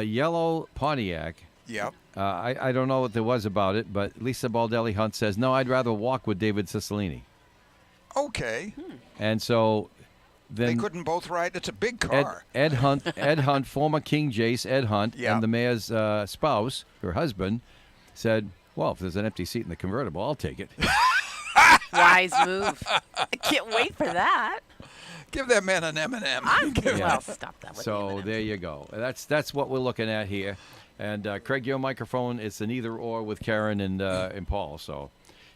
yellow Pontiac. Yep. I don't know what there was about it, but Lisa Baldelli Hunt says, no, I'd rather walk with David Cicilline. Okay. And so then They couldn't both ride. It's a big Ed, car. Ed Hunt, former King Jace Ed Hunt, Yeah. and the mayor's spouse, her husband, said, Well, if there's an empty seat in the convertible, I'll take it. Wise move. I can't wait for that. Give that man an M&M. Well, stop that with So there you go. That's what we're looking at here. And Craig, your microphone, it's an either or with Karen and Paul. So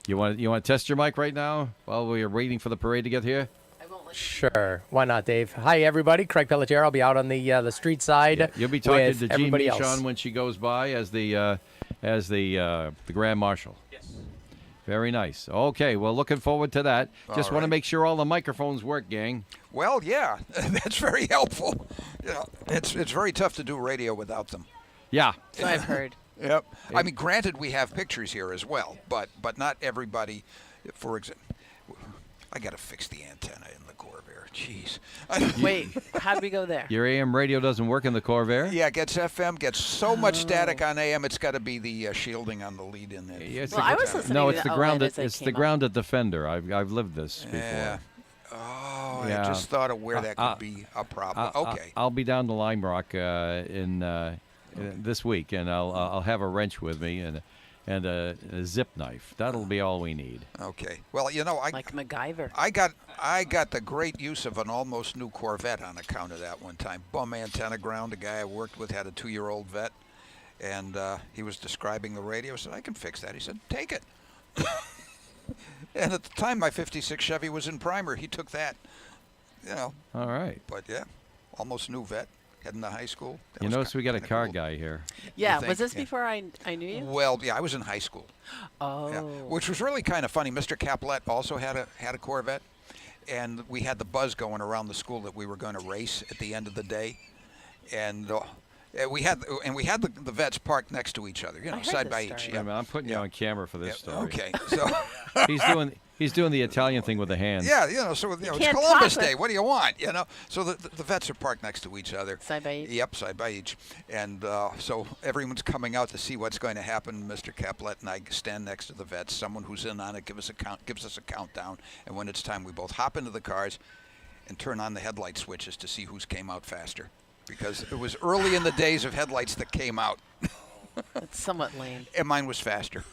you want to test your mic right now while we're waiting for the parade to get here? Sure. Why not, Dave? Hi, everybody. Craig Pelletier. I'll be out on the street side. Yeah, you'll be talking with to Jean everybody Michon else. when she goes by as the Grand Marshal. Yes. Very nice. Okay, well, looking forward to that. Just All want to right. make sure all the microphones work, gang. Well, yeah, that's very helpful. You know, it's very tough to do radio without them. Yeah. So I've heard. Yep. I mean, granted, we have pictures here as well, but not everybody. For example, I got to fix the antenna in the Corvair. Jeez. Wait, how did we go there? Your AM radio doesn't work in the Corvair? Yeah, it gets FM, gets so much static on AM, it's got to be the shielding on the lead-in. It's Well, I was listening no, to it's the the OLED grounded. as it It's the came up. grounded Defender. I've lived this before. Yeah. Oh, Yeah. I just thought of where that could be a problem. Okay. I'll be down to Lime Rock in this week, and I'll have a wrench with me and a zip knife. That'll be all we need. Okay. Well, you know, Like MacGyver. I got the great use of an almost new Corvette on account of that one time. Bum antenna ground. A guy I worked with had a 2-year-old vet, and he was describing the radio. I said, I can fix that. He said, take it. And at the time, my '56 Chevy was in primer. He took that. You know. All right. But yeah, almost new vet, heading to high school. That You was notice we got a kinda car cool. guy here. Yeah, think? was this Yeah. before I knew you? Well, yeah, I was in high school. Oh. Yeah, which was really kind of funny. Mr. Caplet also had a Corvette, and we had the buzz going around the school that we were going to race at the end of the day, and we had the vets parked next to each other, you know, side by each. Wait a Yeah. minute, I'm putting you on camera for this story. Okay, so he's doing the Italian thing with the hands. yeah, you know, so you know, it's can't Columbus talk with- Day. What do you want? You know, so the vets are parked next to each other. Side by each? Yep, side by each. And so everyone's coming out to see what's going to happen. Mr. Caplet and I stand next to the vets. Someone who's in on it gives us a countdown. And when it's time, we both hop into the cars and turn on the headlight switches to see who's came out faster. Because it was early in the days of headlights that came out. That's somewhat lame. And mine was faster.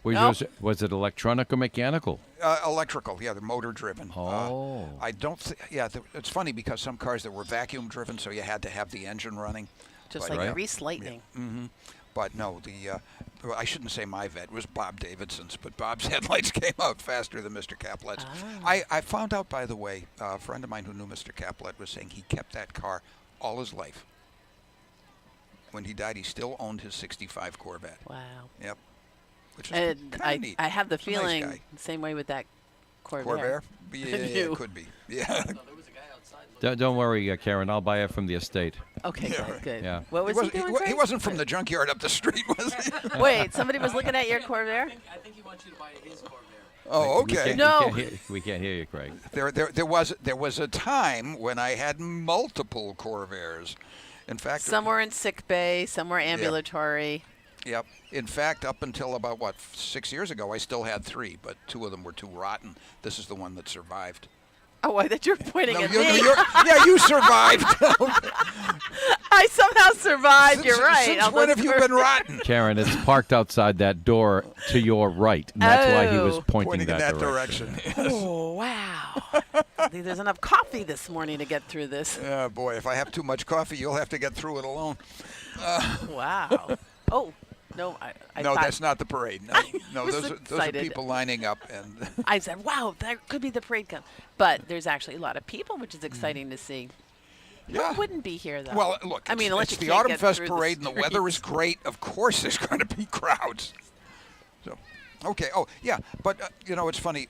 Was it electronic or mechanical? Electrical, yeah, they're motor driven. Oh. I don't. It's funny because some cars that were vacuum driven, so you had to have the engine running. Just But, like Grease Lightning. Mm-hmm. But no, well, I shouldn't say my vet. It was Bob Davidson's, but Bob's headlights came out faster than Mr. Caplet's. I found out, by the way, a friend of mine who knew Mr. Caplet was saying he kept that car all his life. When he died, he still owned his '65 Corvette. Wow. Yep. Which is And kind of neat. I have the He's a nice feeling guy. the same way with that Corvair. Corvair? Yeah, You. it could be. Yeah. Don't worry, Karen. I'll buy it from the estate. Okay, good, good. Yeah. What was he doing? He Craig? wasn't from the junkyard up the street, was he? Wait, somebody was looking at your Corvair? I think he wants you to buy his Corvair. Oh, We okay. can't- we can't hear you, Craig. There was a time when I had multiple Corvairs. In fact, Some were in sick bay, some were ambulatory. Yep. In fact, up until about 6 years ago, I still had 3, but 2 of them were too rotten. This is the one that survived. Oh, I thought you were pointing No, at you- me. yeah, you survived. I somehow survived. You're right. Since Although when have you been Corvair- rotten? Karen, it's parked outside that door to your right, and that's why he was Oh. pointing in that direction. Oh, wow. I think there's enough coffee this morning to get through this. Oh, boy, if I have too much coffee, you'll have to get through it alone. Wow. Oh, no. I No, thought, that's not the parade. No, was those are excited. people lining up. And I said, wow, that could be the parade come. But there's actually a lot of people, which is exciting to see. Yeah. Who wouldn't be here, though? Well, look, I mean, unless it's you the can't Autumn get Fest through parade and the weather is streets. great. Of course there's going to be crowds. So, okay. Oh, yeah. But, it's funny.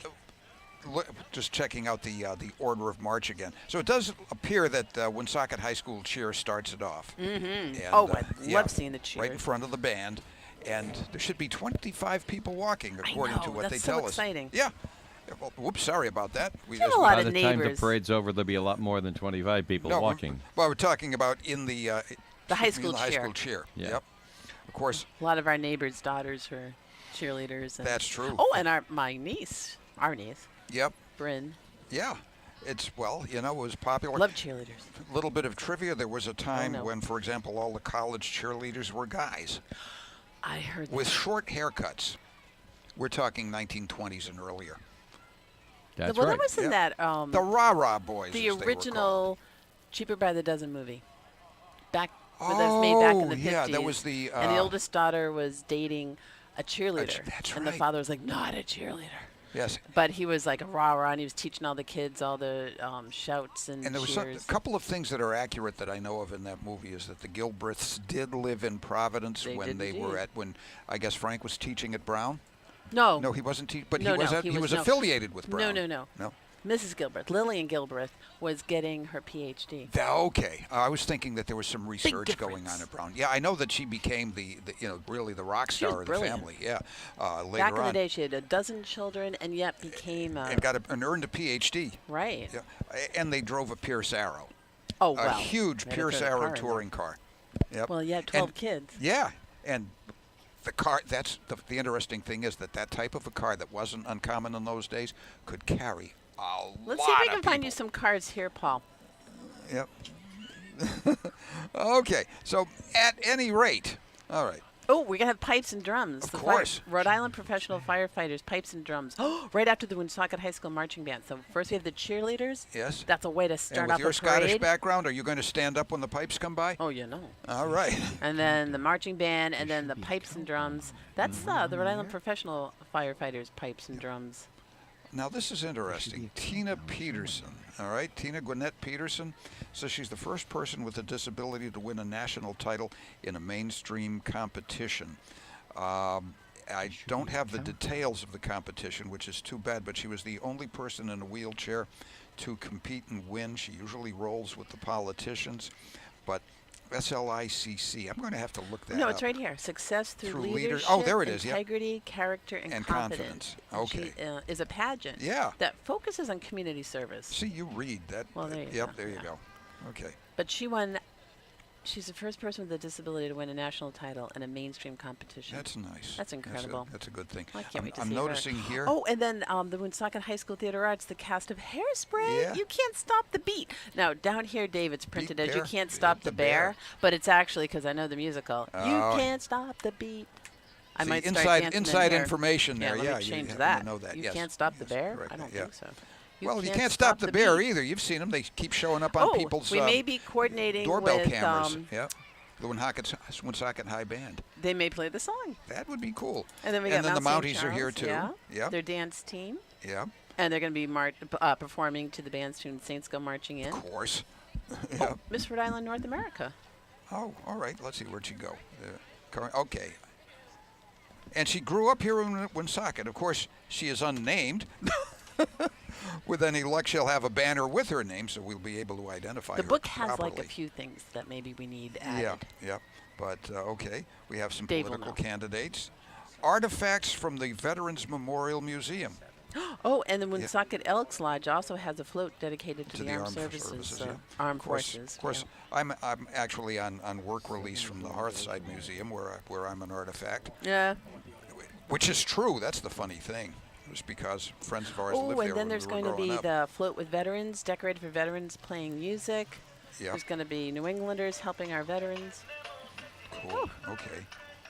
Just checking out the order of march again. So it does appear that Woonsocket High School cheer starts it off. Mm-hmm. And, Oh, I yeah, love seeing the cheers. Right in front of the band. And there should be 25 people walking, according to know, what they that's so tell exciting. us. Yeah. Well, whoops, sorry about that. You have a lot By of the time the neighbors. parade's over, there'll be a lot more than 25 people No, walking. Well, we're talking about in the high in school the high cheer. school cheer. Yeah. Yep. Of course. A lot of our neighbors' daughters are cheerleaders. And, That's true. Oh, and our niece, Yep. Bryn, Yeah. It was popular. love cheerleaders. A little bit of trivia. There was a time no. when, for example, all the college cheerleaders were guys. I heard with that. short haircuts. We're talking 1920s and earlier. That's well, right. that was in that The Rah Rah Boys. the as they were original Cheaper by the Dozen movie. Back that was made back in the 50s. yeah, that was the. and the oldest daughter was dating a cheerleader. That's and the right. father was like, not a cheerleader. Yes. But he was like a rah-rah, and he was teaching all the kids all the shouts and And there was cheers. a couple of things that are accurate that I know of in that movie is that the Gilbreths did live in Providence They when did they were indeed. when I guess Frank was teaching at Brown. No. No, he wasn't teaching, but No, he was no, at, he he was- was no. affiliated with Brown. No. No. Mrs. Gilbreth, Lillian Gilbreth, was getting her PhD. Okay, I was thinking that there was some research going on at Brown. Yeah, I know that she became the really the rock She was star of the brilliant. family. Yeah, later Back in on. the day, she had a dozen children, and yet became a... And got and earned a PhD. Right. Yeah, and they drove a Pierce Arrow. Oh, a wow. huge They had a Pierce good car Arrow in there. touring car. Yep. Well, you had 12 And- kids. Yeah, and the car. That's the interesting thing is that type of a car that wasn't uncommon in those days could carry a Let's lot see if we of can find you some cards here, Paul. Yep. Okay, so at any rate, all right. Oh, we're going to have pipes and drums. Of The course. Rhode Island Professional Firefighters, pipes and drums. Right after the Woonsocket High School Marching Band. So first we have the cheerleaders. Yes. That's a way to And start with off your a Scottish parade. background, are you going to stand up when the pipes come by? Oh, you know. All right. And then the marching band, and then the pipes and drums. That's the Rhode Island Professional Firefighters, pipes and drums. Now, this is interesting. Tina Peterson, all right? Tina Gwinnett Peterson says she's the first person with a disability to win a national title in a mainstream competition. I don't have the details of the competition, which is too bad, but she was the only person in a wheelchair to compete and win. She usually rolls with the politicians, but SLICC, I'm going to have to look that up. No, it's right here. Success through leadership, Oh, there it is, yep. integrity, character, and confidence. Okay. She is a pageant Yeah. that focuses on community service. See, you read that. Well, there you yep, go. there you go. Okay. But she's the first person with a disability to win a national title in a mainstream competition. That's nice. That's incredible. That's a good thing. I can't wait to I'm see noticing her. here. Oh, and then the Woonsocket High School Theater Arts, the cast of Hairspray. Yeah. You can't stop the beat. Now, down here, Dave, it's printed as You Bear? Can't Stop the Bear, but it's actually, because I know the musical, Oh. You Can't Stop the Beat. I See, might start inside dancing in inside here. information there. Let Yeah, me you change happen that. to know that. You Yes. Can't Stop the Bear? Right, I don't yeah. think so. Well, you can't stop the bear beat. either. You've seen them. They keep showing up on Oh, people's we may be coordinating doorbell with, cameras. Yeah. The Woonsocket High Band. They may play the song. That would be cool. And then we and got then Mount the St. Mounties are here Charles, too. Yeah. Their dance team. Yeah. And they're going to be performing to the band's tune Saints Go Marching In. Of course. Oh, Miss Rhode Island, North America. Oh, all right. Let's see. Where'd she go? Okay. And she grew up here in Woonsocket. Of course, she is unnamed. With any luck, she'll have a banner with her name, so we'll be able to identify her The book has properly. like a few things that maybe we need added. Yeah, yeah. But, okay, we have some Dave will political know. candidates. Artifacts from the Veterans Memorial Museum. Oh, and the Woonsocket Elks Lodge also has a float dedicated to, the Armed Services, yeah. Armed Of course, Forces. Of course, I'm actually on work release from the Hearthside Museum, where I'm an artifact. Yeah. Which is true. That's the funny thing. Just because friends of ours Oh, live there and then when there's we were going to be growing up. the float with veterans, decorated for veterans playing music. Yeah. There's going to be New Englanders helping our veterans. Cool. Okay.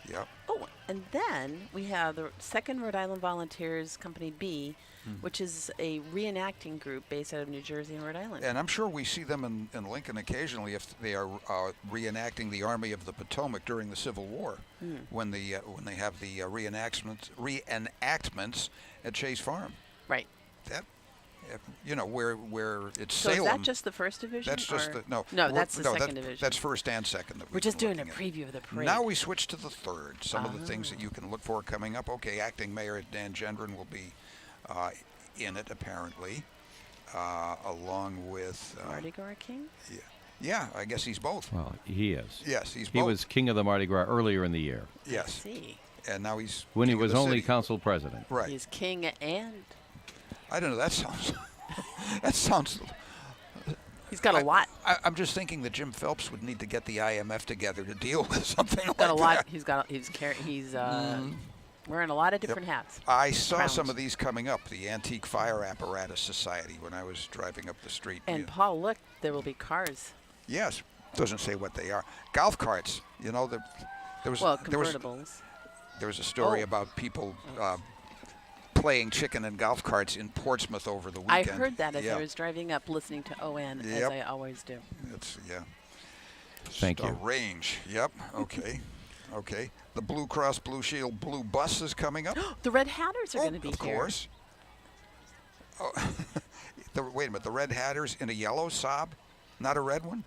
Yep. Oh, and then we have the Second Rhode Island Volunteers Company B, Hmm. which is a reenacting group based out of New Jersey and Rhode Island. And I'm sure we see them in Lincoln occasionally if they are reenacting the Army of the Potomac during the Civil War, when they have the reenactments at Chase Farm. Right. That, where it's So Salem. is that just the first division? That's just or- the no. No, we're- that's the second that- division. That's first and second. That We're we've just been doing a looking at. preview of the parade. Now we switch to the third. Some of the things that Ah. you can look for coming up. Okay, acting mayor Dan Gendron will be in it apparently, along with Mardi Gras King. Yeah, I guess he's both. Well, he is. Yes, he's He both. was king of the Mardi Gras earlier in the year Yes. See. And now he's when he king of was the only city. council president. Right. He's king and I don't know. That sounds. That sounds. he's got a lot. I'm just thinking that Jim Phelps would need to get the IMF together to deal with something like Got a lot. that. He's wearing a lot of different hats. I saw Crowns. some of these coming up. The Antique Fire Apparatus Society when I was driving up the street. And Paul, look, there will be cars. Yes, doesn't say what they are. Golf carts. There was Well, there was convertibles. There was a story about people playing chicken and golf carts in Portsmouth over the I weekend. heard that as yeah. I was driving up listening to ON, as Yep. I always do. It's Thank you. Range. Yep. Okay. Okay. The Blue Cross Blue Shield Blue Bus is coming up. The Red Hatters are going to be Of here. course. Oh, wait a minute. The Red Hatters in a yellow Saab, not a red one.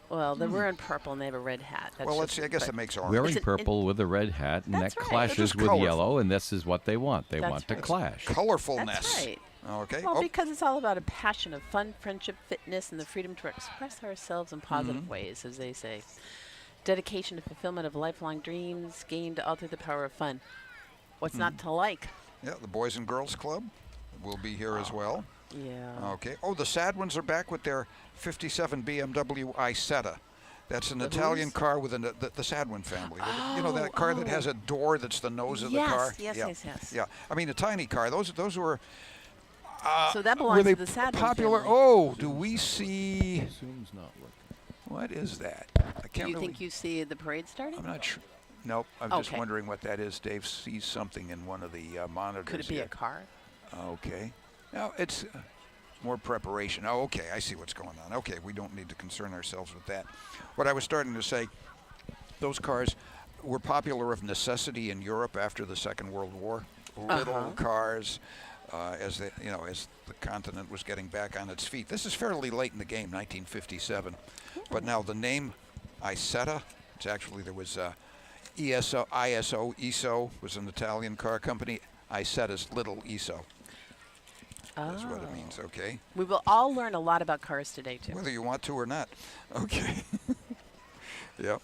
Well, they're wearing purple and they have a red hat. That's Well, just, I guess but- that makes orange. Wearing purple with a red hat, and that That's right. They're clashes just with colorful. yellow, and this is what they want. They That's want to right. clash. Colorfulness. That's right. Okay. Well, Oh, because it's all about a passion of fun, friendship, fitness, and the freedom to express ourselves in positive Mm-hmm. ways, as they say. Dedication to fulfillment of lifelong dreams gained all through the power of fun. What's not Mm-hmm. to like? yeah, the Boys and Girls Club will be here as well. Yeah. Okay. Oh, the sad ones are back with their 57 BMW Isetta. That's an The Italian whose? car with the Sadwin family. You know that car that has a door that's the nose of the Yes, car? yes, yeah. yes, yes. Yeah. I mean, a tiny car. Those were So that were belongs they to the Sadwin popular? family. Oh, do we see Zoom's not working. what is that? I Do can't you really think you see the parade starting? I'm not sure. Nope. I'm just Okay. wondering what that is. Dave sees something in one of the monitors. Could it be here. a car? Okay. No, it's more preparation. Oh, okay. I see what's going on. Okay, we don't need to concern ourselves with that. What I was starting to say, those cars were popular of necessity in Europe after the Second World War. Little cars, as the continent was getting back on its feet. This is fairly late in the game, 1957. But now the name Isetta, it's actually there was ISO was an Italian car company. Isetta's Little ESO. That's what it means, okay? We will all learn a lot about cars today, too. Whether you want to or not. Okay. Yep.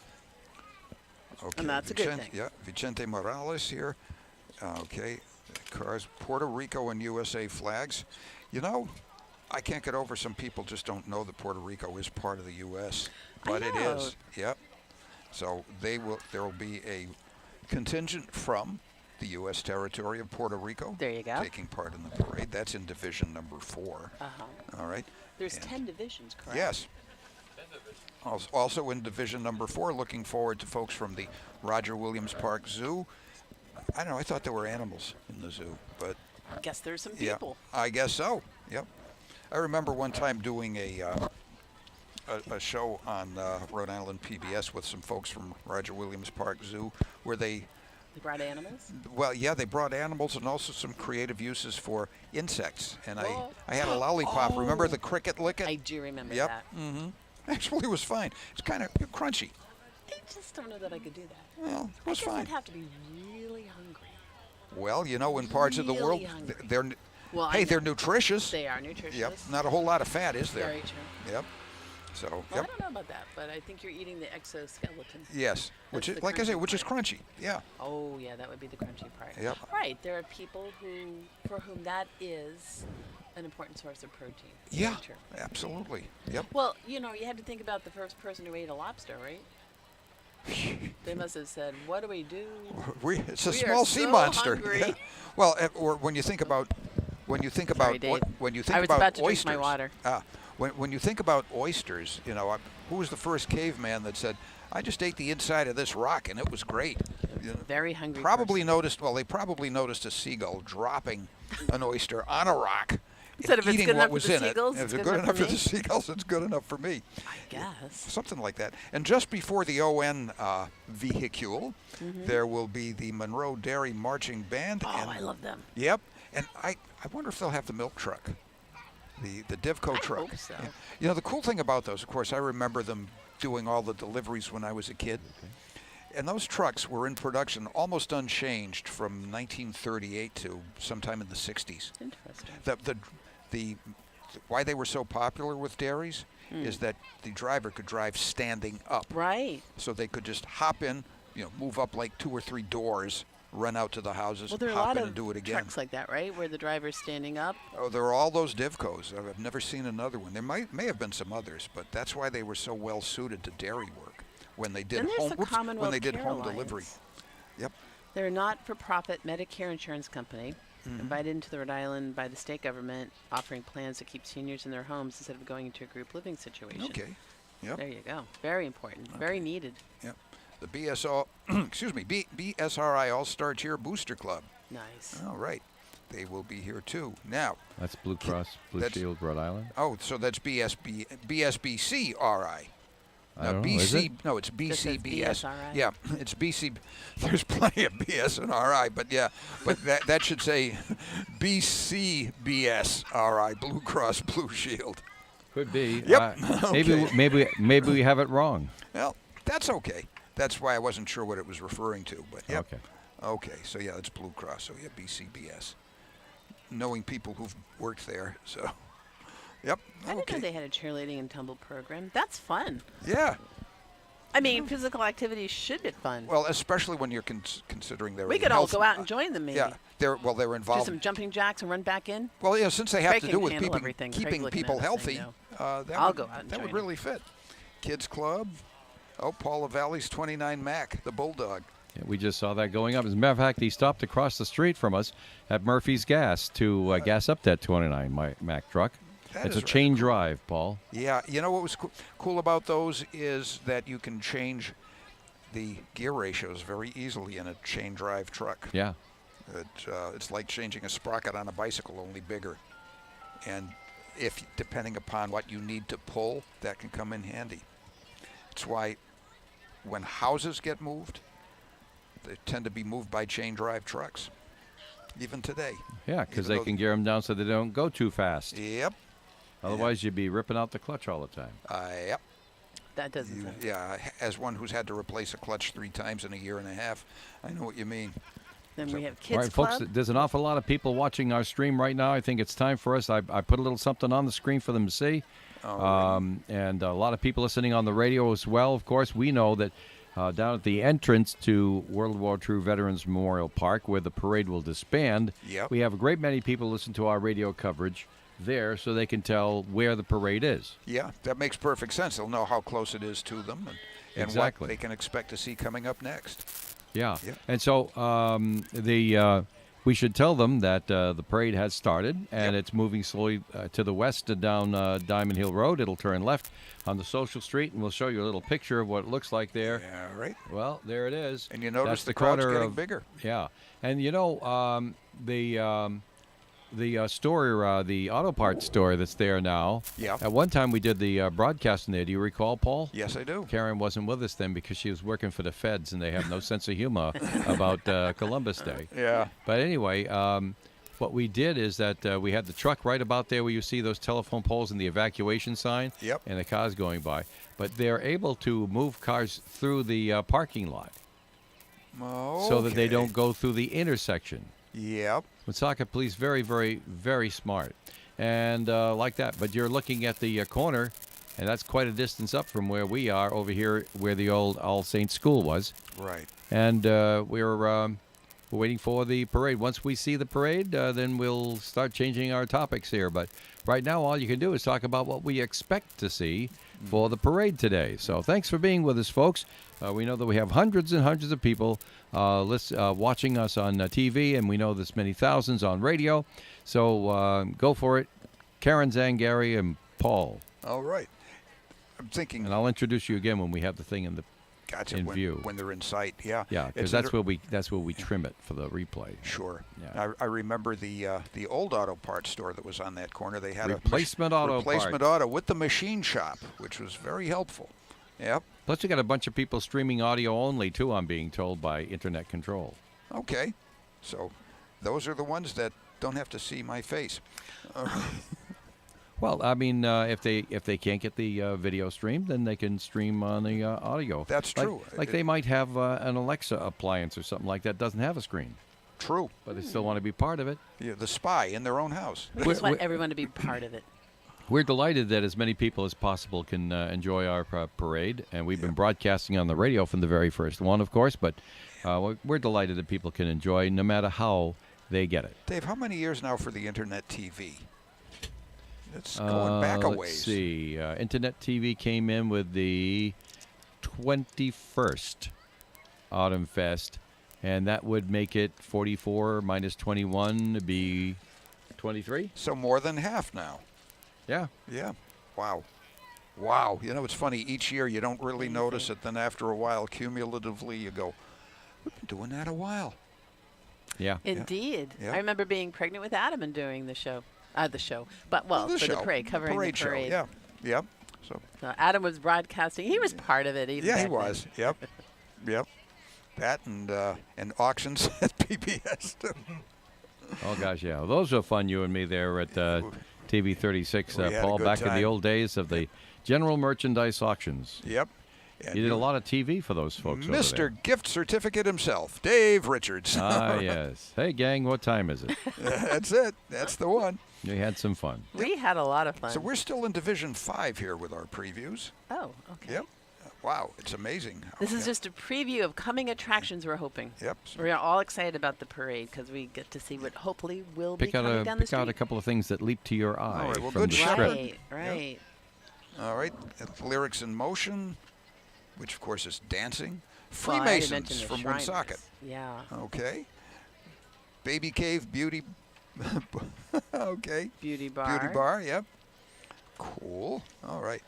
Okay. And that's a good thing. Yeah, Vicente Morales here. Okay. Cars, Puerto Rico and USA flags. You know, I can't get over some people just don't know that Puerto Rico is part of the U.S. But it know. is. Yep. So there will be a contingent from the U.S. territory of Puerto Rico. There you go. Taking part in the parade. That's in Division number 4. All right. There's And 10 divisions, correct? Yes. Also in Division number 4, looking forward to folks from the Roger Williams Park Zoo. I don't know, I thought there were animals in the zoo, but Guess there's some yeah, people. I guess so. Yep. I remember one time doing a show on Rhode Island PBS with some folks from Roger Williams Park Zoo where they brought animals? Well, yeah, they brought animals and also some creative uses for insects. And Oh. I had a lollipop. Remember the cricket licket? I do remember Yep. that. Mm-hmm. Actually, it was fine. It's kind of crunchy. I just don't know that I could do that. Well, it was I guess fine. I'd have to be really hungry. Well, you know, in parts of the world, Really hungry. they're Well, I hey, they're know. nutritious. They are nutritious. Yep. Not a whole lot of fat, is there? Very true. Yep. So, Well, yep. I don't know about that, but I think you're eating the exoskeleton. Yes. Which That's is, the like I say, crunchy which is part. crunchy. Yeah. Oh, yeah, that would be the crunchy part. Yep. Right. There are people for whom that is an important source of protein. Yeah. Very true. Absolutely. Yep. Well, you know, you had to think about the first person who ate a lobster, right? They must have said, "What do we do?" It's a We are small sea so monster. hungry. Yeah. Well, or when you think about when you think Sorry, about Dave. when you think I was about about to drink oysters. my water. When you think about oysters, you know, who was the first caveman that said, "I just ate the inside of this rock and it was great." You know, Very hungry. probably noticed. Well, they probably noticed a seagull dropping an oyster on a rock. Said if it's eating good what enough for was the in seagulls, it. it's If it's good good enough enough for for the me. seagulls, it's good enough for me. I guess. Something like that. And just before the ON vehicule, Mhm. there will be the Monroe Dairy Marching Band. Oh, and, I love them. Yep. And I wonder if they'll have the milk truck, the Divco truck. hope so. Yeah. You know, the cool thing about those, of course, I remember them doing all the deliveries when I was a kid. And those trucks were in production almost unchanged from 1938 to sometime in the 60s. Interesting. Why they were so popular with dairies Hmm. is that the driver could drive standing up. Right. So they could just hop in, you know, move up like 2 or 3 doors, run out to the houses, Well, there are a hop lot in of and do it again. trucks like that, right, where the driver's standing up. Oh, there are all those Divcos. I've never seen another one. There may have been some others, but that's why they were so well suited to dairy work when they did Then there's home the when Commonwealth they did Care home delivery. Alliance. Yep. They're a not-for-profit Medicare insurance company Mhm. invited into the Rhode Island by the state government, offering plans to keep seniors in their homes instead of going into a group living situation. Okay. Yep. There you go. Very important. Very needed. Yep. the BSRI All-Star Cheer Booster Club. Nice. All right. They will be here too. Now, That's Blue Cross Blue Shield, Rhode Island. oh, so that's BSBCRI. I don't know, is it? No, it's Just says BCBS. BSRI. Yeah, it's BC. There's plenty of BS and RI, but yeah, but that should say BCBSRI, Blue Cross Blue Shield. Could be. Yep. Maybe we have it wrong. Well, that's okay. That's why I wasn't sure what it was referring to, but yep. Okay. Okay, so yeah, it's Blue Cross. So yeah, BCBS. Knowing people who've worked there, so. Yep. I didn't know they had a cheerleading and tumble program. That's fun. Yeah. I mean, physical activities should be fun. Well, especially when you're considering their We could all go out and join them, maybe. Yeah, they're Do involved. some jumping jacks and run back in. Well, yeah, since they have Craig to can do with handle everything. Craig's keeping looking people at us, I healthy, know. that I'll would, go out and that would join really fit. Kids Club. Oh, Paula Valley's 29 Mac, the Bulldog. Yeah, we just saw that going up. As a matter of fact, he stopped across the street from us at Murphy's Gas to gas up that 29 Mack truck. That It's is a chain drive, Paul. Yeah, you know what was cool about those is that you can change the gear ratios very easily in a chain drive truck. Yeah. It's like changing a sprocket on a bicycle, only bigger. And if depending upon what you need to pull, that can come in handy. It's why when houses get moved, they tend to be moved by chain drive trucks, even today. Yeah, because Even they though- can gear them down so they don't go too fast. Yep. Otherwise, you'd be ripping out the clutch all the time. Yep. That doesn't sound Yeah, as one who's had to replace a clutch 3 times in a year and a half, I know what you mean. Then we have All Kids right, Club. folks, there's an awful lot of people watching our stream right now. I think it's time for us. I put a little something on the screen for them to see. And a lot of people listening on the radio as well. Of course, we know that down at the entrance to World War II Veterans Memorial Park, where the parade will disband, Yep. we have a great many people listen to our radio coverage there so they can tell where the parade is. Yeah, that makes perfect sense. They'll know how close it is to them and Exactly. what they can expect to see coming up next. Yeah. Yep. And so we should tell them that the parade has started, and it's moving slowly to the west down Diamond Hill Road. It'll turn left on the Social Street, and we'll show you a little picture of what it looks like there. Yeah, right. Well, there it is. And you notice That's the crowd's corner getting of- bigger. Yeah. And, you know, the store, the auto parts store that's there now. Yeah. At one time we did the broadcasting there. Do you recall, Paul? Yes, I do. Karen wasn't with us then because she was working for the feds, and they have no sense of humor about Columbus Day. Yeah. But anyway, what we did is that we had the truck right about there where you see those telephone poles and the evacuation sign. Yep. And the cars going by. But they're able to move cars through the parking lot so that they Okay. don't go through the intersection. Yep. Woonsocket Police, very, very, very smart. And like that. But you're looking at the corner, and that's quite a distance up from where we are over here where the old All Saints School was. Right. And we're waiting for the parade. Once we see the parade, then we'll start changing our topics here. But right now, all you can do is talk about what we expect to see for the parade today. So thanks for being with us, folks. We know that we have hundreds and hundreds of people watching us on TV, and we know there's many thousands on radio. So go for it. Karen Zangari and Paul. All right. I'm thinking. And I'll introduce you again when we have the thing in Gotcha. When, view. when they're in sight, yeah. Yeah, because that's where we trim it for the replay. Sure. Yeah. I remember the old auto parts store that was on that corner. They had Replacement a auto replacement parts. auto with the machine shop, which was very helpful. Yep. Plus, you got a bunch of people streaming audio only too. I'm being told by internet control. Okay. So those are the ones that don't have to see my face. Well, I mean, if they can't get the video streamed, then they can stream on the audio. That's Like- true. Like they might have an Alexa appliance or something like that doesn't have a screen. True. But they still want to be part of it. Yeah, the spy in their own house. We just want everyone to be part of it. We're delighted that as many people as possible can enjoy our parade, and we've been broadcasting on the radio from the very first one, of course, but we're delighted that people can enjoy no matter how they get it. Dave, how many years now for the Internet TV? It's going back a Let's ways. see. Internet TV came in with the 21st Autumn Fest, and that would make it 44 minus 21 to be 23. So more than half now. Yeah. Yeah. Wow. Wow. You know, it's funny. Each year you don't really notice it. Then after a while, cumulatively, you go, we've been doing that a while. Yeah. Indeed. Yeah. I remember being pregnant with Adam and doing the show. But, well, The for show. the parade, covering Parade the show, parade. yeah. Yep. So Adam was broadcasting. He was part of it. Even yeah, he back then. was. Yep. Yep. That and auctions at PBS too. Oh gosh, yeah. Those were fun. You and me there at TV 36, We had a Paul. good Back in the time. old days of the general merchandise auctions. Yep. You did a lot of TV for those folks over there. Mr. Gift Certificate himself, Dave Richards. Ah, yes. Hey, gang, what time is it? That's it. That's the one. You had some fun. We had a lot of fun. So we're still in Division 5 here with our previews. Oh, okay. Yep. Wow, it's amazing. This is just a preview of coming attractions we're hoping. Yep. We're all excited about the parade because we get to see what hopefully will be Pick out coming down the pick street. out a couple of things that leap to your eye All right, well, from good the shot. script. Right, right. All right. Lyrics in Motion, which of course is dancing. Well, I already Freemasons mentioned the from Shriners. Woonsocket. Yeah. Okay. Baby Cave Beauty. Okay. Beauty Bar. Beauty Bar, yep. Cool. All right.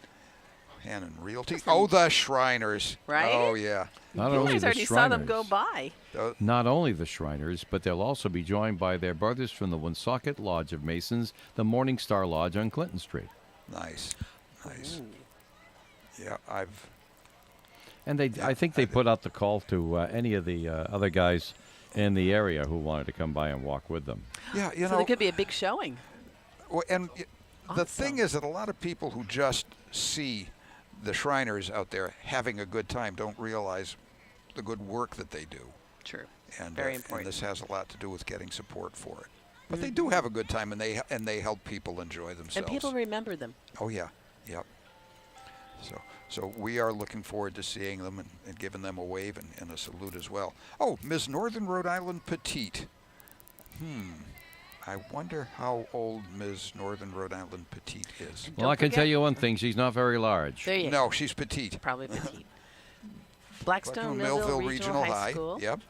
Hannon Realty. Oh, the Shriners. Right? Oh, yeah. Not You only guys the already saw them Shriners. go by. Not only the Shriners, but they'll also be joined by their brothers from the Woonsocket Lodge of Masons, the Morning Star Lodge on Clinton Street. Nice. Nice. Yeah, And I think they put out the call to any of the other guys in the area who wanted to come by and walk with them. Yeah, you so know. there could be a big showing. Well, and the thing is that a lot of people who just see the Shriners out there having a good time don't realize the good work that they do. True. And, Very and important. this has a lot to do with getting support for it. But they do have a good time, and they help people enjoy themselves. And people remember them. Oh yeah, yep. So we are looking forward to seeing them and giving them a wave and a salute as well. Oh, Ms. Northern Rhode Island Petite. I wonder how old Ms. Northern Rhode Island Petite is. Well, I can tell you one thing. She's not very large. There you No, go. she's petite. Probably petite. Blackstone Millville Millville Regional High School. Yep.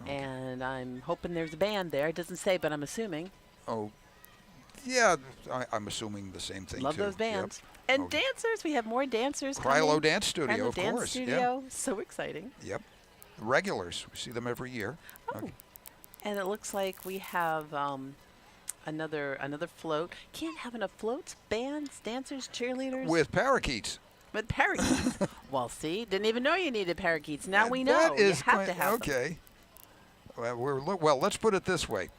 And I'm hoping there's a band there. It doesn't say, but I'm assuming. Oh, yeah. I'm assuming the same thing Love too. those bands. Yep. And dancers. We have more dancers Krylo coming. Dance Studio, Krylo of Dance course, yeah. Studio. So exciting. Yep. Regulars. We see them every year. Oh. Okay. And it looks like we have another float. Can't have enough floats, bands, dancers, cheerleaders. With parakeets. With parakeets. Well, see, didn't even know you needed parakeets. Now we know. That is you have quite- to have them. okay. Well, let's put it this way.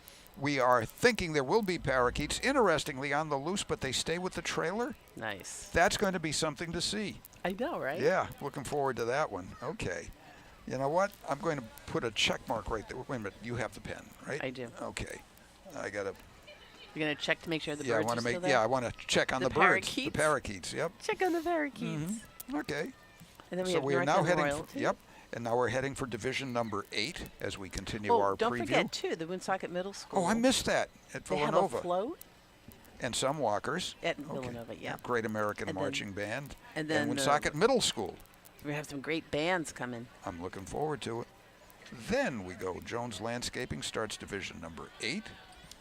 We are thinking there will be parakeets, interestingly, on the loose, but they stay with the trailer. Nice. That's going to be something to see. I know, right? Yeah, looking forward to that one. Okay. You know what? I'm going to put a check mark right there. Wait a minute. You have the pen, right? I do. Okay. I got to. You're gonna check to make sure the Yeah, I birds want are to still make. there? Yeah, I want to check on the birds. The parakeets? parakeets. Yep. Check on the parakeets. Okay. And then we So have we are now North End heading. Royalty. Yep. And now we're heading for Division number 8 as we continue Oh, our don't preview. forget too the Woonsocket Middle School. Oh, I missed that at They have Villanova. a float And some walkers. at Villanova. Yeah. Great American And then- Marching Band. and then, Woonsocket Middle School. We have some great bands coming. I'm looking forward to it. Then we go. Jones Landscaping starts Division number 8.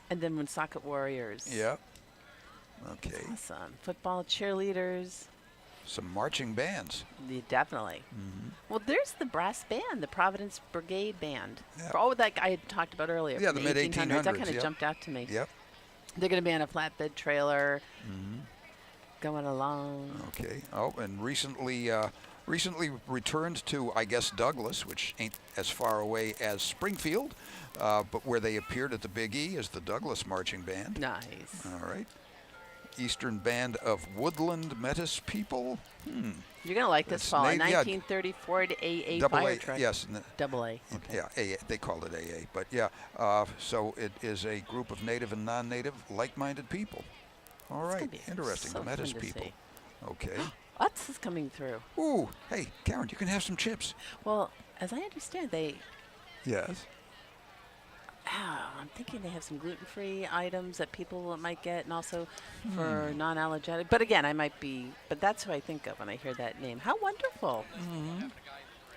And then Woonsocket Warriors. Yep. Okay. Awesome. Football cheerleaders. Some marching bands. Yeah, definitely. Mm-hmm. Well, there's the brass band, the Providence Brigade Band. Yeah. Oh, that I had talked about earlier. Yeah, from the mid-1800s, That kind of yep. jumped out to me. Yep. They're going to be on a flatbed trailer, Mm-hmm. going along. Okay. Oh, and recently returned to, I guess, Douglas, which ain't as far away as Springfield, but where they appeared at the Big E as the Douglas Marching Band. Nice. All right. Eastern Band of Woodland Metis People. You're going to like this, That's Paul. A yeah, 1934 AA double fire A, truck. yes. Double A. Yeah, AA. They called it AA. But yeah, so it is a group of native and non-native like-minded people. All It's gonna right. be Interesting. so The Metis fun to people. see. Okay. Utz is coming through. Ooh, hey, Karen, you can have some chips. Well, as I understand, Yes. I'm thinking they have some gluten-free items that people might get, and also for non-allergenic. But again, I might be. But that's who I think of when I hear that name. How wonderful!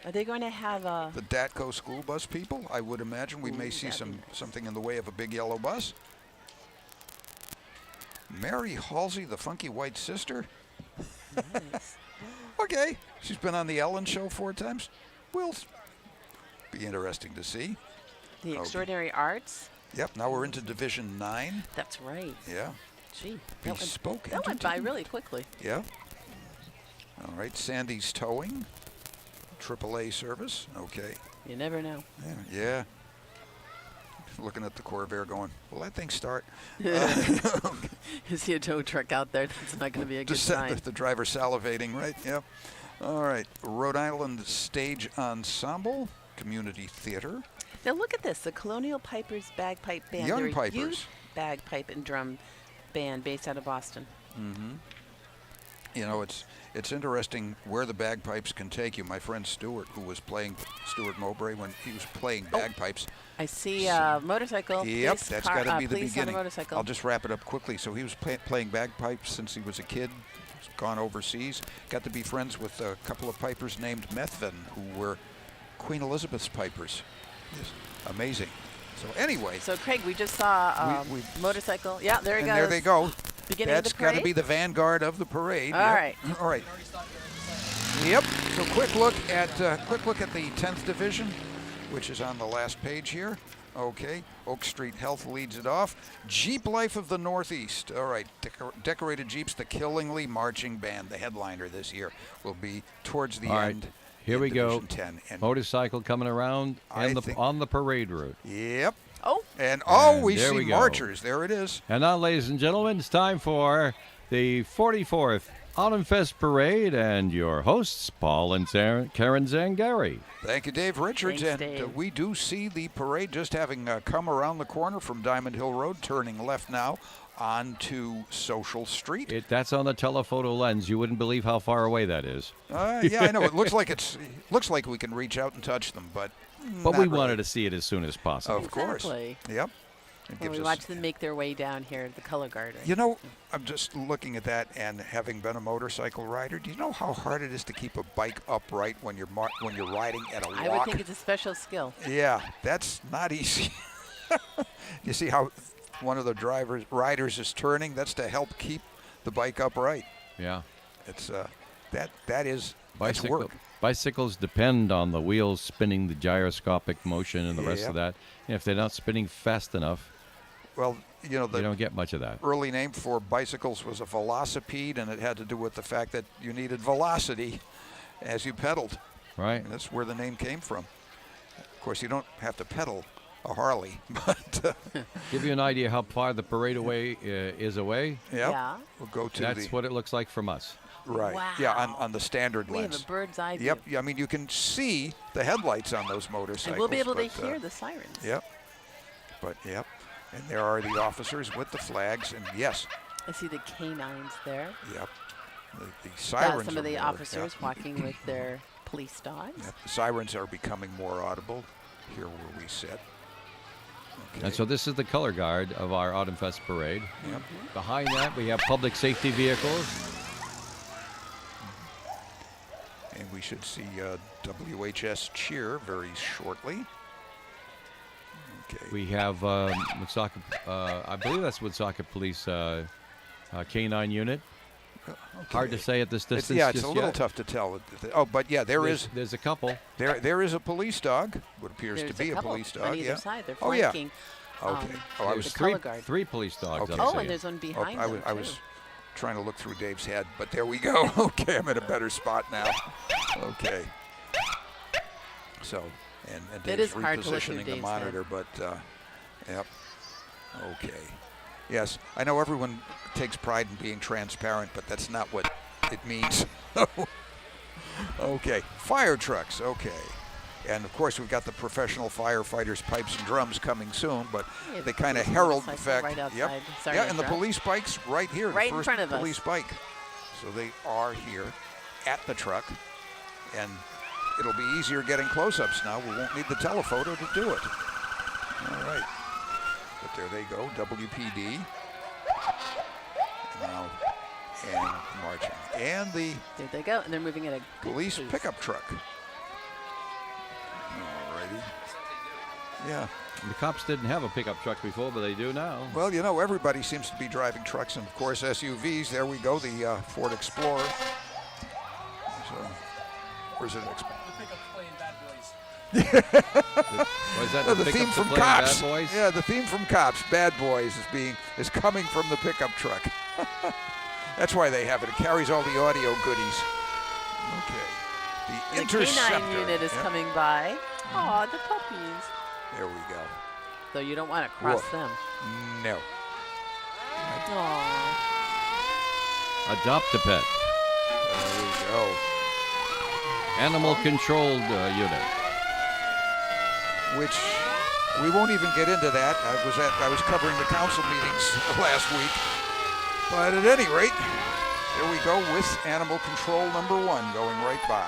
Are they going to have a? The Datco school bus people, I would imagine we may Ooh, see that'd be something in the way of a big yellow bus. Mary Halsey, the funky white sister. Nice. Okay. She's been on the Ellen Show 4 times. Will be interesting to see. The Extraordinary Arts. Yep. Now we're into Division 9. That's right. Yeah. Gee. Bespoke That went by really quickly. Yeah. All right. Sandy's Towing. AAA service. Okay. You never know. Yeah. Looking at the Corvair going, will that thing start? You see a tow truck out there, that's not going to be a good sign. The driver salivating, right? Yep. All right. Rhode Island Stage Ensemble, Community Theater. Now look at this, the Colonial Pipers Bagpipe Band. Young They're a Pipers. youth bagpipe and drum band based out of Boston. Mm-hmm. You know, it's interesting where the bagpipes can take you. My friend Stuart, who was playing, Stuart Mowbray, when he was playing bagpipes. I see motorcycle. Yep, police that's car, got to be the police beginning. On a motorcycle. I'll just wrap it up quickly. So he was playing bagpipes since he was a kid. He's gone overseas. Got to be friends with a couple of pipers named Methven, who were Queen Elizabeth's pipers. Just amazing. So anyway. So Craig, we just saw motorcycle. Yeah, there he goes. There they go. Beginning That's of the parade. got to be the vanguard of the parade. All Yep. right. All right. Yep. So quick look at the 10th Division, which is on the last page here. Okay. Oak Street Health leads it off. Jeep Life of the Northeast. All right. Decorated Jeeps, the Killingly Marching Band. The headliner this year will be towards the All right. end. Here in we go. Division 10. And Motorcycle coming around on the parade route. Yep. Oh. And And we there see we go. marchers. There it is. And now, ladies and gentlemen, it's time for the 44th Autumn Fest Parade and your hosts, Paul and Karen Zangari. Thank you, Dave Richards. Thanks, and Dave. we do see the parade just having come around the corner from Diamond Hill Road, turning left now onto Social Street. That's on the telephoto lens. You wouldn't believe how far away that is. Yeah, I know. It looks like we can reach out and touch them, but But not we really. wanted to see it as soon as possible. Of course. Exactly. Yep. It Well, gives we us- watch them make their way down here to the color guard. You know, I'm just looking at that, and having been a motorcycle rider, do you know how hard it is to keep a bike upright when you're riding at a walk? I would think it's a special skill. Yeah, that's not easy. You see how one of the riders is turning? That's to help keep the bike upright. Yeah. It's that's work. Bicycles depend on the wheels spinning, the gyroscopic motion, and the rest Yep. of that. And if they're not spinning fast enough, Well, you know, you don't get much of that. early name for bicycles was a velocipede, and it had to do with the fact that you needed velocity as you pedaled. Right. And that's where the name came from. Of course, you don't have to pedal a Harley, but Give you an idea how far the parade is away. Yep. Yeah. We'll go to That's the what it looks like from us. right. Yeah, on the standard We lens. have a bird's eye view. Yep. Yeah, I mean, you can see the headlights on those motorcycles. And we'll be able to but, hear the sirens. Yep. But yep. And there are the officers with the flags, and yes, I see the canines there. yep. The sirens. Some of are the more- officers yep. walking with their police dogs. Yep. The sirens are becoming more audible here where we sit. Okay. And so this is the color guard of our Autumn Fest parade. Yep. Behind that, we have public safety vehicles. And we should see WHS cheer very shortly. Okay. We have Woonsocket, I believe that's Woonsocket Police K-9 unit. Hard to say at this distance. It's just a little yet. tough to tell. Oh, but yeah, There's a couple. There is a police dog. What appears There's to be a a couple police on dog. either Yeah. side. They're Oh yeah. flanking. Okay. Oh, I there's was a color guard. Three police dogs. Okay. I'm Oh, seeing. and there's one behind them, I was too. trying to look through Dave's head, but there we go. Okay, I'm in a better spot now. Okay. So, and It Dave's is hard to look through repositioning the Dave's monitor, but yep. Okay. Yes, I know everyone takes pride in being transparent, but that's not what it means. Okay, fire trucks. Okay. And of course, we've got the professional firefighters' pipes and drums coming soon, but Yeah, they kind of police herald the motorcycle fact. right outside. Yep. Sorry Yeah, to and the interrupt. police bikes right here. Right the in first front of us. police bike. So they are here at the truck, and it'll be easier getting close-ups now. We won't need the telephoto to do it. All right. But there they go, WPD. Now, and marching. And the There they go, and they're moving at a good police pace. pickup truck. Alrighty. Yeah. The cops didn't have a pickup truck before, but they do now. Well, you know, everybody seems to be driving trucks and, of course, SUVs. There we go, the Ford Explorer. is it? Was that No, the the theme pickup from to playing Cops? Bad Boys? Yeah, the theme from Cops, Bad Boys, is coming from the pickup truck. That's why they have it. It carries all the audio goodies. Okay. The The Interceptor. canine unit is Yeah. coming by. Aw, the puppies. There we go. So you don't want to cross Woof. them. No. Aww. Adopt a pet. There we go. Animal controlled unit. Which we won't even get into that. I was covering the council meetings last week. But at any rate, there we go with animal control number 1 going right by.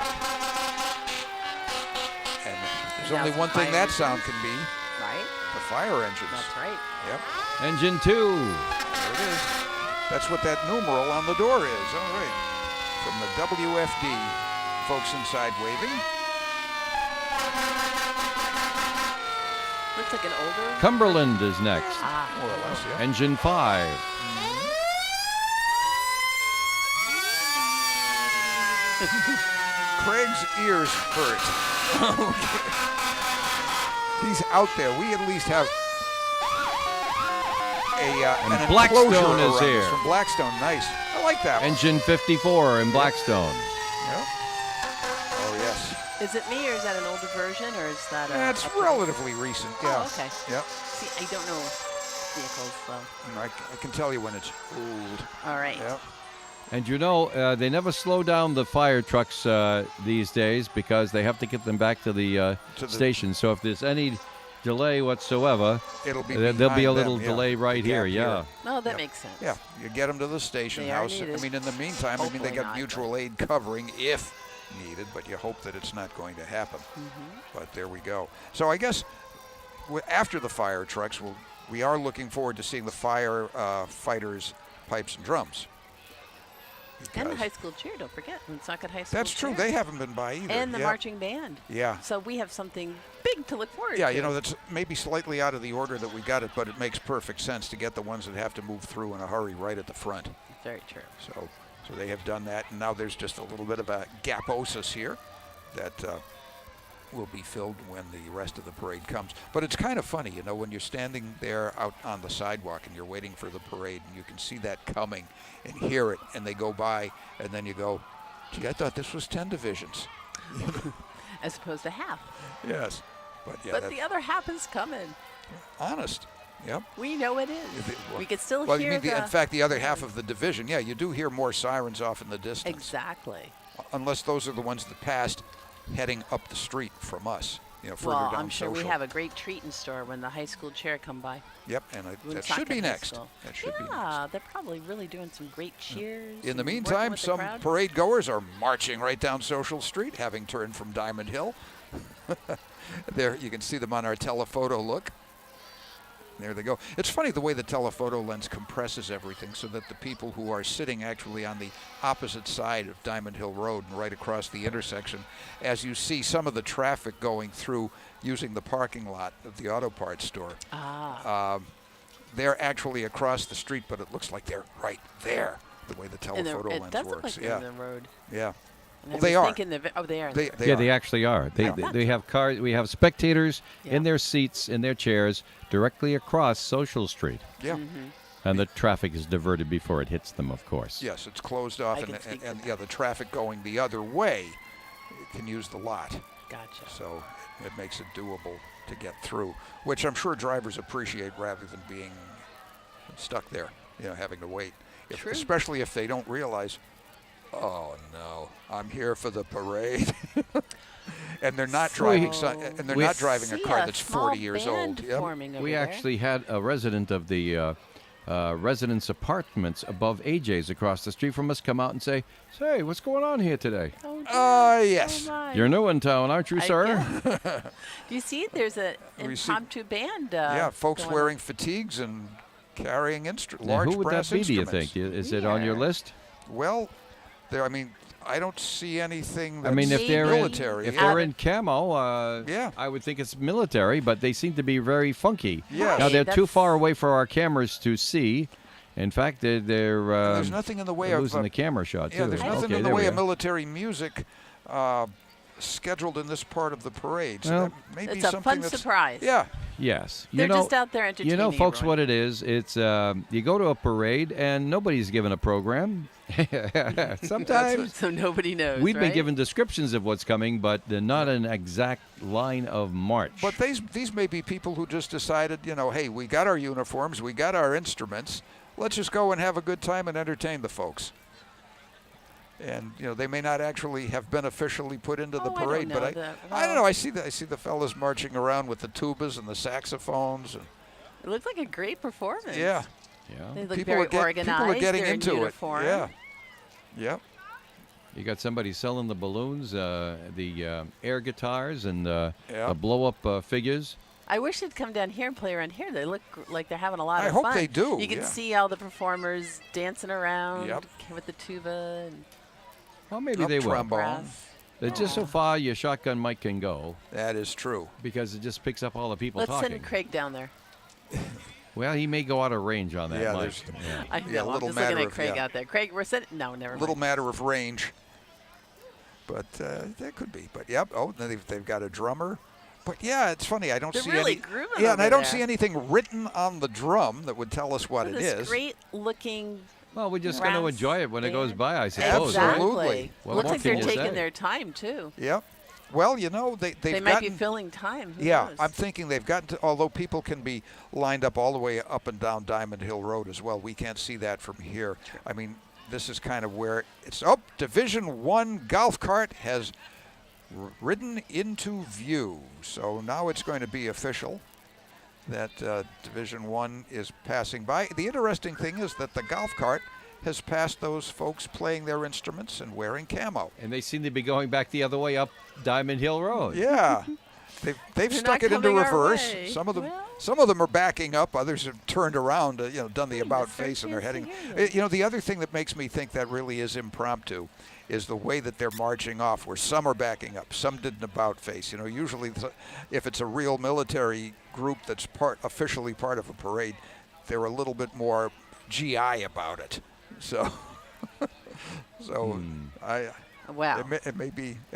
And there's only one thing that sound can be. Right? The fire engines. That's right. Yep. Engine 2. There it is. That's what that numeral on the door is. All right. From the WFD. Folks inside waving. Looks like an older one. Cumberland is next. Ah. More or less, yeah. Engine 5. Craig's ears hurt. Okay. He's out there. We at least have And an Blackstone enclosure is around here. us from Blackstone. Nice. I like that one. Engine 54 in Blackstone. Yep. Oh, yes. Is it me or is that an older version or is that a... That's relatively recent, yeah. Oh, okay. Yep. See, I don't know vehicles, so... I can tell you when it's old. All right. Yep. And you know, they never slow down the fire trucks these days because they have to get them back to the station. So if there's any delay whatsoever, It'll be there'll be a behind little them, yeah. delay right The here. gap Yeah. No, that makes sense. Yeah, you get them to the station They are house. I needed. mean, in the meantime, they Hopefully got not, mutual aid covering if needed, but you hope that it's not going to happen. But there we go. So I guess after the fire trucks, we are looking forward to seeing the fire fighters' pipes and drums. And the Because- high school cheer, don't forget. Woonsocket High School That's true. cheer. They haven't been by either. And the Yeah. marching band. Yeah. So we have something big to look forward Yeah, to. you know, that's maybe slightly out of the order that we got it, but it makes perfect sense to get the ones that have to move through in a hurry right at the front. Very true. So they have done that, and now there's just a little bit of a gaposis here that will be filled when the rest of the parade comes. But it's kind of funny, you know, when you're standing there out on the sidewalk and you're waiting for the parade, and you can see that coming and hear it, and they go by, and then you go, gee, I thought this was 10 divisions. As opposed to half. Yes. But yeah, But the other half is coming. honest. Yep. We know it is. We could still Well, hear you mean in fact, the other half of the division, yeah, you do hear more sirens off in the distance. Exactly. Unless those are the ones that passed heading up the street from us, you know, further Well, down I'm sure we Social. have a great treat in store when the high school chair come by. Yep, and that Woonsocket should be High next. School. That should be Yeah, they're probably really doing some great cheers. In the and working meantime, with the some crowd. parade goers are marching right down Social Street, having turned from Diamond Hill. There, you can see them on our telephoto look. There they go. It's funny the way the telephoto lens compresses everything so that the people who are sitting actually on the opposite side of Diamond Hill Road and right across the intersection, as you see some of the traffic going through using the parking lot of the auto parts store. They're actually across the street, but it looks like they're right there, the way the And telephoto it lens does look works. like Yeah. they're in the road. Yeah. And Well, I they was are. thinking they are. in They, the they Yeah, are. they actually are. They have cars. We have spectators in their seats, in their chairs, directly across Social Street. Yeah. And the traffic is diverted before it hits them, of course. Yes, it's closed off, I can speak to and yeah, the traffic going the other way can use the lot. Gotcha. So it makes it doable to get through, which I'm sure drivers appreciate rather than being stuck there, you know, having to wait. True. Especially if they don't realize, oh no, I'm here for the parade, and they're not driving. And they're not driving a car that's 40 years old. Yep. We actually had a resident of the residence apartments above AJ's across the street from us come out and say, "Say, what's going on here today?" Yes. You're new in town, aren't you, sir? Do you see? There's an We see- impromptu band. Yeah, folks going wearing fatigues and carrying Now, large who would brass that be, do you instruments. think? Is it on your list? Well, I mean, I don't see anything I that's mean, if they're military. if they're in camo, yeah, I would think it's military, but they seem to be very funky. Yes. Now they're too That's- far away for our cameras to see. In fact, they're there's nothing in the way they're of losing the camera shot Yeah, too. there's nothing Okay, in the there way we of are. military music scheduled in this part of the parade. So Well, that may be It's a something fun that's, surprise. Yeah. Yes. They're just out there You know, entertaining folks, everyone. what it is, it's you go to a parade and nobody's given a program. Sometimes So nobody knows. we've been right? given descriptions of what's coming, but they're not an exact line of march. But these may be people who just decided, hey, we got our uniforms, we got our instruments. Let's just go and have a good time and entertain the folks. And they may not actually have been officially put into the parade, I don't know but that. I don't know. I see the fellas marching around with the tubas and the saxophones. And, It looked like a great performance. yeah. They look People very are people organized. are getting They're into in it. uniform. Yeah. Yep. You got somebody selling the balloons, the air guitars, and the Yeah. blow-up figures. I wish they'd come down here and play around here. They look like they're having a lot I of hope fun. they do, You can yeah. see all the performers dancing around Yep. with the tuba. And Well, maybe Up they will. trombone. It's just so far your shotgun mic can go. That is true. Because it just picks up all the people Let's talking. send Craig down there. Well, he may go out of range on that Yeah, mic. there's- Yeah. I know. Yeah, a I'm little just looking matter at of- Craig yeah. out there. Craig, we're sending. No, never Little mind. matter of range. But that could be. But yep. Oh, they've got a drummer. But yeah, it's funny. I don't They're see really any. grooving Yeah, and over I don't there. see anything written on the drum that would tell us what it this is. great looking. Well, we're just going to brass enjoy it when it goes band. by, I suppose. right? Absolutely. What Looks more like can they're you taking say? their time too. Yep. Well, they've They might be gotten, filling time. Who Yeah, knows? I'm thinking they've gotten to, although people can be lined up all the way up and down Diamond Hill Road as well. We can't see that from here. I mean, this is kind of where it's, Division 1 golf cart has ridden into view. So now it's going to be official that Division 1 is passing by. The interesting thing is that the golf cart has passed those folks playing their instruments and wearing camo. And they seem to be going back the other way up Diamond Hill Road. Yeah. They've They're stuck not it into coming our reverse. way. Some of them are backing up. Others have turned around, done the about face, and they're heading. The other thing that makes me think that really is impromptu is the way that they're marching off, where some are backing up, some did an about face. Usually if it's a real military group that's officially part of a parade, they're a little bit more GI about it. So, Wow. It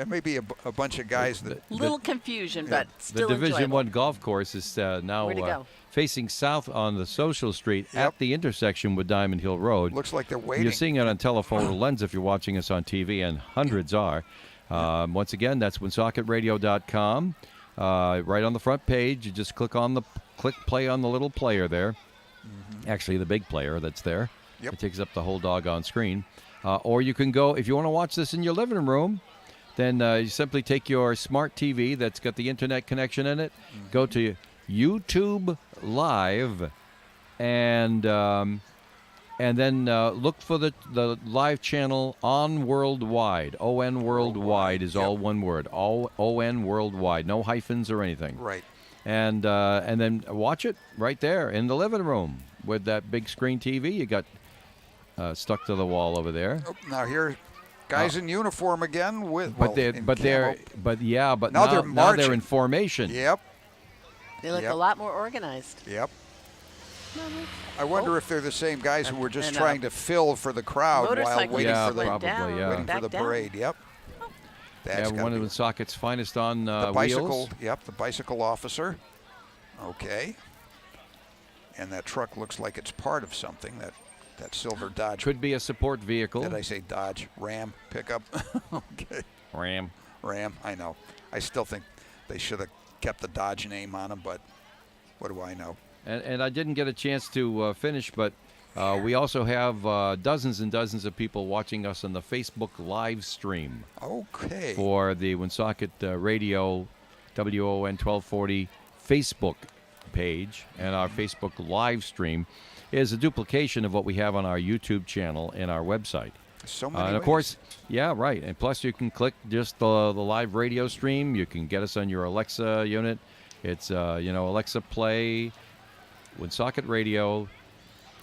may be a bunch of guys that Little confusion, but The still Division enjoyable. 1 golf course is now Where'd it go? facing south on the Social Street at the intersection with Diamond Hill Road. looks like they're waiting. You're seeing it on telephoto lens if you're watching us on TV, and hundreds are. Once again, that's WoonsocketRadio.com. Right on the front page, you just click play on the little player there. Actually, the big player that's there. Yep. It takes up the whole doggone screen. Or you can go, if you want to watch this in your living room, then you simply take your smart TV that's got the internet connection in it, go to YouTube Live, and then look for the live channel on Worldwide. ON Worldwide is all one word. ON Worldwide. No hyphens or anything. Right. And then watch it right there in the living room with that big screen TV you got stuck to the wall over there. Now here, guys in uniform again with. But in camo. now they're they're marching. in formation. Yep. They look Yep. a lot more organized. Yep. I wonder if they're the same guys who were just and, trying to fill for the crowd while motorcycle waiting Yeah, for the probably, yeah. waiting for Back the down. parade. Yep. That's Yeah, gotta one of be the Socket's finest on the bicycle. wheels. Yep, the bicycle officer. Okay. And that truck looks like it's part of something. That silver Dodge. Could be a support vehicle. Did I say Dodge? Ram pickup. Okay. Ram. I know. I still think they should have kept the Dodge name on them, but what do I know? And I didn't get a chance to finish, but we also have dozens and dozens of people watching us on the Facebook live stream. Okay. For the Woonsocket Radio WON 1240 Facebook page, and our Facebook live stream is a duplication of what we have on our YouTube channel and our website. So many and of ways. course, yeah, right. And plus, you can click just the live radio stream. You can get us on your Alexa unit. It's Alexa play Woonsocket Radio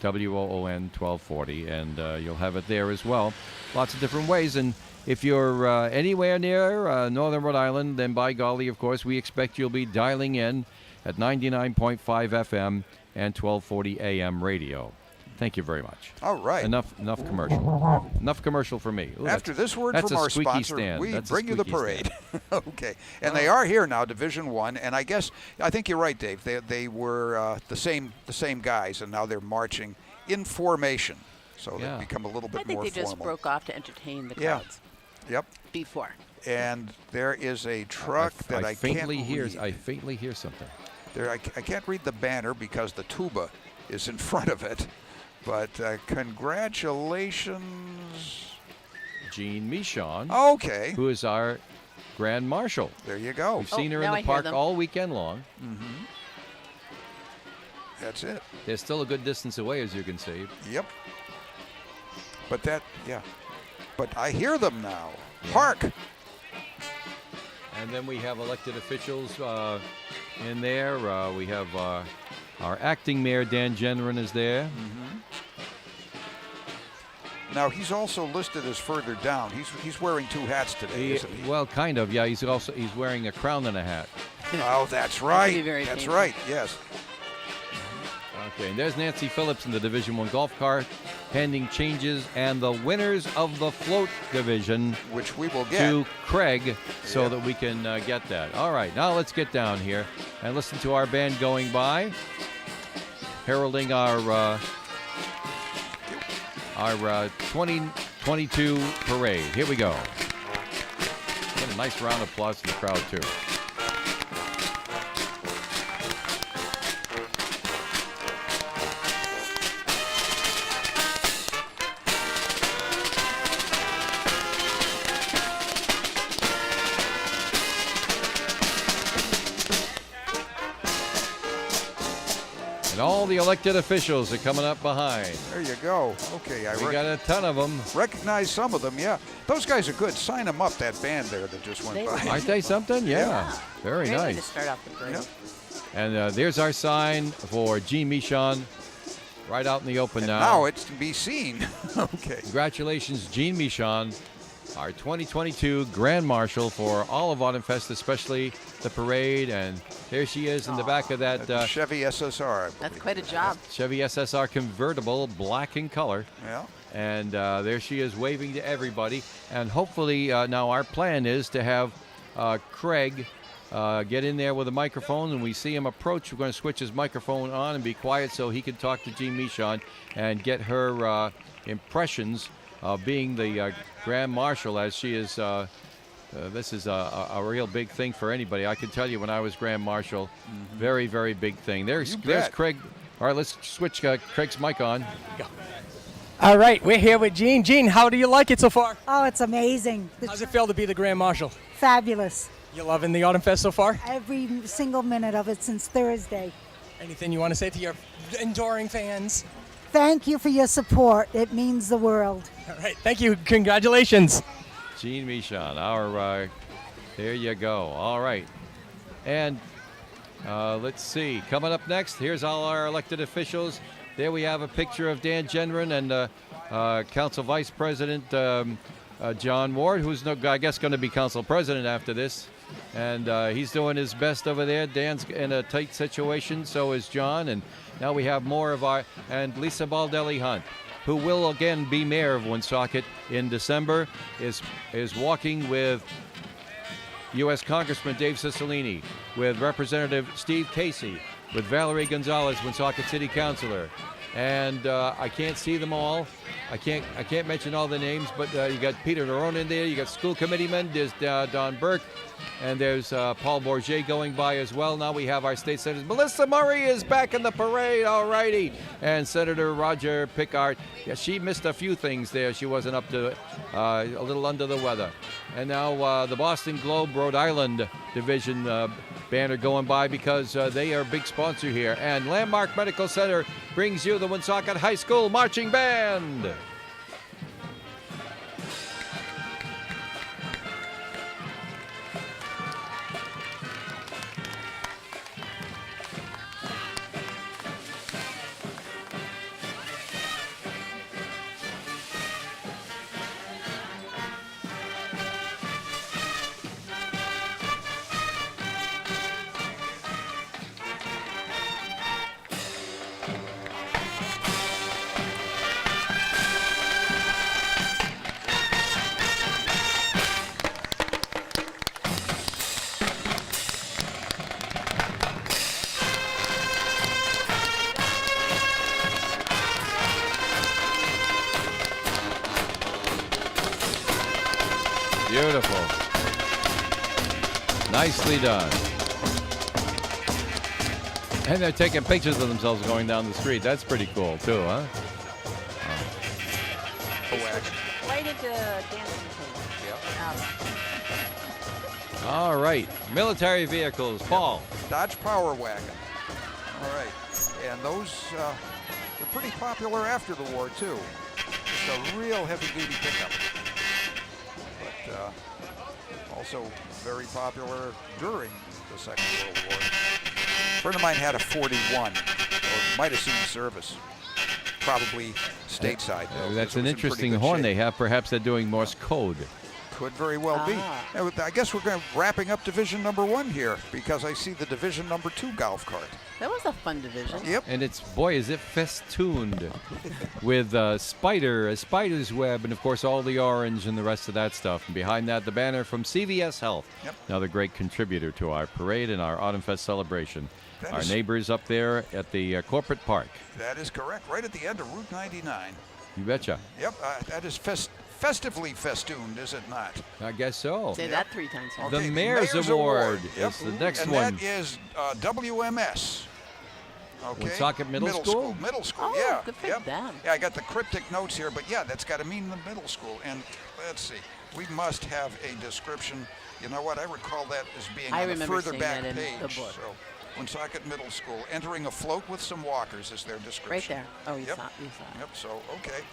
WOON 1240, and you'll have it there as well. Lots of different ways. And if you're anywhere near Northern Rhode Island, then by golly, of course, we expect you'll be dialing in at 99.5 FM and 1240 AM radio. Thank you very much. All right. Enough commercial. Enough commercial for me. Ooh, After this word that's from a our squeaky sponsor, stand. we That's a bring you the squeaky parade. stand. Okay. And they are here now, Division 1, and I think you're right, Dave. They were the same guys, and now they're marching in formation. So Yeah. they've become a little bit I think more they just formal. broke off to entertain the Yeah. crowds Yep. before. And there is a truck that I can't read. I faintly hear something. There, I can't read the banner because the tuba is in front of it. But congratulations, Jean Michon. Okay. Who is our Grand Marshal. There you go. We've seen her in the park all weekend long. Mm-hmm. That's it. They're still a good distance away, as you can see. Yep. But But I hear them now. Hark! And then we have elected officials in there. We have our acting mayor, Dan Generin, is there. Mm-hmm. Now he's also listed as further down. He's wearing two hats today, isn't he? Well, kind of. Yeah, he's wearing a crown and a hat. Oh, that's right. That's right. Yes. Okay, and there's Nancy Phillips in the Division I golf cart, pending changes, and the winners of the float division, which we will get to Craig, so that we can get that. All right, now let's get down here and listen to our band going by, heralding our 2022 parade. Here we go. Get a nice round of applause from the crowd too. And all the elected officials are coming up behind. There you go. Okay, We got a ton of them. Recognize some of them, yeah. Those guys are good. Sign them up, that band there that just went by. Aren't they something? Yeah. Very Great way nice. to start off the parade. And there's our sign for Jean Michon, right out in the open now. Now it's to be seen. Okay. Congratulations, Jean Michon, our 2022 Grand Marshal for all of Autumn Fest, especially the parade. And there she is in the back of that Chevy SSR. That's quite a job. Chevy SSR convertible, black in color. Yeah. And there she is waving to everybody. And hopefully now our plan is to have Craig get in there with a microphone, and we see him approach. We're going to switch his microphone on and be quiet so he can talk to Jean Michon and get her impressions of being the Grand Marshal, as she is. This is a real big thing for anybody. I can tell you when I was Grand Marshal, very, very big thing. There's Craig. All right, let's switch Craig's mic on. All right, we're here with Jean. Jean, how do you like it so far? Oh, it's amazing. How's it feel to be the Grand Marshal? Fabulous. You loving the Autumn Fest so far? Every single minute of it since Thursday. Anything you want to say to your enduring fans? Thank you for your support. It means the world. All right, thank you. Congratulations. Jean Michon, our, there you go. All right. And let's see. Coming up next, here's all our elected officials. There we have a picture of Dan Generin and Council Vice President John Ward, who's, I guess, going to be Council President after this. And he's doing his best over there. Dan's in a tight situation, so is John. And now we have more of our, and Lisa Baldelli Hunt, who will again be mayor of Woonsocket in December, is walking with U.S. Congressman Dave Cicilline, with Representative Steve Casey, with Valerie Gonzalez, Woonsocket City Councilor. And I can't see them all. I can't mention all the names, but you got Peter Nerone in there. You got school committeemen. There's Don Burke, and there's Paul Bourget going by as well. Now we have our state senators. Melissa Murray is back in the parade. All righty, and Senator Roger Pickard. Yeah, she missed a few things there. She wasn't up to a little under the weather. And now the Boston Globe Rhode Island division banner going by because they are a big sponsor here. And Landmark Medical Center brings you the Woonsocket High School Marching Band. Beautiful. Nicely done. And they're taking pictures of themselves going down the street. That's pretty cool, too, huh? Right into dancing thing. All right. Military vehicles. Paul. Dodge Power Wagon. All right. And those, they're pretty popular after the war, too. Just a real heavy-duty pickup. But also very popular during the Second World War. A friend of mine had a 41, or might have seen service. Probably stateside. That's an interesting horn they have. Perhaps they're doing Morse code. Could very well be. And I guess we're wrapping up Division number 1 here because I see the Division number 2 golf cart. That was a fun division. Yep. And it's, boy, is it festooned with a spider's web, and of course all the orange and the rest of that stuff. And behind that, the banner from CVS Health. Yep. Another great contributor to our parade and our Autumn Fest celebration. That Our is- neighbors up there at the corporate park. That is correct. Right at the end of Route 99. You betcha. Yep. That is festively festooned, is it not? I guess so. Say that 3 times. The Okay, Mayor's Award Yep. is the next and one. that is WMS. Okay. Woonsocket Middle School? Middle school, Oh, yeah. good for yep. them. Yeah, I got the cryptic notes here, but yeah, that's got to mean the middle school. And let's see, we must have a description. You know what? I recall that as being I on the remember further seeing back that in page. the book. So, Woonsocket Middle School, entering a float with some walkers is their Right description. there. Oh, you Yep. saw it. You saw it. Yep, so, okay.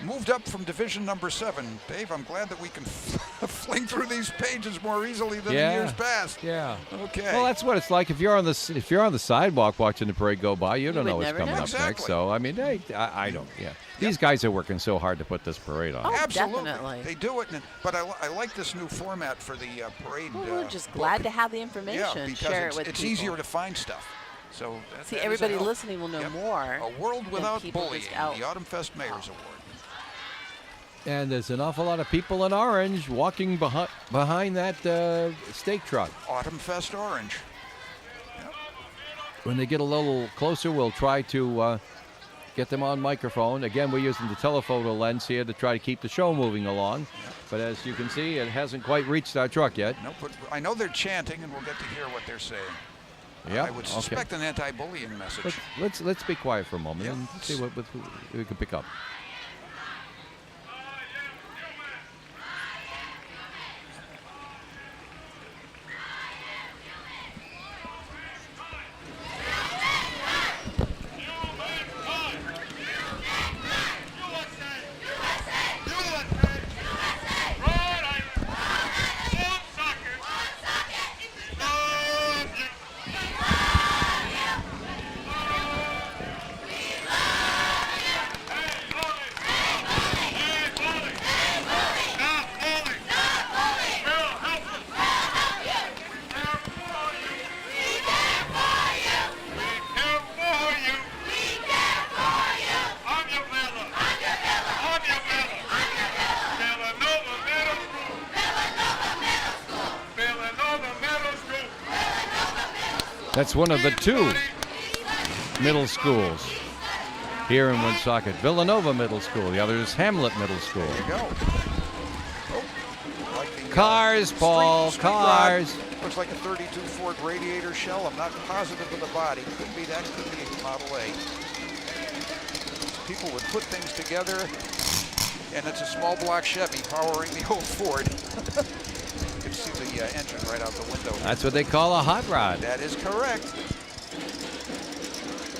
Moved up from Division number 7. Dave, I'm glad that we can fling through these pages more easily than in years past. Yeah. Okay. Well, that's what it's like if you're on the sidewalk watching the parade go by. You don't would know what's never coming know. up next. Exactly. So I mean, I don't. Yeah. These guys are working so hard to put this parade on. Oh, Absolutely. definitely. They do it, but I like this new format for the parade. Well, we're just book. glad to have the information. Yeah, because Share it with it's people. easier to find stuff. So See, that is a everybody help. listening will know more. A World than Without people Bullying, just out. the Autumn Fest Mayor's Award. And there's an awful lot of people in orange walking behind that stake truck. Autumn Fest Orange. When they get a little closer, we'll try to get them on microphone. Again, we're using the telephoto lens here to try to keep the show moving along. But as you can see, it hasn't quite reached our truck yet. No, but I know they're chanting, and we'll get to hear what they're saying. Yeah. I would suspect an anti-bullying message. Let's be quiet for a moment Yep. and see what we can pick up. That's one of the 2 middle schools here in Woonsocket. Villanova Middle School. The other is Hamlet Middle School. There you go. Oh, like the, Cars, Paul, street cars. rod. Looks like a 32 Ford radiator shell. I'm not positive of the body. Could be that. Could be Model A. People would put things together, and it's a small block Chevy powering the old Ford. You can see the engine right out the window. That's what they call a hot rod. That is correct.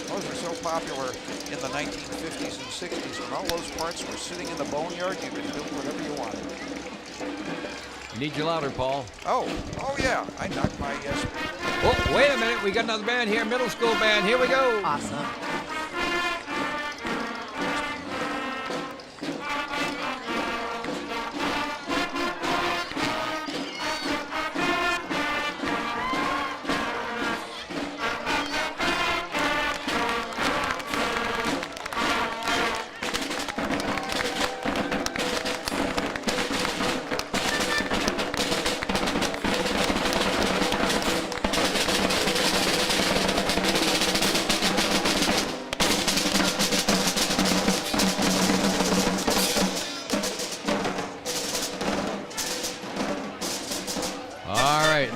Those were so popular in the 1950s and 60s when all those parts were sitting in the boneyard. You could build whatever you wanted. You need you louder, Paul. Oh yeah. I knocked my yes. Oh, wait a minute. We got another band here. Middle school band. Here we go. Awesome.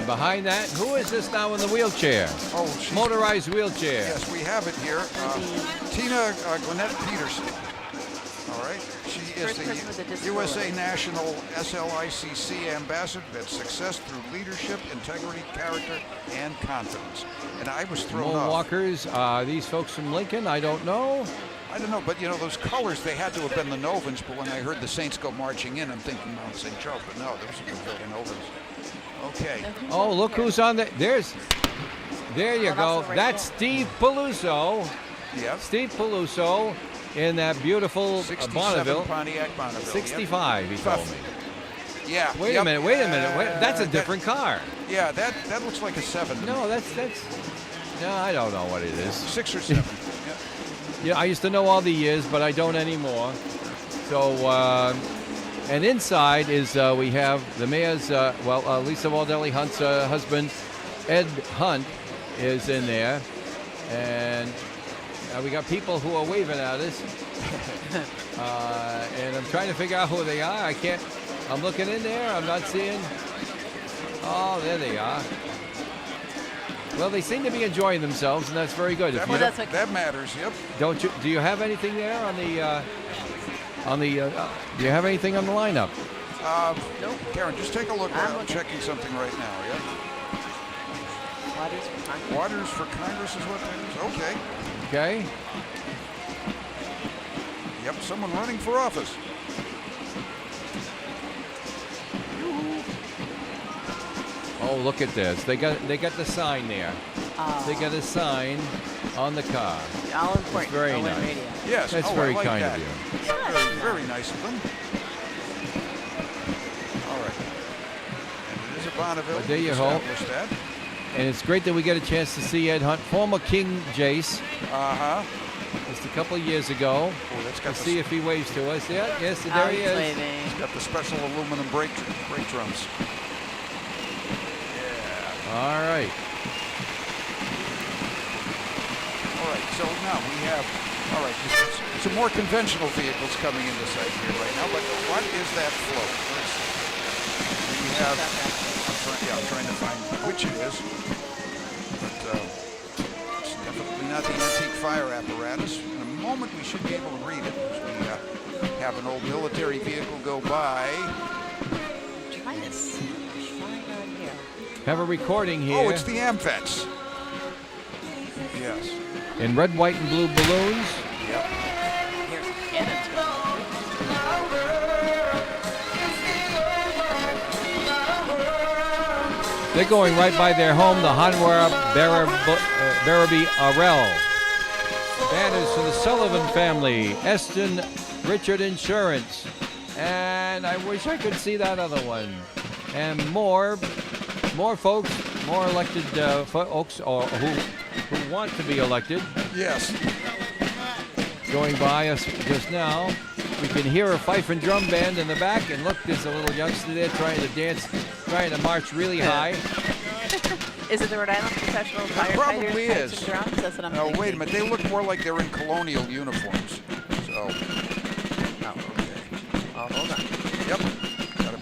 behind that, who is this now in the wheelchair? Oh, she's- Motorized wheelchair. Yes, we have it here. Tina Gwinnett Peterson. All right. She is First person with a the disability. USA National SLICC Ambassador that success through leadership, integrity, character, and confidence. And I was thrown More off. walkers. These folks from Lincoln, I don't know. I don't know, but you know, those colors, they had to have been the Novans, but when I heard the Saints go marching in, I'm thinking Mount St. Joe, but no, those are the Novans. Okay. Oh, look who's on the. There you go. right That's Steve Peluso. Yep. Steve Peluso in that beautiful 67 Bonneville. Pontiac Bonneville. 65, he told me. Yeah. Wait a minute. That's a different car. Yeah, that looks like a 7. No, that's. No, I don't know what it is. 6 or 7. Yeah, I used to know all the years, but I don't anymore. So, and inside is we have the mayor's, Lisa Waldelli Hunt's husband, Ed Hunt, is in there, and we got people who are waving at us, and I'm trying to figure out who they are. I can't. I'm looking in there. I'm not seeing. Oh, there they are. Well, they seem to be enjoying themselves, and that's very good. If you don't- That matters. Yep. Don't you? Do you have anything there on the? Do you have anything on the lineup? Nope. Karen, just take a look. I'm checking something right now. Yeah. Waters for Congress. Waters for Congress is what that is. Okay. Okay. Yep. Someone running for office. Oh, look at this. They got the sign there. Oh. They got a sign on the car. All important. That's very ON nice. Radio. Yes. That's oh, very I like kind that. of you. Very nice of them. All right. And it is a Bonneville. Well, there you go. Established that. And it's great that we get a chance to see Ed Hunt, former King Jace. Uh-huh. Just a couple of years ago. Oh, that's got Let's see if he waves to us. Yeah, yes, there he he's is. waving. It's got the special aluminum brake drums. All right. All right, so now we have, all right, some more conventional vehicles coming into sight here right now, but what is that float? We have, I'm trying to find which it is, but it's definitely not the antique fire apparatus. In a moment we should be able to read it, as we have an old military vehicle go by. Trying to see. On here. Have a recording here. Oh, it's the AmVets. Yes. In red, white, and blue balloons. Yep. Here's Cannon. They're going right by their home, the Hanwara Barabee Arel. Banners for the Sullivan family, Eston Richard Insurance. And I wish I could see that other one. And more folks, more elected folks or who want to be elected. Yes. Going by us just now. We can hear a fife and drum band in the back, and look, there's a little youngster there trying to dance, trying to march really high. Is it the Rhode Island Professional It Firefighters? probably Pipes is. and Drums? That's what I'm No, thinking. wait a minute. They look more like they're in colonial uniforms. So. Oh, okay. Oh, hold on. Yep. Got to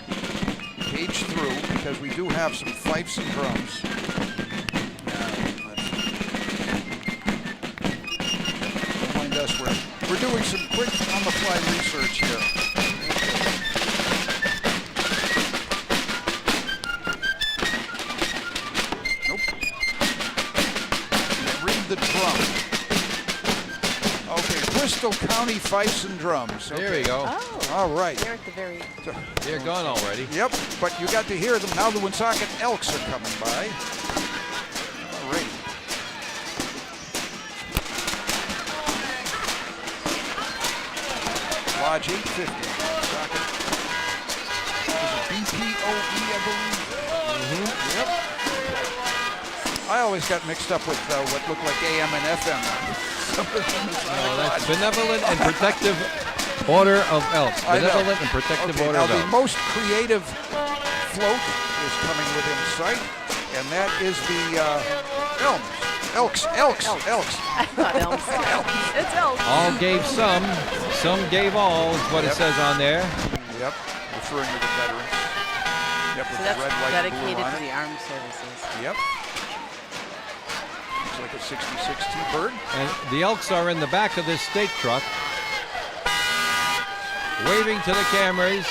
page through because we do have some fifes and drums. Don't mind us. We're doing some quick on-the-fly research here. Nope. Read the drum. Okay, Bristol County Fifes and Drums. There we go. Oh. All right. They're at the very. They're gone already. Yep, but you got to hear them. Now the Woonsocket Elks are coming by. All right. Lodge 850. Woonsocket. Is it BPOE, I believe? Mm-hmm. Yep. I always got mixed up with what looked like AM and FM. No, that's Benevolent and Protective Order of Elks. I know. Benevolent and Protective Okay, Order now of the Elks. most creative float is coming within sight, and that is the Elks. I thought elms. It's elms. All gave some gave all is what it Yep. says on there. Yep, referring to the veterans. Yep, with So the that's red, white, and blue dedicated on to it. the armed services. Yep. Looks like a 66 T-Bird. And the Elks are in the back of this stake truck, waving to the cameras.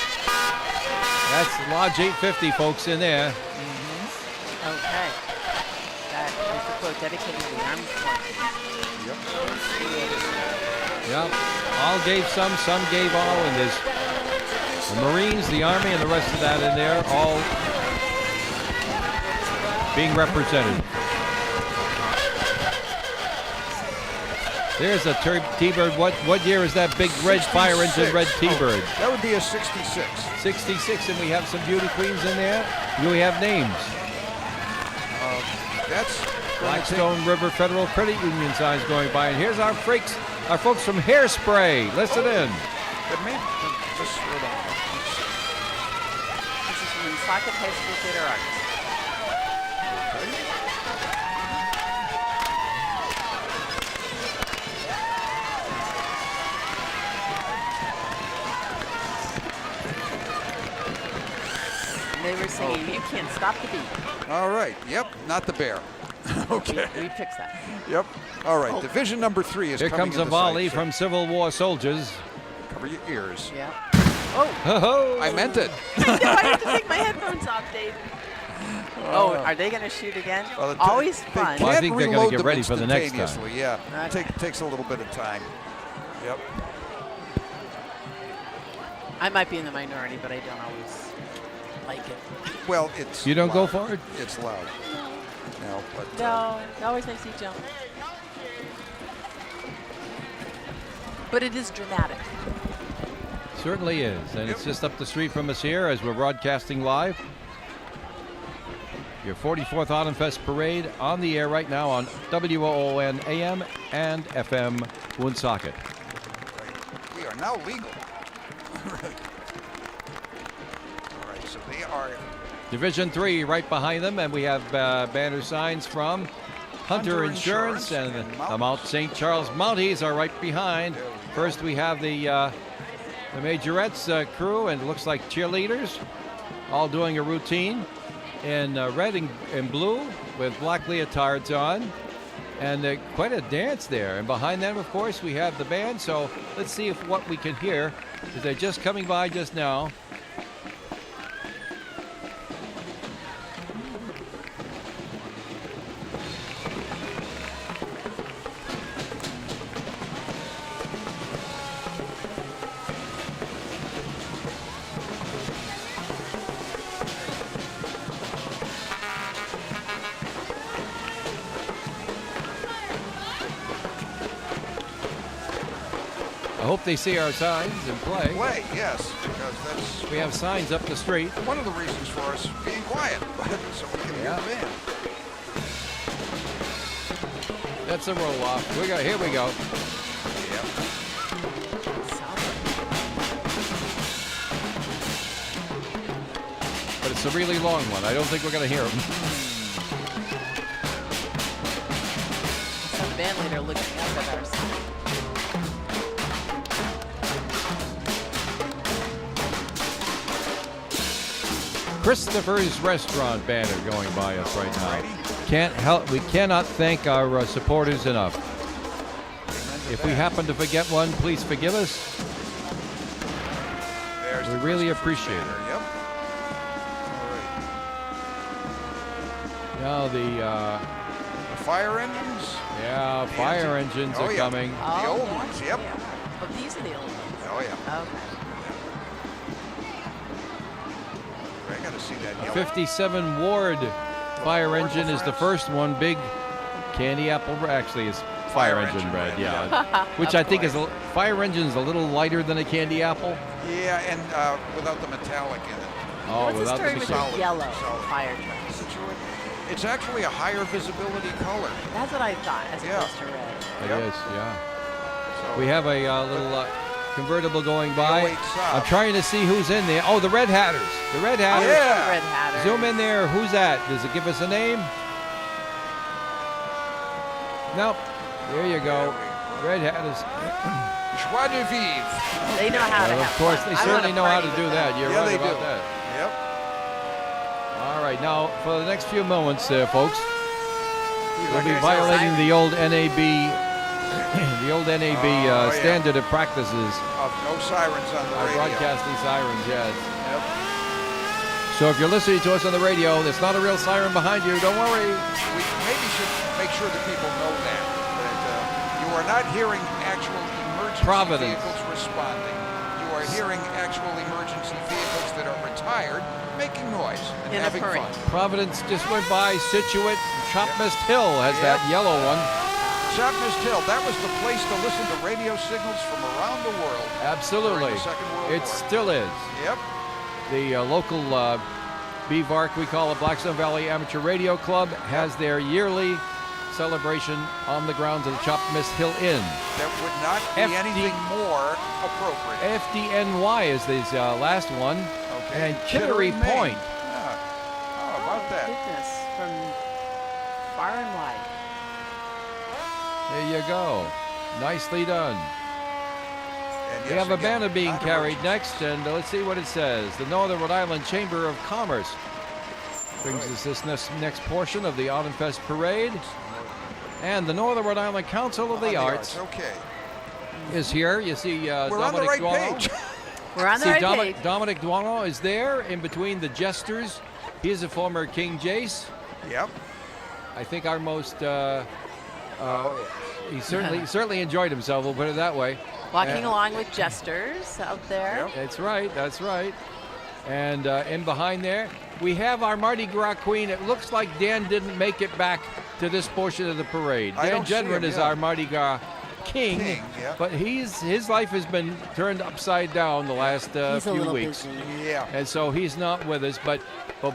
That's Lodge 850, folks, in there. Okay. That is the quote dedicated to the armed forces. Yep. All gave some gave all, and there's the Marines, the Army, and the rest of that in there, all being represented. There's a T-Bird. What year is that big red fire engine red T-Bird? That would be a 66. 66, and we have some beauty queens in there. Do we have names? That's Blackstone River Federal Credit Union signs going by, and here's our folks from Hairspray. Listen in. But maybe just slow down. This is from Woonsocket High School Theater Arts. They were singing, "You Can't Stop the Beat." All right. Yep. Not the bear. Okay. We fixed that. Yep. All right. Oh. Division number 3 is Here coming comes a into volley sight, from Civil War soldiers. so cover your ears. Yeah. Oh. I meant it. I know, I have to take my headphones off, Dave. Oh, are they going to shoot again? Well, Always they fun. Well, I can't think they're gonna reload get them ready for the next time. instantaneously, Yeah. Okay. Takes a little bit of time. Yep. I might be in the minority, but I don't always like it. Well, it's You don't go loud. for it? It's loud. No, but No, it always makes you jump. But it is dramatic. Certainly is, and it's just up the street from us here as we're broadcasting live. Your 44th Autumn Fest Parade on the air right now on WOON AM and FM Woonsocket. we are now legal. All right, so they are Division 3 right behind them, and we have banner signs from Hunter Insurance and the Mount St. Charles Mounties are right behind. First we have the Majorettes crew, and it looks like cheerleaders, all doing a routine in red and blue with black leotards on. And quite a dance there. And behind them, of course, we have the band. So let's see if what we can hear, because they're just coming by just now. I hope they see our signs and play. play, yes, because that's We have signs up the street. one of the reasons for us being quiet, so we can hear the band. That's a roll off. Here we go. But it's a really long one. I don't think we're going to hear them. Some band leader looking up at our sign. Christopher's Restaurant banner going by us right now. We cannot thank our supporters enough. If we happen to forget one, please forgive us. There's We the really Christopher's appreciate it. banner, Yep. All right. Now The fire engines. fire engines Oh, are yeah. coming. The old ones, yep. Oh, these are the old ones. Oh, yeah. Okay. I got to see that yellow. 57 Ward fire engine is the first one. Big candy apple, actually, is fire engine red, yeah. Which I think is fire engine's a little lighter than a candy apple. Yeah, and without the metallic in it. Oh, What's the without story the with solid. the yellow Solid. fire trucks? It's actually a higher visibility color. That's what I thought, as Yeah. opposed to red. It is, yeah. So We have a little convertible going by. 08 Saab. I'm trying to see who's in there. Oh, the Red Hatters. The Red Hatters. Yeah. Red Hatter. Zoom in there. Who's that? Does it give us a name? Nope. There you go. Red Hatters. Joie de vivre. They know how to Well, have of course, fun. they I certainly wanna know how party to do with that. them. You're Yeah, right they about do. that. Yep. right, now for the next few moments, folks, we'll be Like I said, violating siren. the old NAB, yeah. standard of practices. Of no sirens on the Our radio. broadcasting sirens, yes. Yep. So if you're listening to us on the radio, there's not a real siren behind you. Don't worry. We maybe should make sure that people know that you are not hearing actual emergency Providence. vehicles responding. You are hearing actual emergency vehicles that are retired making noise and In a having parade. fun. Providence just went by. Situate, Chopmist Hill has Yep. that yellow one. Chopmist Hill, that was the place to listen to radio signals from around the world. Absolutely. During the Second World It War. still is. Yep. The local BVARC, we call it Blackstone Valley Amateur Radio Club, has their yearly celebration on the grounds of the Chopmist Hill Inn. That would not be anything more appropriate. FDNY is this last one. Okay. And Kittery Maine. Point. Yeah. How about that? Goodness, from far and wide. There you go. Nicely done. And We yes, have a again, banner being on carried next, and let's see what it says. The Northern Rhode Island Chamber of Commerce brings us this next portion of the Autumn Fest Parade. And the Northern Rhode Island Council of the Arts Okay. is here. You see We're on the Dominic right Duano. page. We're on the See, right page. Dominic Duano is there in between the jesters. He is a former King Jace. Yep. I think our most. He certainly enjoyed himself. We'll put it that way. Walking And- along with jesters out there. That's right. That's right. And in behind there, we have our Mardi Gras queen. It looks like Dan didn't make it back to this portion of the parade. I Dan don't see Genrin him, is yeah. our Mardi Gras king, yeah. but his life has been turned upside down the last He's a few little weeks. busy. Yeah. And so he's not with us, but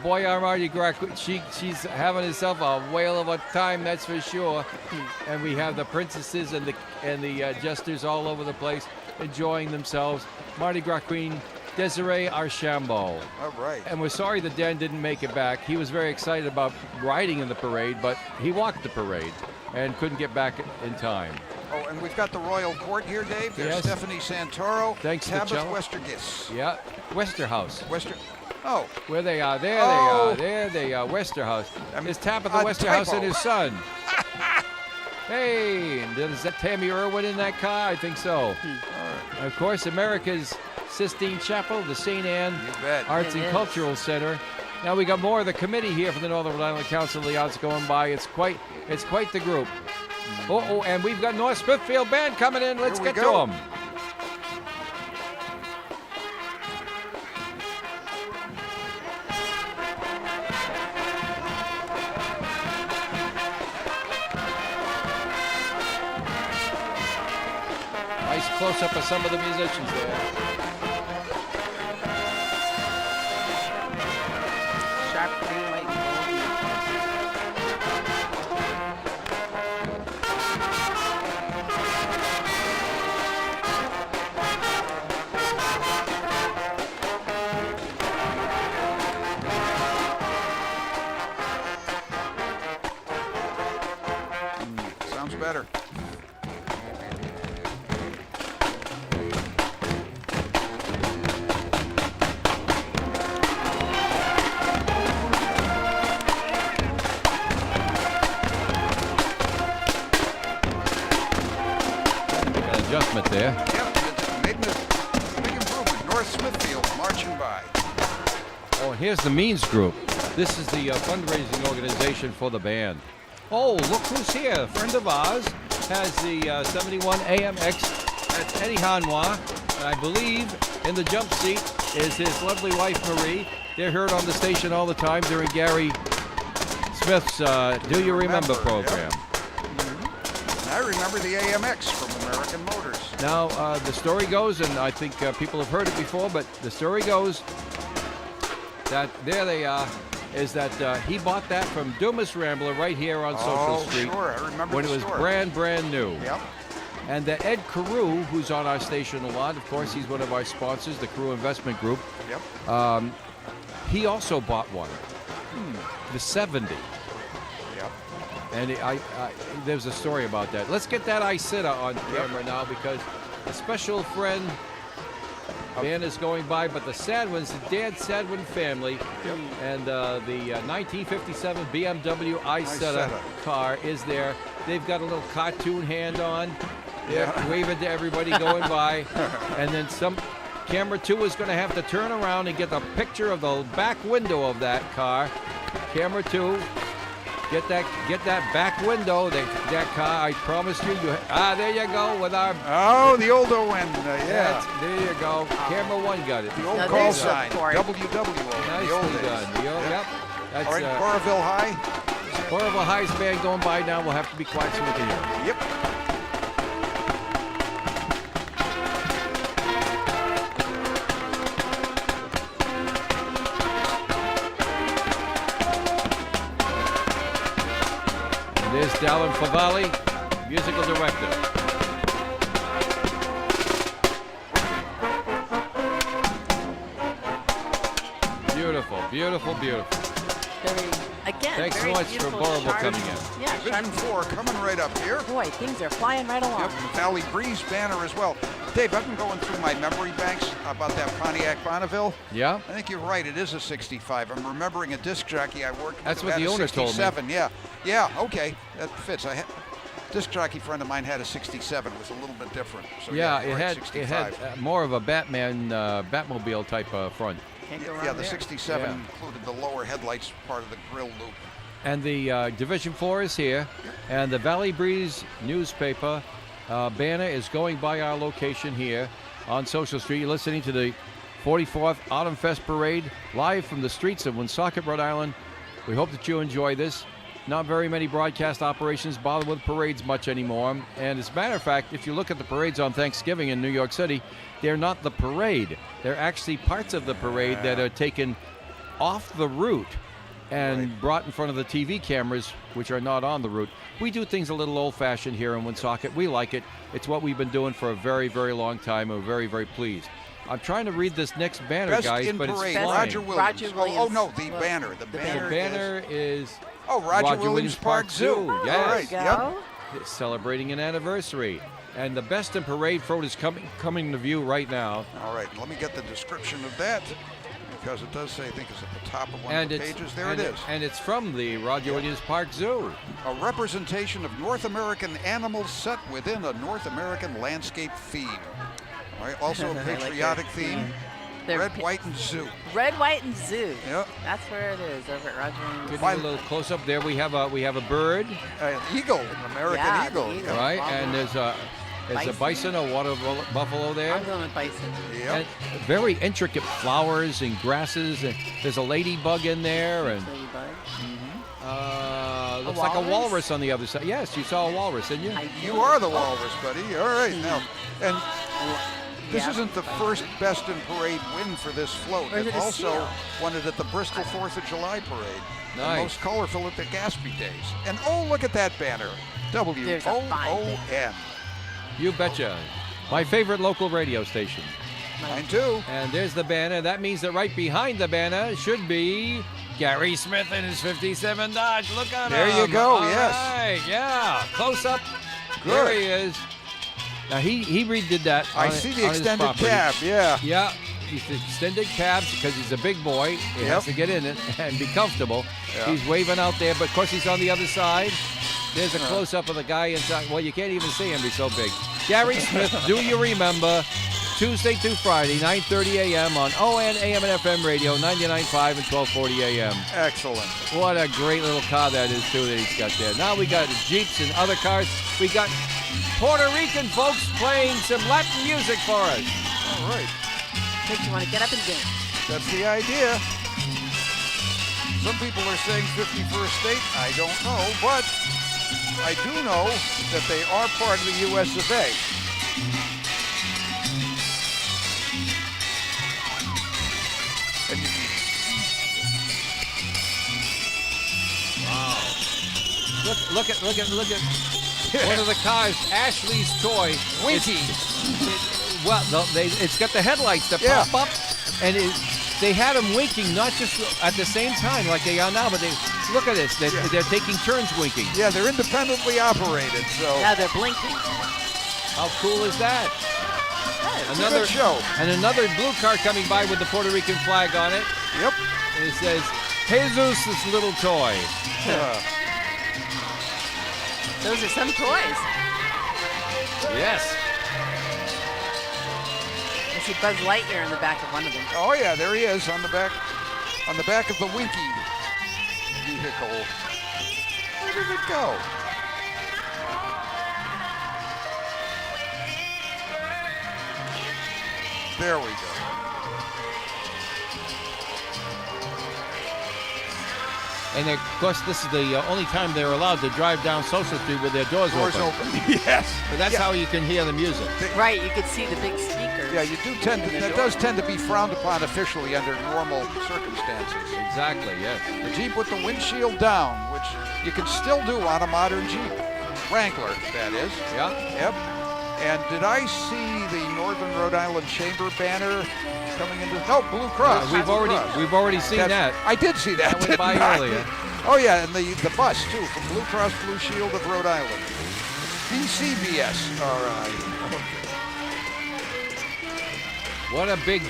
boy, our Mardi Gras, she's having herself a whale of a time, that's for sure. And we have the princesses and the jesters all over the place enjoying themselves. Mardi Gras Queen Desiree Archambault. All right. And we're sorry that Dan didn't make it back. He was very excited about riding in the parade, but he walked the parade and couldn't get back in time. Oh, and we've got the Royal Court here, Dave. There's Yes. Stephanie Santoro. Thanks, Tabitha Michelle. Westergis. Yeah, Westerhouse. Oh. Where they are, there Oh. they are, Westerhouse. It's Tabitha a Westerhouse typo. and his son. Hey, and is that Tammy Irwin in that car? I think so. And of course, America's Sistine Chapel, the St. Anne bet. Arts It and is. Cultural Center. Now we got more of the committee here from the Northern Rhode Island Council of the Arts going by. It's quite the group. Oh, and we've got North Smithfield Band coming in. Let's Here we get go. to them. Nice close-up of some of the musicians there. Sharp green, white, and gold. Sounds better. An adjustment there. Yep, made a big improvement. North Smithfield marching by. Oh, and here's the Means Group. This is the fundraising organization for the band. Oh, look who's here. A friend of ours has the 71 AMX. That's Eddie Hanwha. And I believe in the jump seat is his lovely wife, Marie. They're heard on the station all the time during Gary Smith's Do You Remember program. And I remember the AMX from American Motors. Now, the story goes, and I think people have heard it before, but the story goes that there they are, is that he bought that from Dumas Rambler right here on Social Street. Sure, I remember when the it was store. brand new. Yep. And that Ed Carew, who's on our station a lot, of course, he's one of our sponsors, the Carew Investment Group. Yep. He also bought one, the 70. Yep. And there's a story about that. Let's get that Isita on camera now because a special friend Banners going by, but the Sadwins, the Dan Sadwin family, and the 1957 BMW Isetta car is there. They've got a little cartoon hand on. They're waving to everybody going by. And then camera 2 is going to have to turn around and get the picture of the back window of that car. Camera 2, get that back window, that car. I promise you. There you go with our. Oh, the old ON. Yeah. There you go. Camera 1 got it. The old call sign. WWO. Nicely the old done. days. Yep. That's, All right, Coralville High. Coralville High's band going by now. We'll have to be quiet so we can hear. Yep. There's Dallin Favali, musical director. Beautiful, beautiful, beautiful. Again, thanks so very much for beautiful, Borable sharp- coming in. Yeah, Division 4 coming right up here. boy, things are flying right along. Yep, Valley Breeze banner as well. Dave, I've been going through my memory banks about that Pontiac Bonneville. Yeah? I think you're right. It is a 65. I'm remembering a disc jockey I worked with. That's who what had the a owner told me. 67. Yeah. Yeah, okay. That fits. Disc jockey friend of mine had a 67. It was a little bit different. So Yeah, you're it right, had 65. more of a Batmobile type front. Yeah, the 67 included the lower headlights part of the grill loop. And the Division 4 is here, and the Valley Breeze newspaper banner is going by our location here on Social Street. You're listening to the 44th Autumn Fest Parade live from the streets of Woonsocket, Rhode Island. We hope that you enjoy this. Not very many broadcast operations bother with parades much anymore. And as a matter of fact, if you look at the parades on Thanksgiving in New York City, they're not the parade. They're actually parts of the parade that are taken off the route and brought in front of the TV cameras, which are not on the route. We do things a little old-fashioned here in Woonsocket. We like it. It's what we've been doing for a very, very long time, and we're very, very pleased. I'm trying to read this next banner, Best guys, in but parade, it's flying. Roger Williams. Oh, no, the banner. The banner is Roger Williams Park Zoo. Yes. All right, yep. It's celebrating an anniversary. And the Best in Parade float is coming to view right now. All right, let me get the description of that, because it does say, I think it's at the top of one of the pages. There it is. And it's from the Roger Williams Park Zoo. A representation of North American animals set within a North American landscape theme. All right, also a patriotic theme. Red, white, and zoo. Red, white, and zoo. Yep. That's where it is over at Roger Williams. Getting a little close up there. We have a bird. An eagle, an American eagle. Right, and there's a bison, a water buffalo there. I'm going with bison. Yep. And very intricate flowers and grasses. And there's a ladybug in there, and looks like a walrus on the other side. Yes, you saw a walrus, didn't you? You are the walrus, buddy. All right, now, and this isn't the first Best in Parade win for this float. Or is It it a also seal? won it at the Bristol 4th of July parade. The Nice. most colorful at the Gatsby days. And oh, look at that banner. There's a fine WOON. You betcha. My favorite local radio station. Mine too. And there's the banner. That means that right behind the banner should be Gary Smith and his 57 Dodge. Look at him. There you go, All yes. right, yeah. Close up. Good. There he is. Now he redid that. I on- see the on his extended property. cab, yeah. Yeah. He's extended cabs because he's a big boy. He has to get in it and be comfortable. Yeah. He's waving out there, but of course he's on the other side. There's a close-up of the guy inside. Well, you can't even see him. He's so big. Gary Smith, Do You Remember? Tuesday through Friday, 9:30 a.m. on ON, AM, and FM radio, 99.5 and 1240 a.m. Excellent. What a great little car that is, too, that he's got there. Now we got Jeeps and other cars. We got Puerto Rican folks playing some Latin music for us. All right. Makes you want to get up and dance. That's the idea. Some people are saying 51st state. I don't know, but I do know that they are part of the U.S. of A. And you can Look at one of the cars, Ashley's toy. Winky. It's got the headlights that pop up, and they had them winking not just at the same time like they are now, but look at this. They're taking turns winking. Yeah, they're independently operated, so. Now they're blinking. How cool is that? Another good show. And another blue car coming by with the Puerto Rican flag on it. Yep. And it says, Jesus' little toy. Those are some toys. Yes. I see Buzz Lightyear in the back of one of them. Oh yeah, there he is on the back of the Winky vehicle. Where did it go? There we go. And of course, this is the only time they're allowed to drive down Social Street with their doors open. Yes. But that's how you can hear the music. Right, you could see the big speakers. Yeah, you do tend to. That does tend to be frowned upon officially under normal circumstances. Exactly. Yes. The Jeep with the windshield down, which you can still do on a modern Jeep Wrangler, that is. Yeah. Yep. And did I see the Northern Rhode Island Chamber banner coming into? No, Blue Cross. We've already seen that. I did see that. That went by didn't I? earlier. Oh yeah, and the bus too from Blue Cross Blue Shield of Rhode Island. BCBS. All right. What a big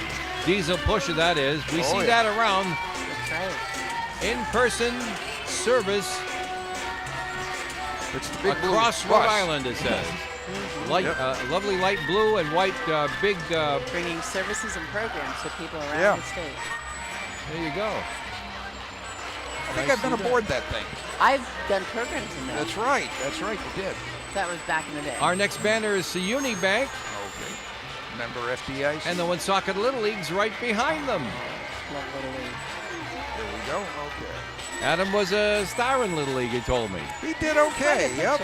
diesel pusher that is. We see that around. That's right. In-person service It's the big blue across bus. Rhode Island, it says. Light, lovely light blue and white big. Bringing services and programs to people around Yeah. the state. There you go. I think I've been aboard that thing. I've done programs in that. That's right. That's right. You did. That was back in the day. Our next banner is Siuni Bank. Okay. Member FDIC. And the Woonsocket Little League's right behind them. Love Little League. There we go. Okay. Adam was a star in Little League, he told me. He did okay. Yep.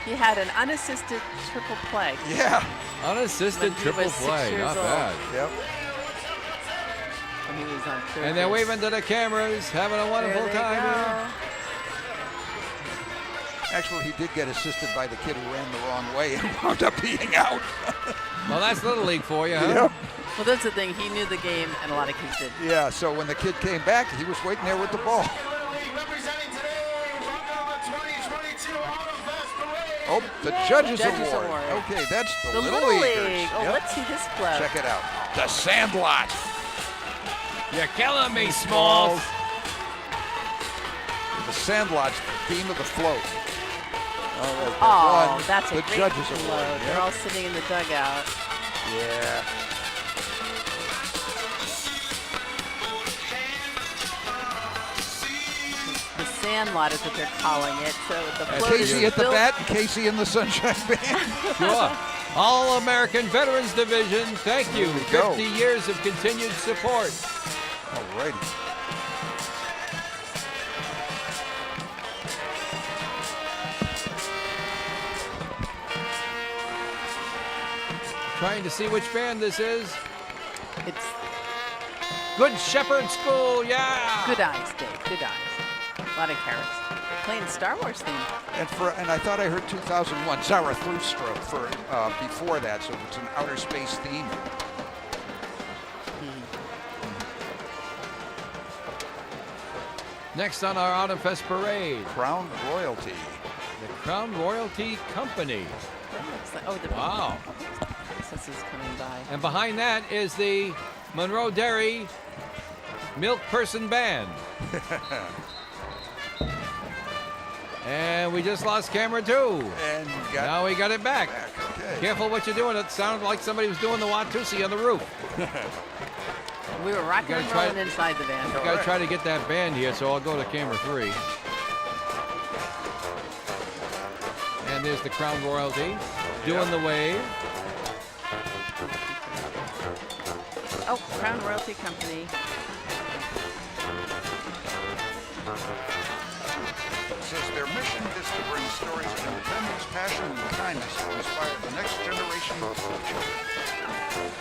He had an unassisted triple play. Yeah. Unassisted When he triple was 6 play, years not old. bad. Yep. When he was on third And they're base. waving to the cameras, having a wonderful There they time go. here. Actually, he did get assisted by the kid who ran the wrong way and wound up being out. Well, that's Little League for you, huh? Yep. Well, that's the thing. He knew the game, and a lot of kids did. Yeah, so when the kid came back, he was waiting there with the ball. Oh, the Judges Award. Okay, that's the Little Leaguers. Oh, Yep. let's see this club. Check it out. The Sandlot. You're killing me, Smalls. The Sandlot's the theme of the float. All right, they Oh, won that's a the great Judges float. Award. They're all sitting in the dugout. Yeah. The Sandlot is what they're calling it. So the And float Casey is at the built- bat and Casey in the Sunshine Band. Sure. All-American Veterans Division, thank you. There we go. 50 years of continued support. All righty. Trying to see which band this is. It's Good Shepherd School, yeah. good eyes, Dave. Good eyes. A lot of carrots. Playing Star Wars theme. And I thought I heard 2001 Zarathustra for before that, so it's an outer space theme. Next on our Autumn Fest parade, Crown Royalty. the Crown Royalty Company. That looks like, oh, the Wow. princess is coming by. And behind that is the Monroe Dairy Milk Person Band. And we just lost camera two. And Now we got it back. Okay. Careful what you're doing. It sounded like somebody was doing the Watusi on the roof. We were rocking gotta and try- rolling inside the van. I gotta try to get that band here, so I'll go to camera 3. And there's the Crown Royalty doing the wave. Oh, Crown Royalty Company. It says their mission is to bring stories of independence, passion, and kindness to inspire the next generation of children.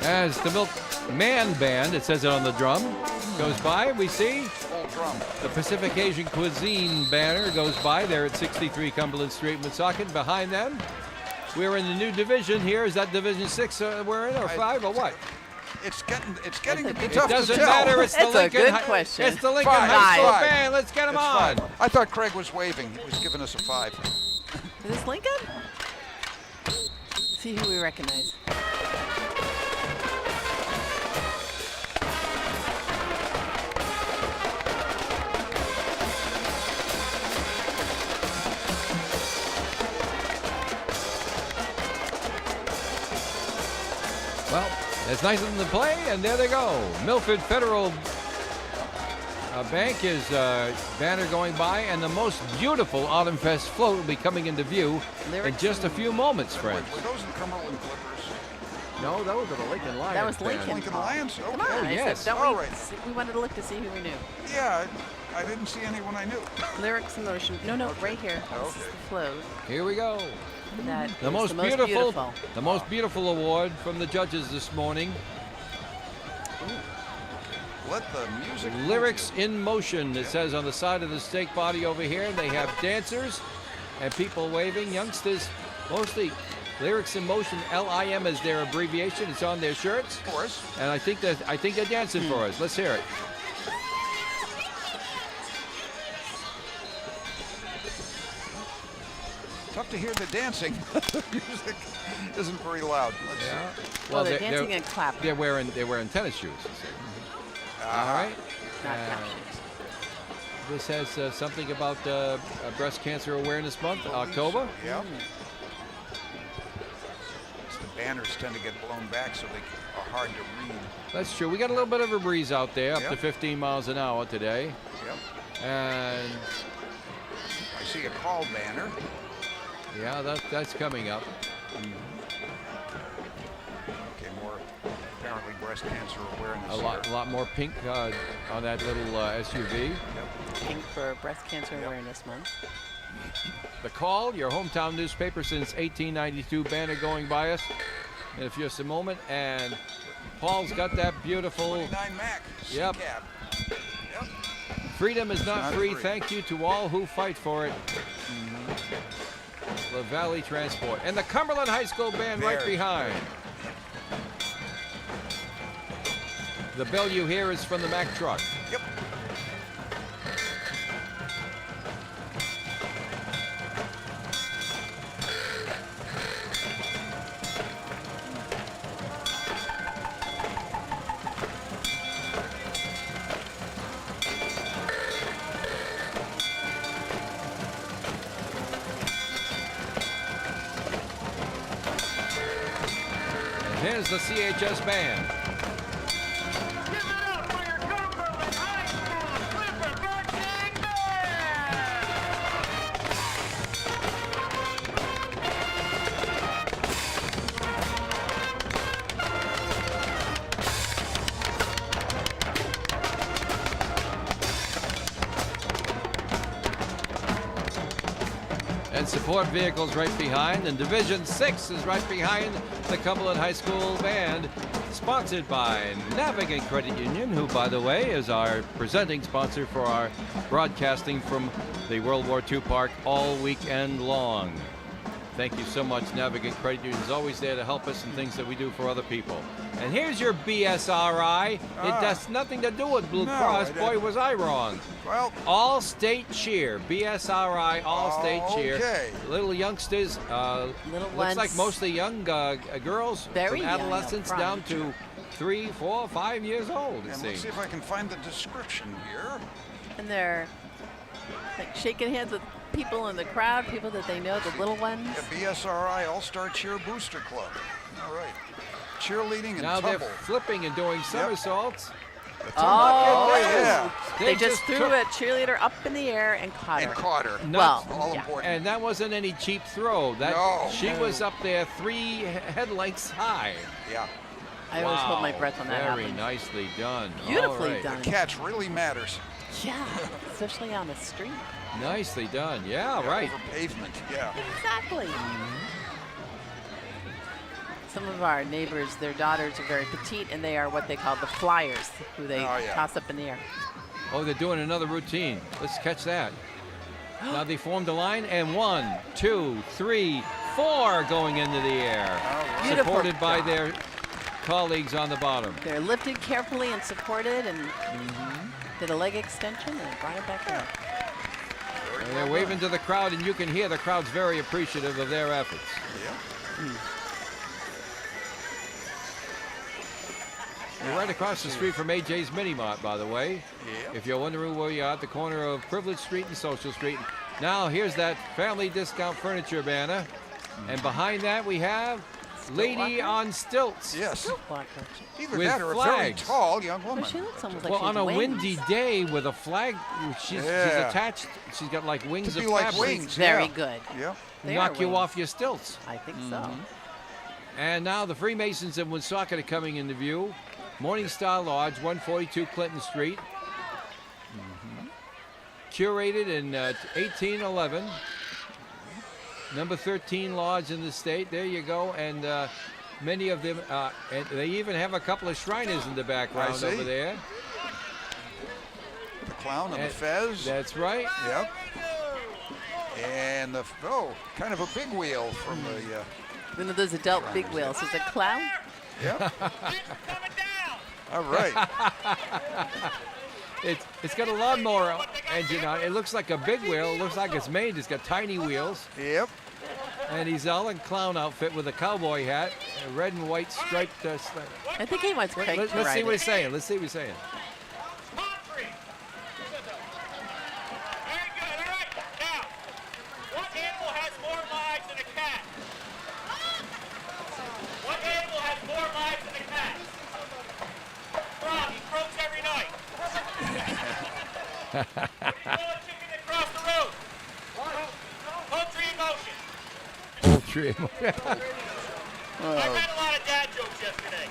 As the Milkman Band, it says it on the drum, goes by, we see Old drum. the Pacific Asian Cuisine banner goes by there at 63 Cumberland Street, Woonsocket. Behind them, we're in the new division here. Is that Division 6 we're in, or 5, or what? It's getting to be It tough to doesn't tell. matter. It's the It's a Lincoln good Hi- question. It's the Lincoln Five. High School Five. Band. Let's get them It's on. 5. I thought Craig was waving. He was giving us a 5. Is this Lincoln? See who we recognize. Well, it's nice of them to play, and there they go. Milford Federal Bank is banner going by, and the most beautiful Autumn Fest float will be coming into view in just a few moments, friends. Were those in Cumberland Clippers? No, those are the Lincoln Lions. That was band. Lincoln. Lincoln Lions? Okay. Come on, I yes. said, don't All we? right. We wanted to look to see who we knew. Yeah, I didn't see anyone I knew. Lyrics in motion. No, right here. This is Okay. the float. Here we go. That The is most, the most beautiful, the most beautiful award from the judges this morning. Let the music move Lyrics you. in motion. It says on the side of the steak body over here. They have dancers and people waving. Youngsters, mostly. Lyrics in motion. LIM is their abbreviation. It's on their shirts. Of course. And I think they're dancing for us. Let's hear it. Tough to hear the dancing. The music isn't very loud. Let's see. Well, they're dancing and clapping. They're wearing tennis shoes. All right. Not And captions. this has something about Breast Cancer Awareness Month, October. Yeah. The banners tend to get blown back, so they are hard to read. That's true. We got a little bit of a breeze out there, up Yep. to 15 miles an hour today. Yep. And I see a call banner. yeah, that's coming up. Okay, more apparently breast cancer awareness. A lot more pink on that little SUV. Pink for Breast Cancer Awareness Month. The Call, your hometown newspaper since 1892, banner going by us in just a moment. And Paul's got that beautiful 29 Mac. Yep. C-cab. Yep. Freedom is not, Not free. free. Thank you to all who fight for it. La Valley Transport. And the Cumberland High School band right There. behind. The bell you hear is from the Mack truck. Yep. And here's the CHS band. And support vehicles right behind. And Division 6 is right behind the Cumberland High School band. Sponsored by Navigant Credit Union, who, by the way, is our presenting sponsor for our broadcasting from the World War II Park all weekend long. Thank you so much. Navigant Credit Union is always there to help us in things that we do for other people. And here's your BSRI. It has nothing to do with Blue No, Cross. it Boy, doesn't. was I wrong. Well, All State Cheer, BSRI, All State Cheer. Okay. Little youngsters, Little looks ones. like mostly young girls, Very from young up adolescents front. down to 3, 4, 5 years old, it and let's seems. see if I can find the description here. And they're like shaking hands with people in the crowd, people that they know, the little ones. The BSRI All-Star Cheer Booster Club. All right. Cheerleading and Now they're tumble. flipping and doing somersaults. Oh, Look at this. They just threw took- a cheerleader up in the air and caught her. And caught her. Nuts. Well, All yeah. important. And that wasn't any cheap throw. That No. She was up there 3 head lengths high. Yeah. I always hold my Wow. breath when that Very happens. nicely done. Beautifully All right. done. The catch really matters. Yeah, especially on the street. Nicely done. Yeah, right. Over pavement. Yeah. Exactly. Some of our neighbors, their daughters are very petite, and they are what they call the flyers, who they Oh, yeah. toss up in the air. Oh, they're doing another routine. Let's catch that. Now they formed a line, and 1, 2, 3, 4 going into the air. All right. Beautiful Supported by job. their colleagues on the bottom. They're lifted carefully and supported and did a leg extension and brought it back up. And they're waving to the crowd, and you can hear the crowd's very appreciative of their efforts. We're right across the street from AJ's Mini Mart, by the way. If you're wondering where you are, at the corner of Privilege Street and Social Street. Now, here's that family discount furniture banner. And behind that, we have Lady on Stilts. Yes. Either with that or flags. a very tall young woman. She looks almost like Well, she has on a wings. windy day with a flag, she's Yeah. attached. She's got like wings To of be like fabric. wings, Very yeah. good. Yeah. They Knock are you wings. off your stilts. I think so. And now the Freemasons in Woonsocket are coming into view. Morning Star Lodge, 142 Clinton Street. Curated in 1811. Number 13 lodge in the state. There you go. And many of them, and they even have a couple of Shriners in the background see. over there. The clown and the fez. That's right. Yep. And the kind of a big wheel from the. One of those adult big wheels. Is a clown? Yep. All right. It's got a lawnmower engine on it. It looks like a big wheel. It looks like it's made. It's got tiny wheels. Yep. And he's all in clown outfit with a cowboy hat, a red and white striped. I think he wants Craig Let's to see ride what it. he's saying. Let's see what he's saying. What animal has more lives than a cat? What animal has more lives than a cat? Frog, he croaks every night. What do you call a chicken that crossed the road? Poultry in motion. I read a lot of dad jokes yesterday.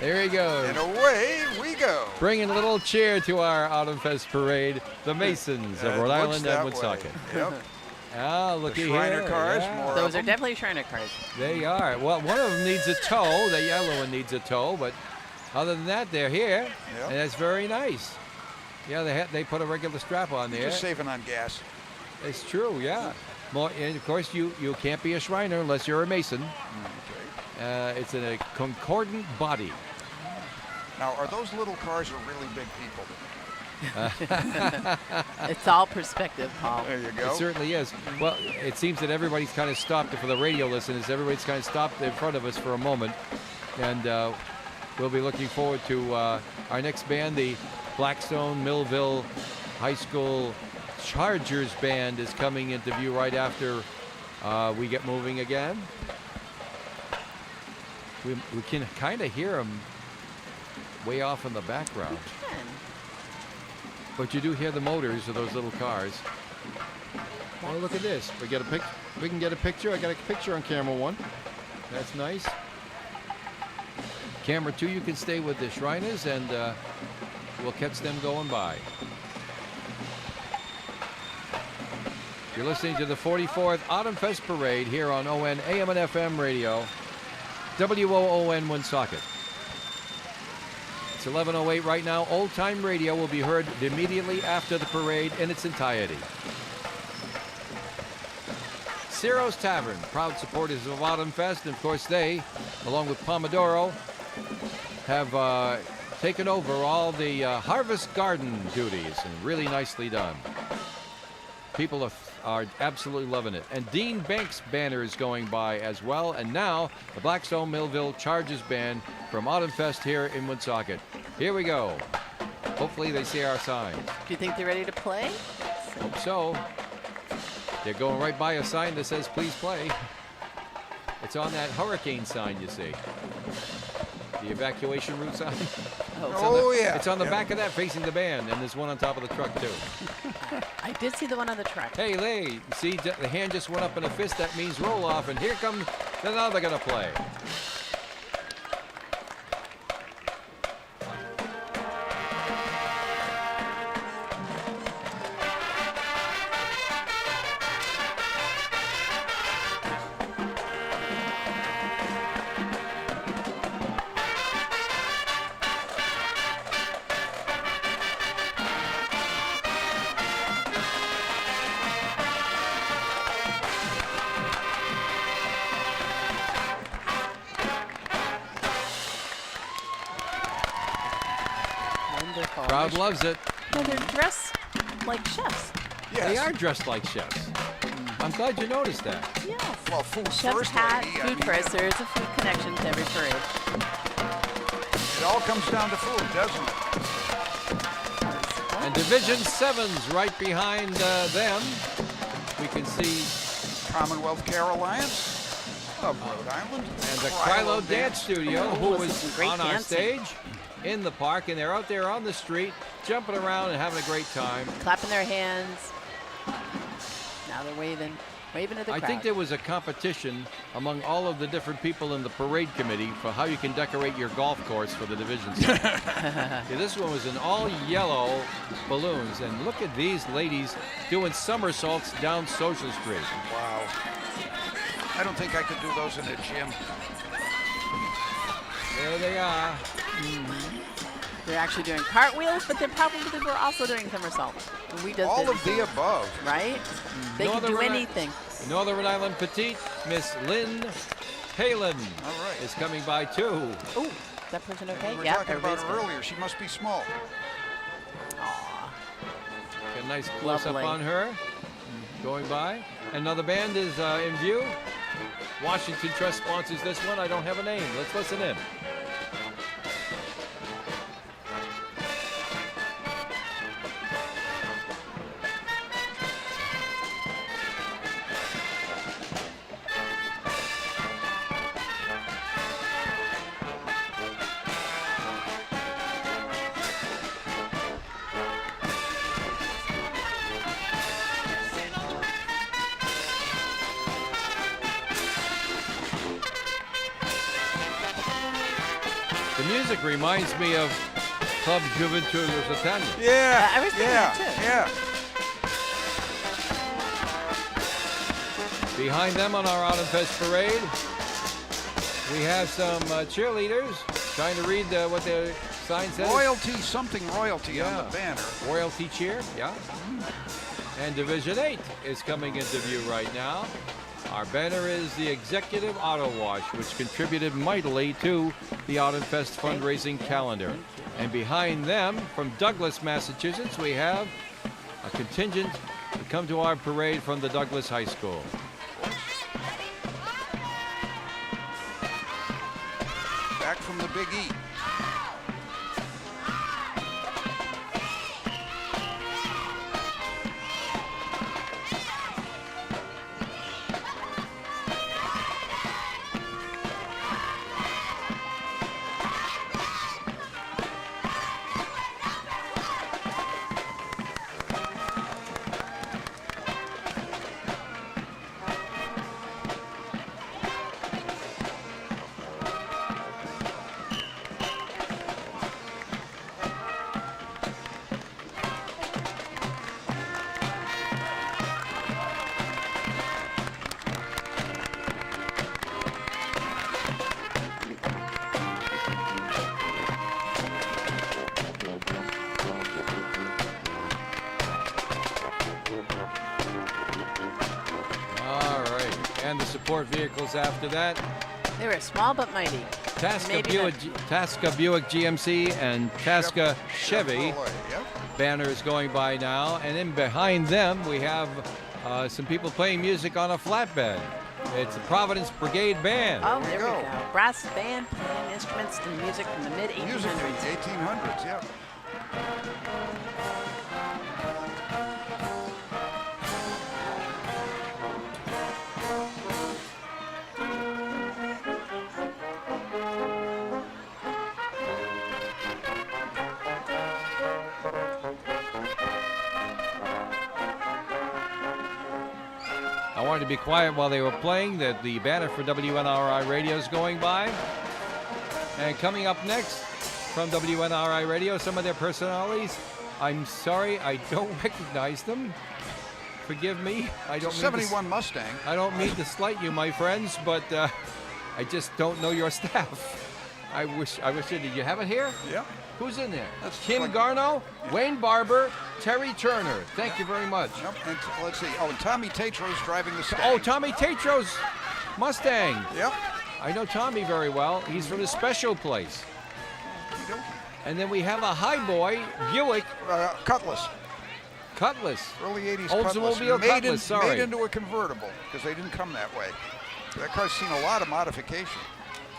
There he goes. And away we go. Bringing a little cheer to our Autumn Fest parade, the Masons of It Rhode looks Island that and way. Woonsocket. Yep. Ah, looky The Shriner here. cars, yeah. more Those of are them. definitely Shriner cars. They are. Well, one of them needs a tow. The yellow one needs a tow, but other than that, they're here, Yep. and that's very nice. Yeah, they put a regular strap on there. Just saving on gas. It's true, yeah. More, and of course, you can't be a Shriner unless you're a Mason. It's in a concordant body. Now, are those little cars are really big people? It's all perspective, Paul. There you go. It certainly is. Well, it seems that everybody's kind of stopped, for the radio listeners, everybody's kind of stopped in front of us for a moment. And we'll be looking forward to our next band, the Blackstone Millville High School Chargers Band is coming into view right after we get moving again. We can kind of hear them way off in the background. But you do hear the motors of those little cars. Oh, look at this. We can get a picture. I got a picture on camera 1. That's nice. Camera 2, you can stay with the Shriners, and we'll catch them going by. You're listening to the 44th Autumn Fest Parade here on ON AM and FM radio, WOON Woonsocket. It's 11:08 right now. Old Time Radio will be heard immediately after the parade in its entirety. Ciro's Tavern, proud supporters of Autumn Fest, and of course they, along with Pomodoro, have taken over all the harvest garden duties, and really nicely done. People are absolutely loving it. And Dean Banks' banner is going by as well. And now the Blackstone Millville Chargers Band from Autumn Fest here in Woonsocket. Here we go. Hopefully they see our signs. Do you think they're ready to play? Hope so. They're going right by a sign that says please play. It's on that hurricane sign you see. The evacuation route sign. Yeah. It's on the back of that facing the band, and there's one on top of the truck too. I did see the one on the truck. Hey, Lee, see the hand just went up in a fist. That means roll off, and here comes, now they're gonna play. Crowd loves it. No, they're dressed like chefs. They are dressed like chefs. I'm glad you noticed that. Yes. Well, food Chef's first, hat, lady. food first. There is a food connection to every parade. It all comes down to food, doesn't it? And Division 7's right behind them. We can see Commonwealth Care Alliance of Rhode Island. and the Krilo Dance Studio, who Oh, was some great on our dancing. stage in the park, and they're out there on the street, jumping around and having a great time. Clapping their hands. Now they're waving at the crowd. I think there was a competition among all of the different people in the parade committee for how you can decorate your golf course for the division. Yeah, this one was in all yellow balloons, and look at these ladies doing somersaults down Social Street. Wow. I don't think I could do those in a gym. There they are. They're actually doing cartwheels, but they were also doing somersaults. We just All didn't of see the it. above. Right? They can do Rhode I- anything. Northern Rhode Island Petite, Miss Lynn Palin is coming by too. Oh, is that person okay? We were Yeah, talking about everybody's her good. earlier. She must be small. Get a nice close-up Lovely. on her going by. Another band is in view. Washington Trust sponsors this one. I don't have a name. Let's listen in. The music reminds me of Club Juventud Lusitania. Yeah. I was thinking that too. Yeah. Behind them on our Autumn Fest parade, we have some cheerleaders trying to read what their sign says. Royalty, something royalty on the banner. Royalty cheer, yeah. And Division 8 is coming into view right now. Our banner is the Executive Auto Wash, which contributed mightily to the Autumn Fest fundraising calendar. And behind them, from Douglas, Massachusetts, we have a contingent to come to our parade from the Douglas High School. Back from the Big E. And the support vehicles after that. They were small but mighty. Tasca Maybe Buick GMC and Tasca Chevy banners going by now. And then behind them, we have some people playing music on a flatbed. It's the Providence Brigade Band. Oh, there we go. Brass band playing instruments and music from the mid-1800s. Music from the 1800s, yeah. I wanted to be quiet while they were playing. The banner for WNRI Radio is going by. And coming up next from WNRI Radio, some of their personalities. I'm sorry, I don't recognize them. Forgive me. I don't. 71 Mustang. I don't mean to slight you, my friends, but I just don't know your staff. I wish did you have it here? Yeah. Who's in there? Kim Garno, Wayne Barber, Terry Turner. Thank you very much. Yep. And let's see. Oh, and Tommy Tatro's driving the Mustang. Oh, Tommy Tatro's Mustang. Yep. I know Tommy very well. He's from a special place. And then we have a highboy Buick Cutlass. Cutlass. Early 80s Cutlass. Oldsmobile Cutlass, sorry. Made into a convertible because they didn't come that way. That car's seen a lot of modification.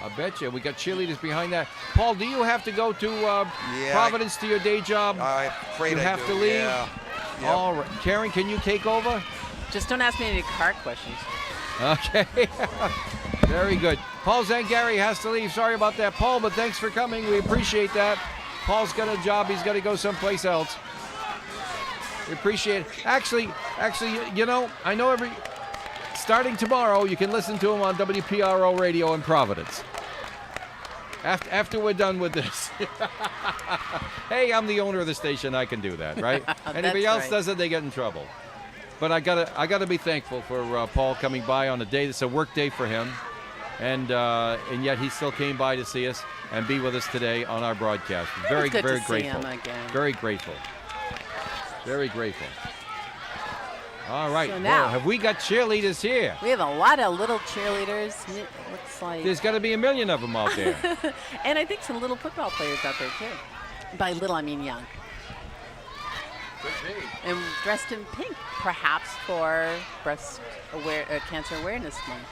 I bet you. We got cheerleaders behind that. Paul, do you have to go to Providence to your day job? I'm afraid you I have do, to leave? yeah. Yep. All right. Karen, can you take over? Just don't ask me any car questions. Okay. Very good. Paul Zangari has to leave. Sorry about that, Paul, but thanks for coming. We appreciate that. Paul's got a job. He's got to go someplace else. We appreciate it. Actually, you know, I know starting tomorrow, you can listen to him on WPRO Radio in Providence. After we're done with this. Hey, I'm the owner of the station. I can do that, right? Anybody else right. does it, they get in trouble. But I gotta be thankful for Paul coming by on a day that's a work day for him, and yet he still came by to see us and be with us today on our broadcast. Very, good very to see grateful. him again. Very grateful. Very grateful. All right. So now- well, have we got cheerleaders here? We have a lot of little cheerleaders. It looks like. There's got to be a million of them out there. And I think some little football players out there too. By little, I mean young. And dressed in pink, perhaps for Cancer Awareness Month.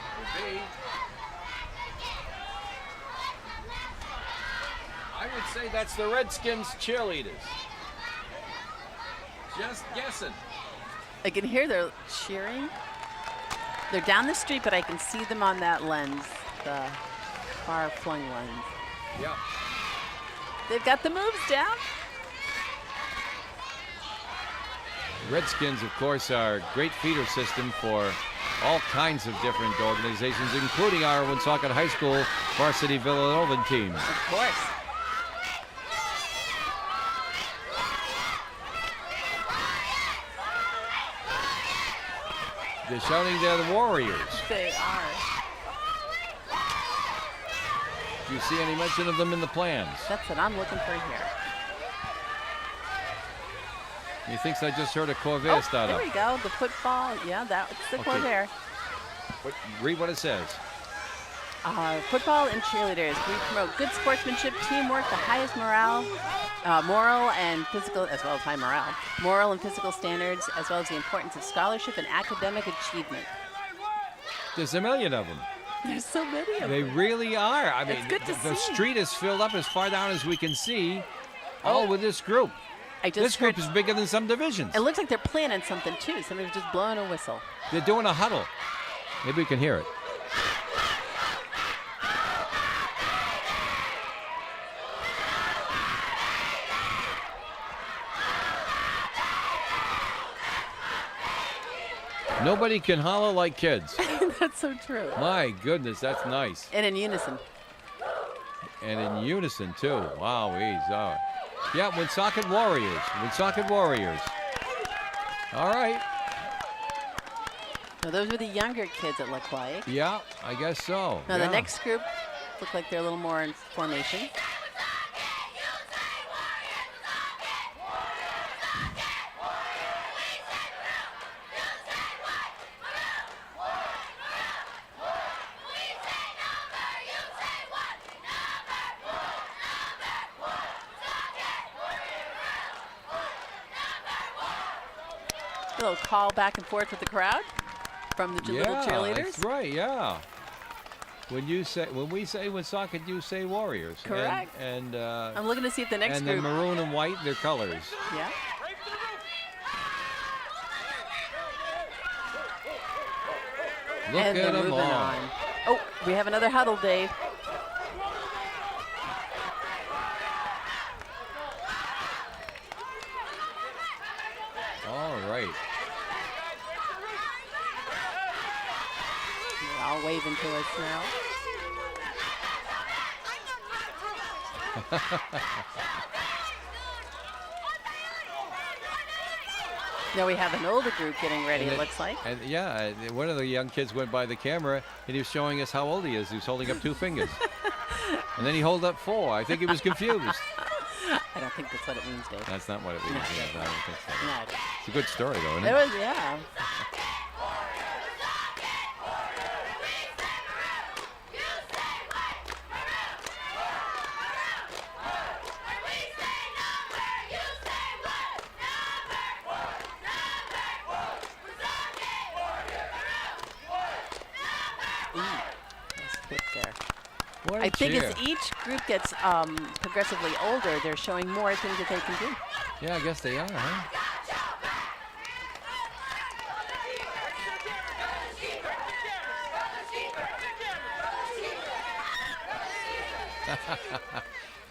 I would say that's the Redskins cheerleaders. Just guessing. I can hear they're cheering. They're down the street, but I can see them on that lens, the far-flung lens. Yeah. They've got the moves down. Redskins, of course, are a great feeder system for all kinds of different organizations, including our Woonsocket High School varsity Villanovan teams. Of course. They're shouting they're the Warriors. They are. Do you see any mention of them in the plans? That's what I'm looking for here. He thinks I just heard a Corvair start there up. we go. The football. Yeah, that's the Okay. Corvair. Read what it says. Football and cheerleaders. We promote good sportsmanship, teamwork, the highest moral, moral and physical, as well as high morale, moral and physical standards, as well as the importance of scholarship and academic achievement. There's a million of them. There's so many of They them. really are. I mean, It's good to the see. street is filled up as far down as we can see, all with this group. I just This group heard- is bigger than some divisions. It looks like they're planning something too. Somebody's just blowing a whistle. They're doing a huddle. Maybe we can hear it. Nobody can holler like kids. That's so true. My goodness, that's nice. And in unison. And in unison, too. Wow, yeah, Woonsocket Warriors. Woonsocket Warriors. All right. So those were the younger kids, it looked like. Yeah, I guess so. Now yeah. the next group look like they're a little more in formation. A little call back and forth with the crowd from the little cheerleaders. That's right, yeah. When we say Woonsocket, you say Warriors. Correct. And I'm looking to see if the next and group. the maroon and white, their colors. Yeah. Look and at they're them moving all. on. Oh, we have another huddle, Dave. All right. They're all waving to us now. Now we have an older group getting ready, it looks like. And yeah, one of the young kids went by the camera and he was showing us how old he is. He was holding up 2 fingers. And then he held up 4. I think he was confused. I don't think that's what it means, Dave. That's not what it means. No. Yeah, I don't think so. No, I don't. It's a good story, though, isn't it? It was, yeah. with there. What a I think cheer. as each group gets progressively older, they're showing more things that they can do. Yeah, I guess they are, huh?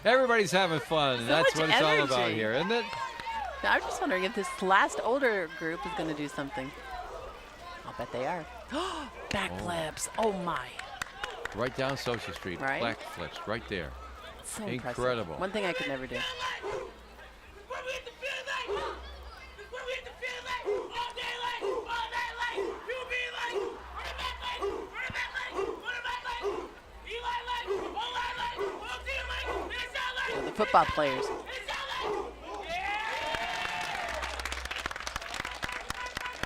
Everybody's having fun. So That's much what it's all about energy. here, isn't it? Now, I'm just wondering if this last older group is going to do something. I'll bet they are. Backflips. Oh my. Right down Social Street. Right. Black flips right there. So Incredible. impressive. One thing I could never do. The football players.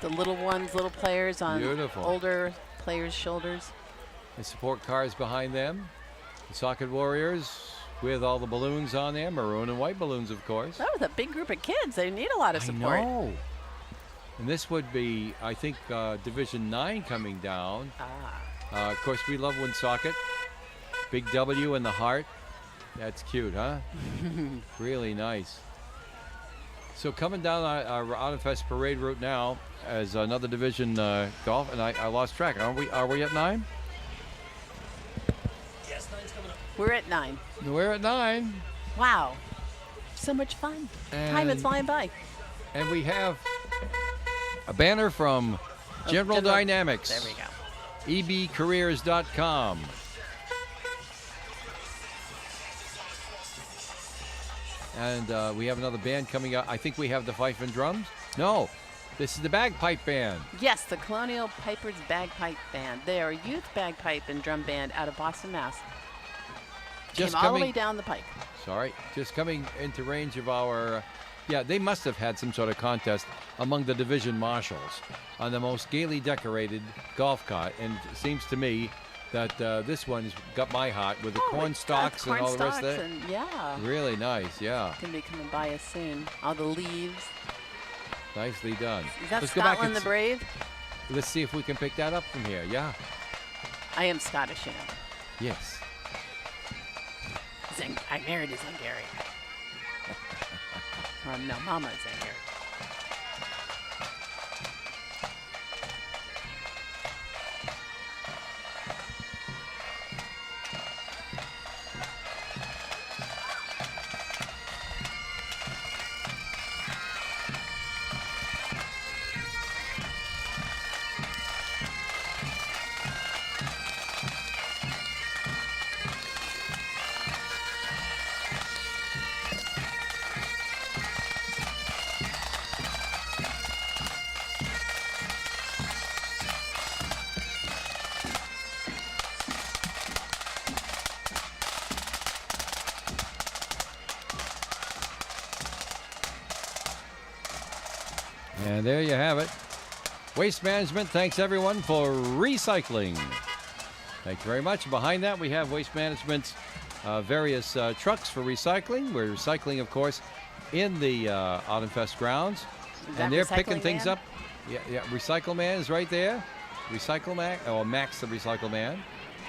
The little ones, little players on Beautiful. older players' shoulders. The support cars behind them. The Socket Warriors with all the balloons on there. Maroon and white balloons, of course. That was a big group of kids. They need a lot of support. I know. And this would be, I think, Division 9 coming down. Of course, we love Woonsocket. Big W in the heart. That's cute, huh? Really nice. So coming down our Autumn Fest parade route now as another division golf, and I lost track. Are we at 9? Yes, 9's coming up. We're at 9. We're at 9. Wow. So much fun. Time is And- flying by. And we have a banner from General Dynamics. There we go. ebcareers.com. And we have another band coming up. I think we have the fife and drums. No, this is the bagpipe band. Yes, the Colonial Pipers Bagpipe Band. They are a youth bagpipe and drum band out of Boston, Mass. Just Came all the coming- way down the pike. Sorry, just coming into range of our. Yeah, they must have had some sort of contest among the division marshals on the most gaily decorated golf cart. And it seems to me that this one's got my heart with the corn stalks and all the rest of it. And yeah. Really nice, yeah. Gonna be coming by us soon. All the leaves. Nicely done. Is that Let's go back Scotland and the Brave? Let's see if we can pick that up from here. Yeah. I am Scottish, you know. Yes. I married a Zangari. No, Mama Zangari. And there you have it. Waste Management thanks everyone for recycling. Thank you very much. Behind that, we have Waste Management's various trucks for recycling. We're recycling, of course, in the Autumn Fest grounds. Is And that they're Recycling picking things Man? up. Yeah, Recycle Man is right there. Recycle Man, or Max the Recycle Man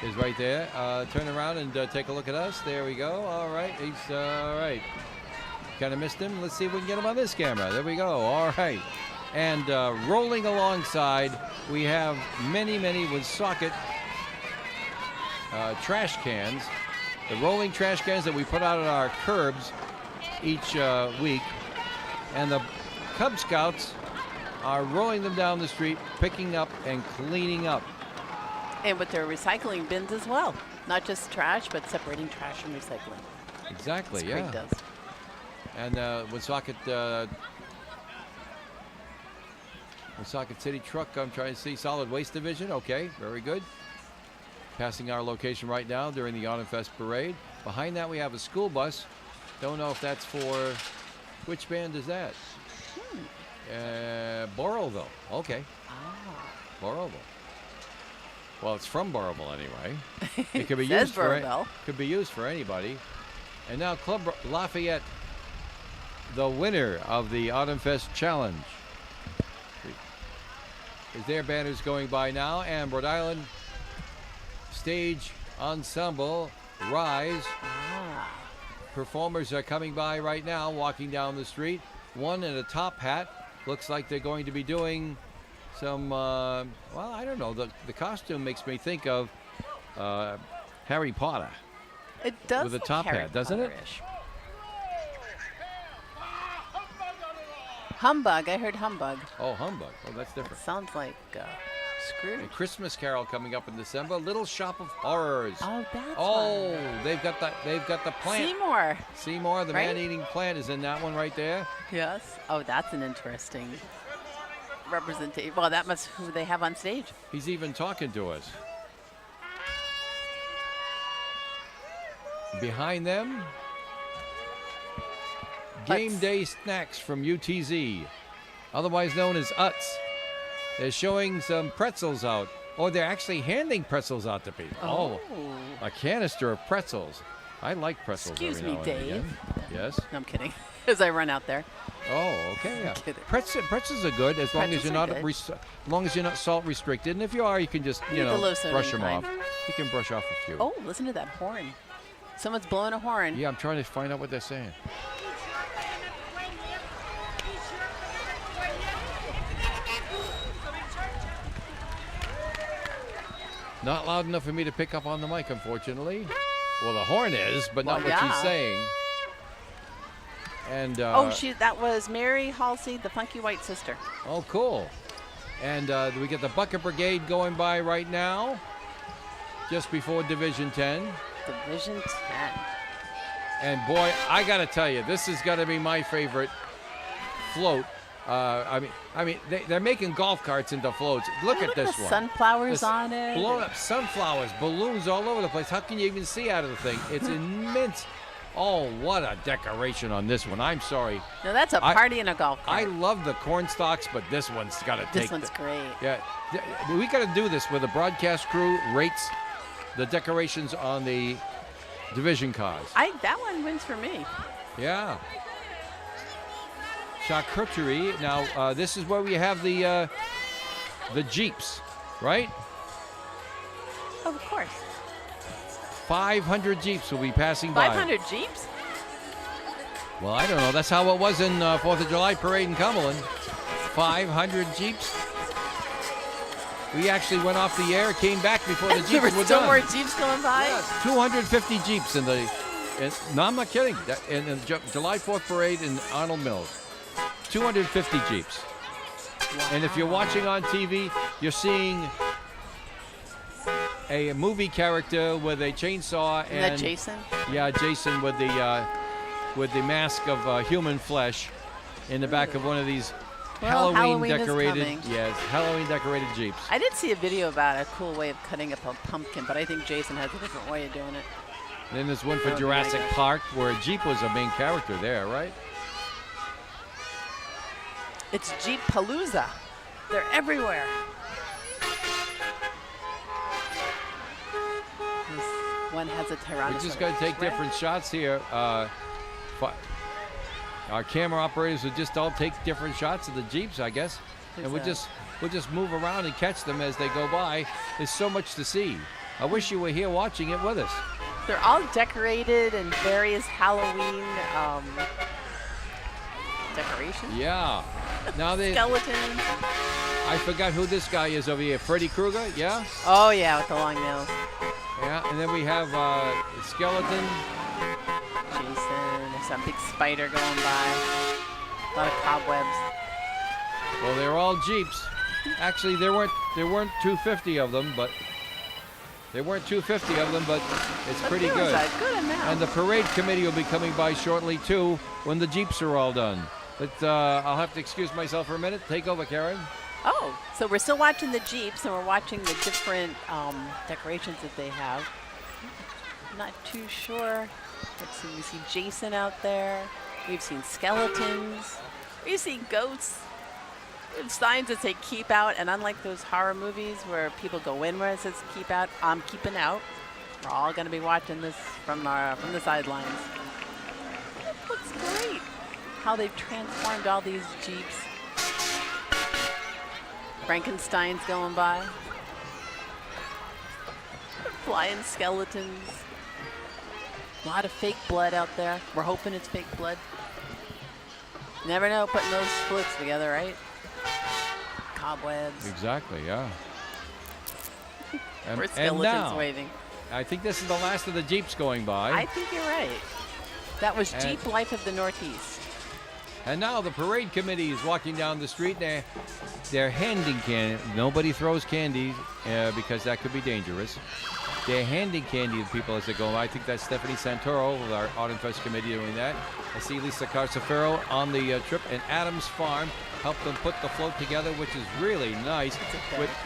is right there. Turn around and take a look at us. There we go. All right. He's all right. Kind of missed him. Let's see if we can get him on this camera. There we go. All right. And rolling alongside, we have many Woonsocket trash cans. The rolling trash cans that we put out on our curbs each week. And the Cub Scouts are rolling them down the street, picking up and cleaning up. And with their recycling bins as well. Not just trash, but separating trash from recycling. Exactly, That's yeah. Craig does. And Woonsocket City Truck, I'm trying to see, Solid Waste Division. Okay, very good. Passing our location right now during the Autumn Fest Parade. Behind that, we have a school bus. Don't know if that's for, which band is that? Borrowville. Okay. Borrowville. Well, it's from Borrowville anyway. It could be Says used for Borrowville. could be used for anybody. And now Club Lafayette, the winner of the Autumn Fest Challenge. Is their banners going by now, and Rhode Island Stage Ensemble Rise. Ah. Performers are coming by right now, walking down the street. One in a top hat. Looks like they're going to be doing some, well, I don't know. The costume makes me think of Harry Potter. It does with a look top Harry hat, doesn't it? Potter-ish. Humbug. I heard humbug. Oh, humbug. Oh, that's different. Sounds like Scrooge. A Christmas Carol coming up in December. Little Shop of Horrors. Oh, that's Oh, fun. they've got the plant. Seymour. Seymour, the Right? man-eating plant, is in that one right there. Yes. Oh, that's an interesting representation. Well, that must who they have on stage. He's even talking to us. Behind them, Game Day Snacks from UTZ, otherwise known as Utz. They're showing some pretzels out. Or they're actually handing pretzels out to people. Oh, a canister of pretzels. I like pretzels Excuse every me, now and Dave. again. Yes? No, I'm kidding. As I run out there. Oh, okay. Yeah. Kidding. Pretzels are good as long as Pretzels you're are not good. as long as you're not salt restricted. And if you are, you can just The low sodium brush them kind. off. You can brush off a few. Oh, listen to that horn. Someone's blowing a horn. Yeah, I'm trying to find out what they're saying. Not loud enough for me to pick up on the mic, unfortunately. Well, the horn is, but not Well, what she's yeah. saying. And Oh, that was Mary Halsey, the Funky White Sister. oh, cool. And we get the Bucket Brigade going by right now, just before Division 10. Division 10. And boy, I gotta tell you, this is gonna be my favorite float. I mean, they're making golf carts into floats. Look Oh, at this the one. sunflowers This on it. Blown up sunflowers, balloons all over the place. How can you even see out of the thing? It's immense. Oh, what a decoration on this one. I'm sorry. No, that's a party in a golf cart. I love the corn stalks, but this one's got to take. This one's great. Yeah, we got to do this where the broadcast crew rates the decorations on the division cars. That one wins for me. Yeah. Charcuterie. Now, this is where we have the Jeeps, right? Oh, of course. 500 Jeeps will be passing by. 500 Jeeps? Well, I don't know. That's how it was in 4th of July parade in Cumberland. 500 Jeeps. We actually went off the air, came back before the Jeeps There were were still done. more Jeeps going by? 250 Jeeps in the. No, I'm not kidding. In the July 4th parade in Arnold Mills. 250 Jeeps. And if you're watching on TV, you're seeing a movie character with a chainsaw Isn't that Jason? Yeah, Jason with the mask of human flesh in the back of one of these Well, Halloween is decorated. coming. Yes, Halloween decorated Jeeps. I did see a video about a cool way of cutting up a pumpkin, but I think Jason has a different way of doing it. Then there's one for That would be Jurassic like it. Park where a Jeep was a main character there, right? It's Jeep Palooza. They're everywhere. This one has a Tyrannosaurus. We just got to take Rex. different shots here. Our camera operators will just all take different shots of the Jeeps, I guess, and we'll There's just move around and catch them as they go by. There's so much to see. I wish you were here watching it with us. They're all decorated in various Halloween decorations. Yeah. Now they. Skeletons. I forgot who this guy is over here. Freddy Krueger, yeah? Oh, yeah, with the long nails. Yeah, and then we have Skeleton. Jason. There's some big spider going by. A lot of cobwebs. Well, they're all Jeeps. Actually, there weren't 250 of them, but it's pretty there good. was a good amount. And the parade committee will be coming by shortly too when the Jeeps are all done. But I'll have to excuse myself for a minute. Take over, Karen. Oh, so we're still watching the Jeeps and we're watching the different decorations that they have. Not too sure. Let's see, we see Jason out there. We've seen skeletons. We've seen ghosts. We have signs that say keep out, and unlike those horror movies where people go in where it says keep out, I'm keeping out. We're all going to be watching this from the sidelines. It looks great how they've transformed all these Jeeps. Frankenstein's going by. flying skeletons. A lot of fake blood out there. We're hoping it's fake blood. Never know putting those floats together, right? Cobwebs. Exactly, yeah. We're skeletons now, waving. I think this is the last of the Jeeps going by. I think you're right. That was Jeep Life of the Northeast. And now the parade committee is walking down the street. They're handing candy. Nobody throws candy because that could be dangerous. They're handing candy to people as they go. I think that's Stephanie Santoro with our Autumn Fest committee doing that. I see Lisa Carcefero on the trip, and Adams Farm helped them put the float together, which is really nice.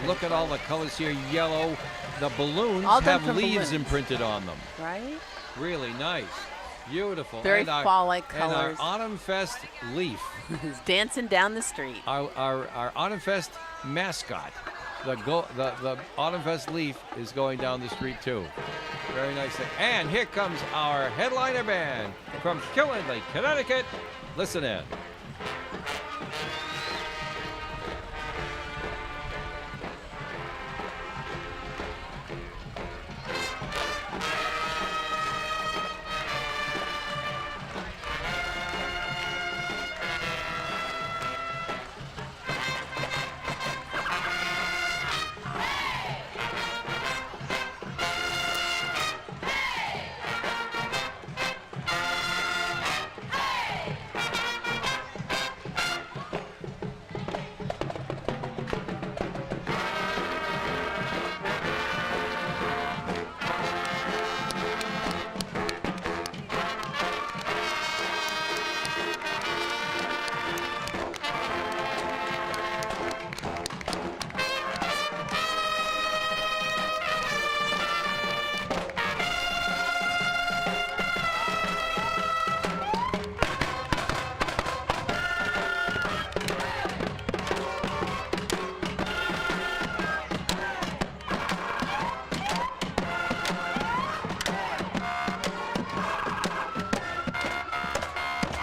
Look at all the colors here, yellow. The balloons have leaves imprinted on them. Right? Really nice. Beautiful. Very fall-like And colors. our Autumn Fest leaf. He's dancing down the street. Our Autumn Fest mascot, the Autumn Fest leaf, is going down the street too. Very nice thing. And here comes our headliner band from Killenly, Connecticut. Listen in.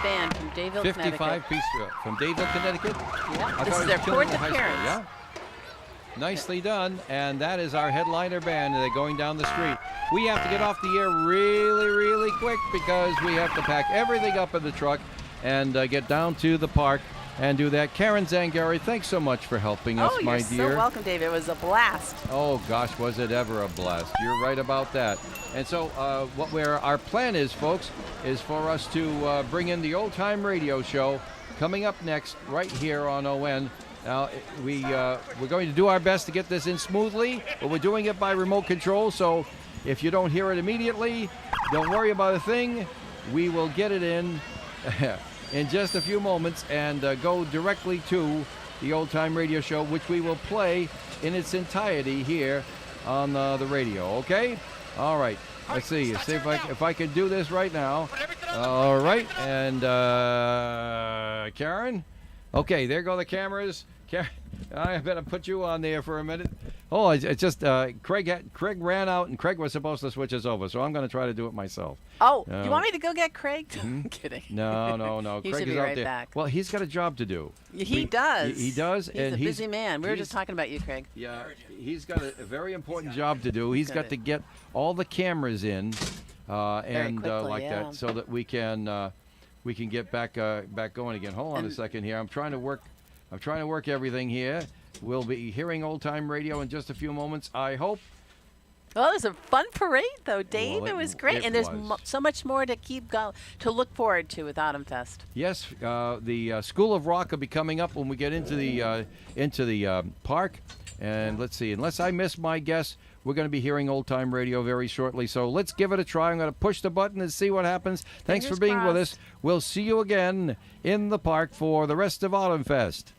Band from Dayville, 55 piece from Dayville, Connecticut. Yeah, this is their fourth appearance. Yeah. Nicely done. And that is our headliner band. They're going down the street. We have to get off the air really, really quick because we have to pack everything up in the truck and get down to the park and do that. Karen Zangari, thanks so much for helping us, my you're dear. so welcome, Dave. It was a blast. Oh gosh, was it ever a blast? You're right about that. And so, our plan is, folks, is for us to bring in the Old Time Radio Show coming up next, right here on ON. Now, we're going to do our best to get this in smoothly, but we're doing it by remote control. So, if you don't hear it immediately, don't worry about a thing. We will get it in just a few moments and go directly to the Old Time Radio Show, which we will play in its here on the radio. Okay? All right. Let's see. See if I can do this right now. All right. And Karen. Okay. There go the cameras. Karen, I better put you on there for a minute. Oh, it's just Craig ran out, and Craig was supposed to switch us over, so I'm going to try to do it myself. Oh, you want me to go get Craig? I'm kidding. No. He Craig should be is out right there. back. Well, he's got a job to do. He does. He does. He's and a busy man. We were just talking about you, Craig. Yeah, he's got a very important job to do. He's got to get all the cameras in, and quickly, like yeah. that, so that we can get back going again. Hold on a second here. I'm trying to work everything here. We'll be hearing Old Time Radio in just a few moments, I hope. Well, it was a fun parade, though, Dave. Well, it was great, and there's so much more to to look forward to with Autumn Fest. Yes, the School of Rock will be coming up when we get into the park, and let's see. Unless I miss my guess, we're going to be hearing Old Time Radio very shortly. So let's give it a try. I'm going to push the button and see what happens. Thanks for being with us. We'll see you again in the park for the rest of Autumn Fest.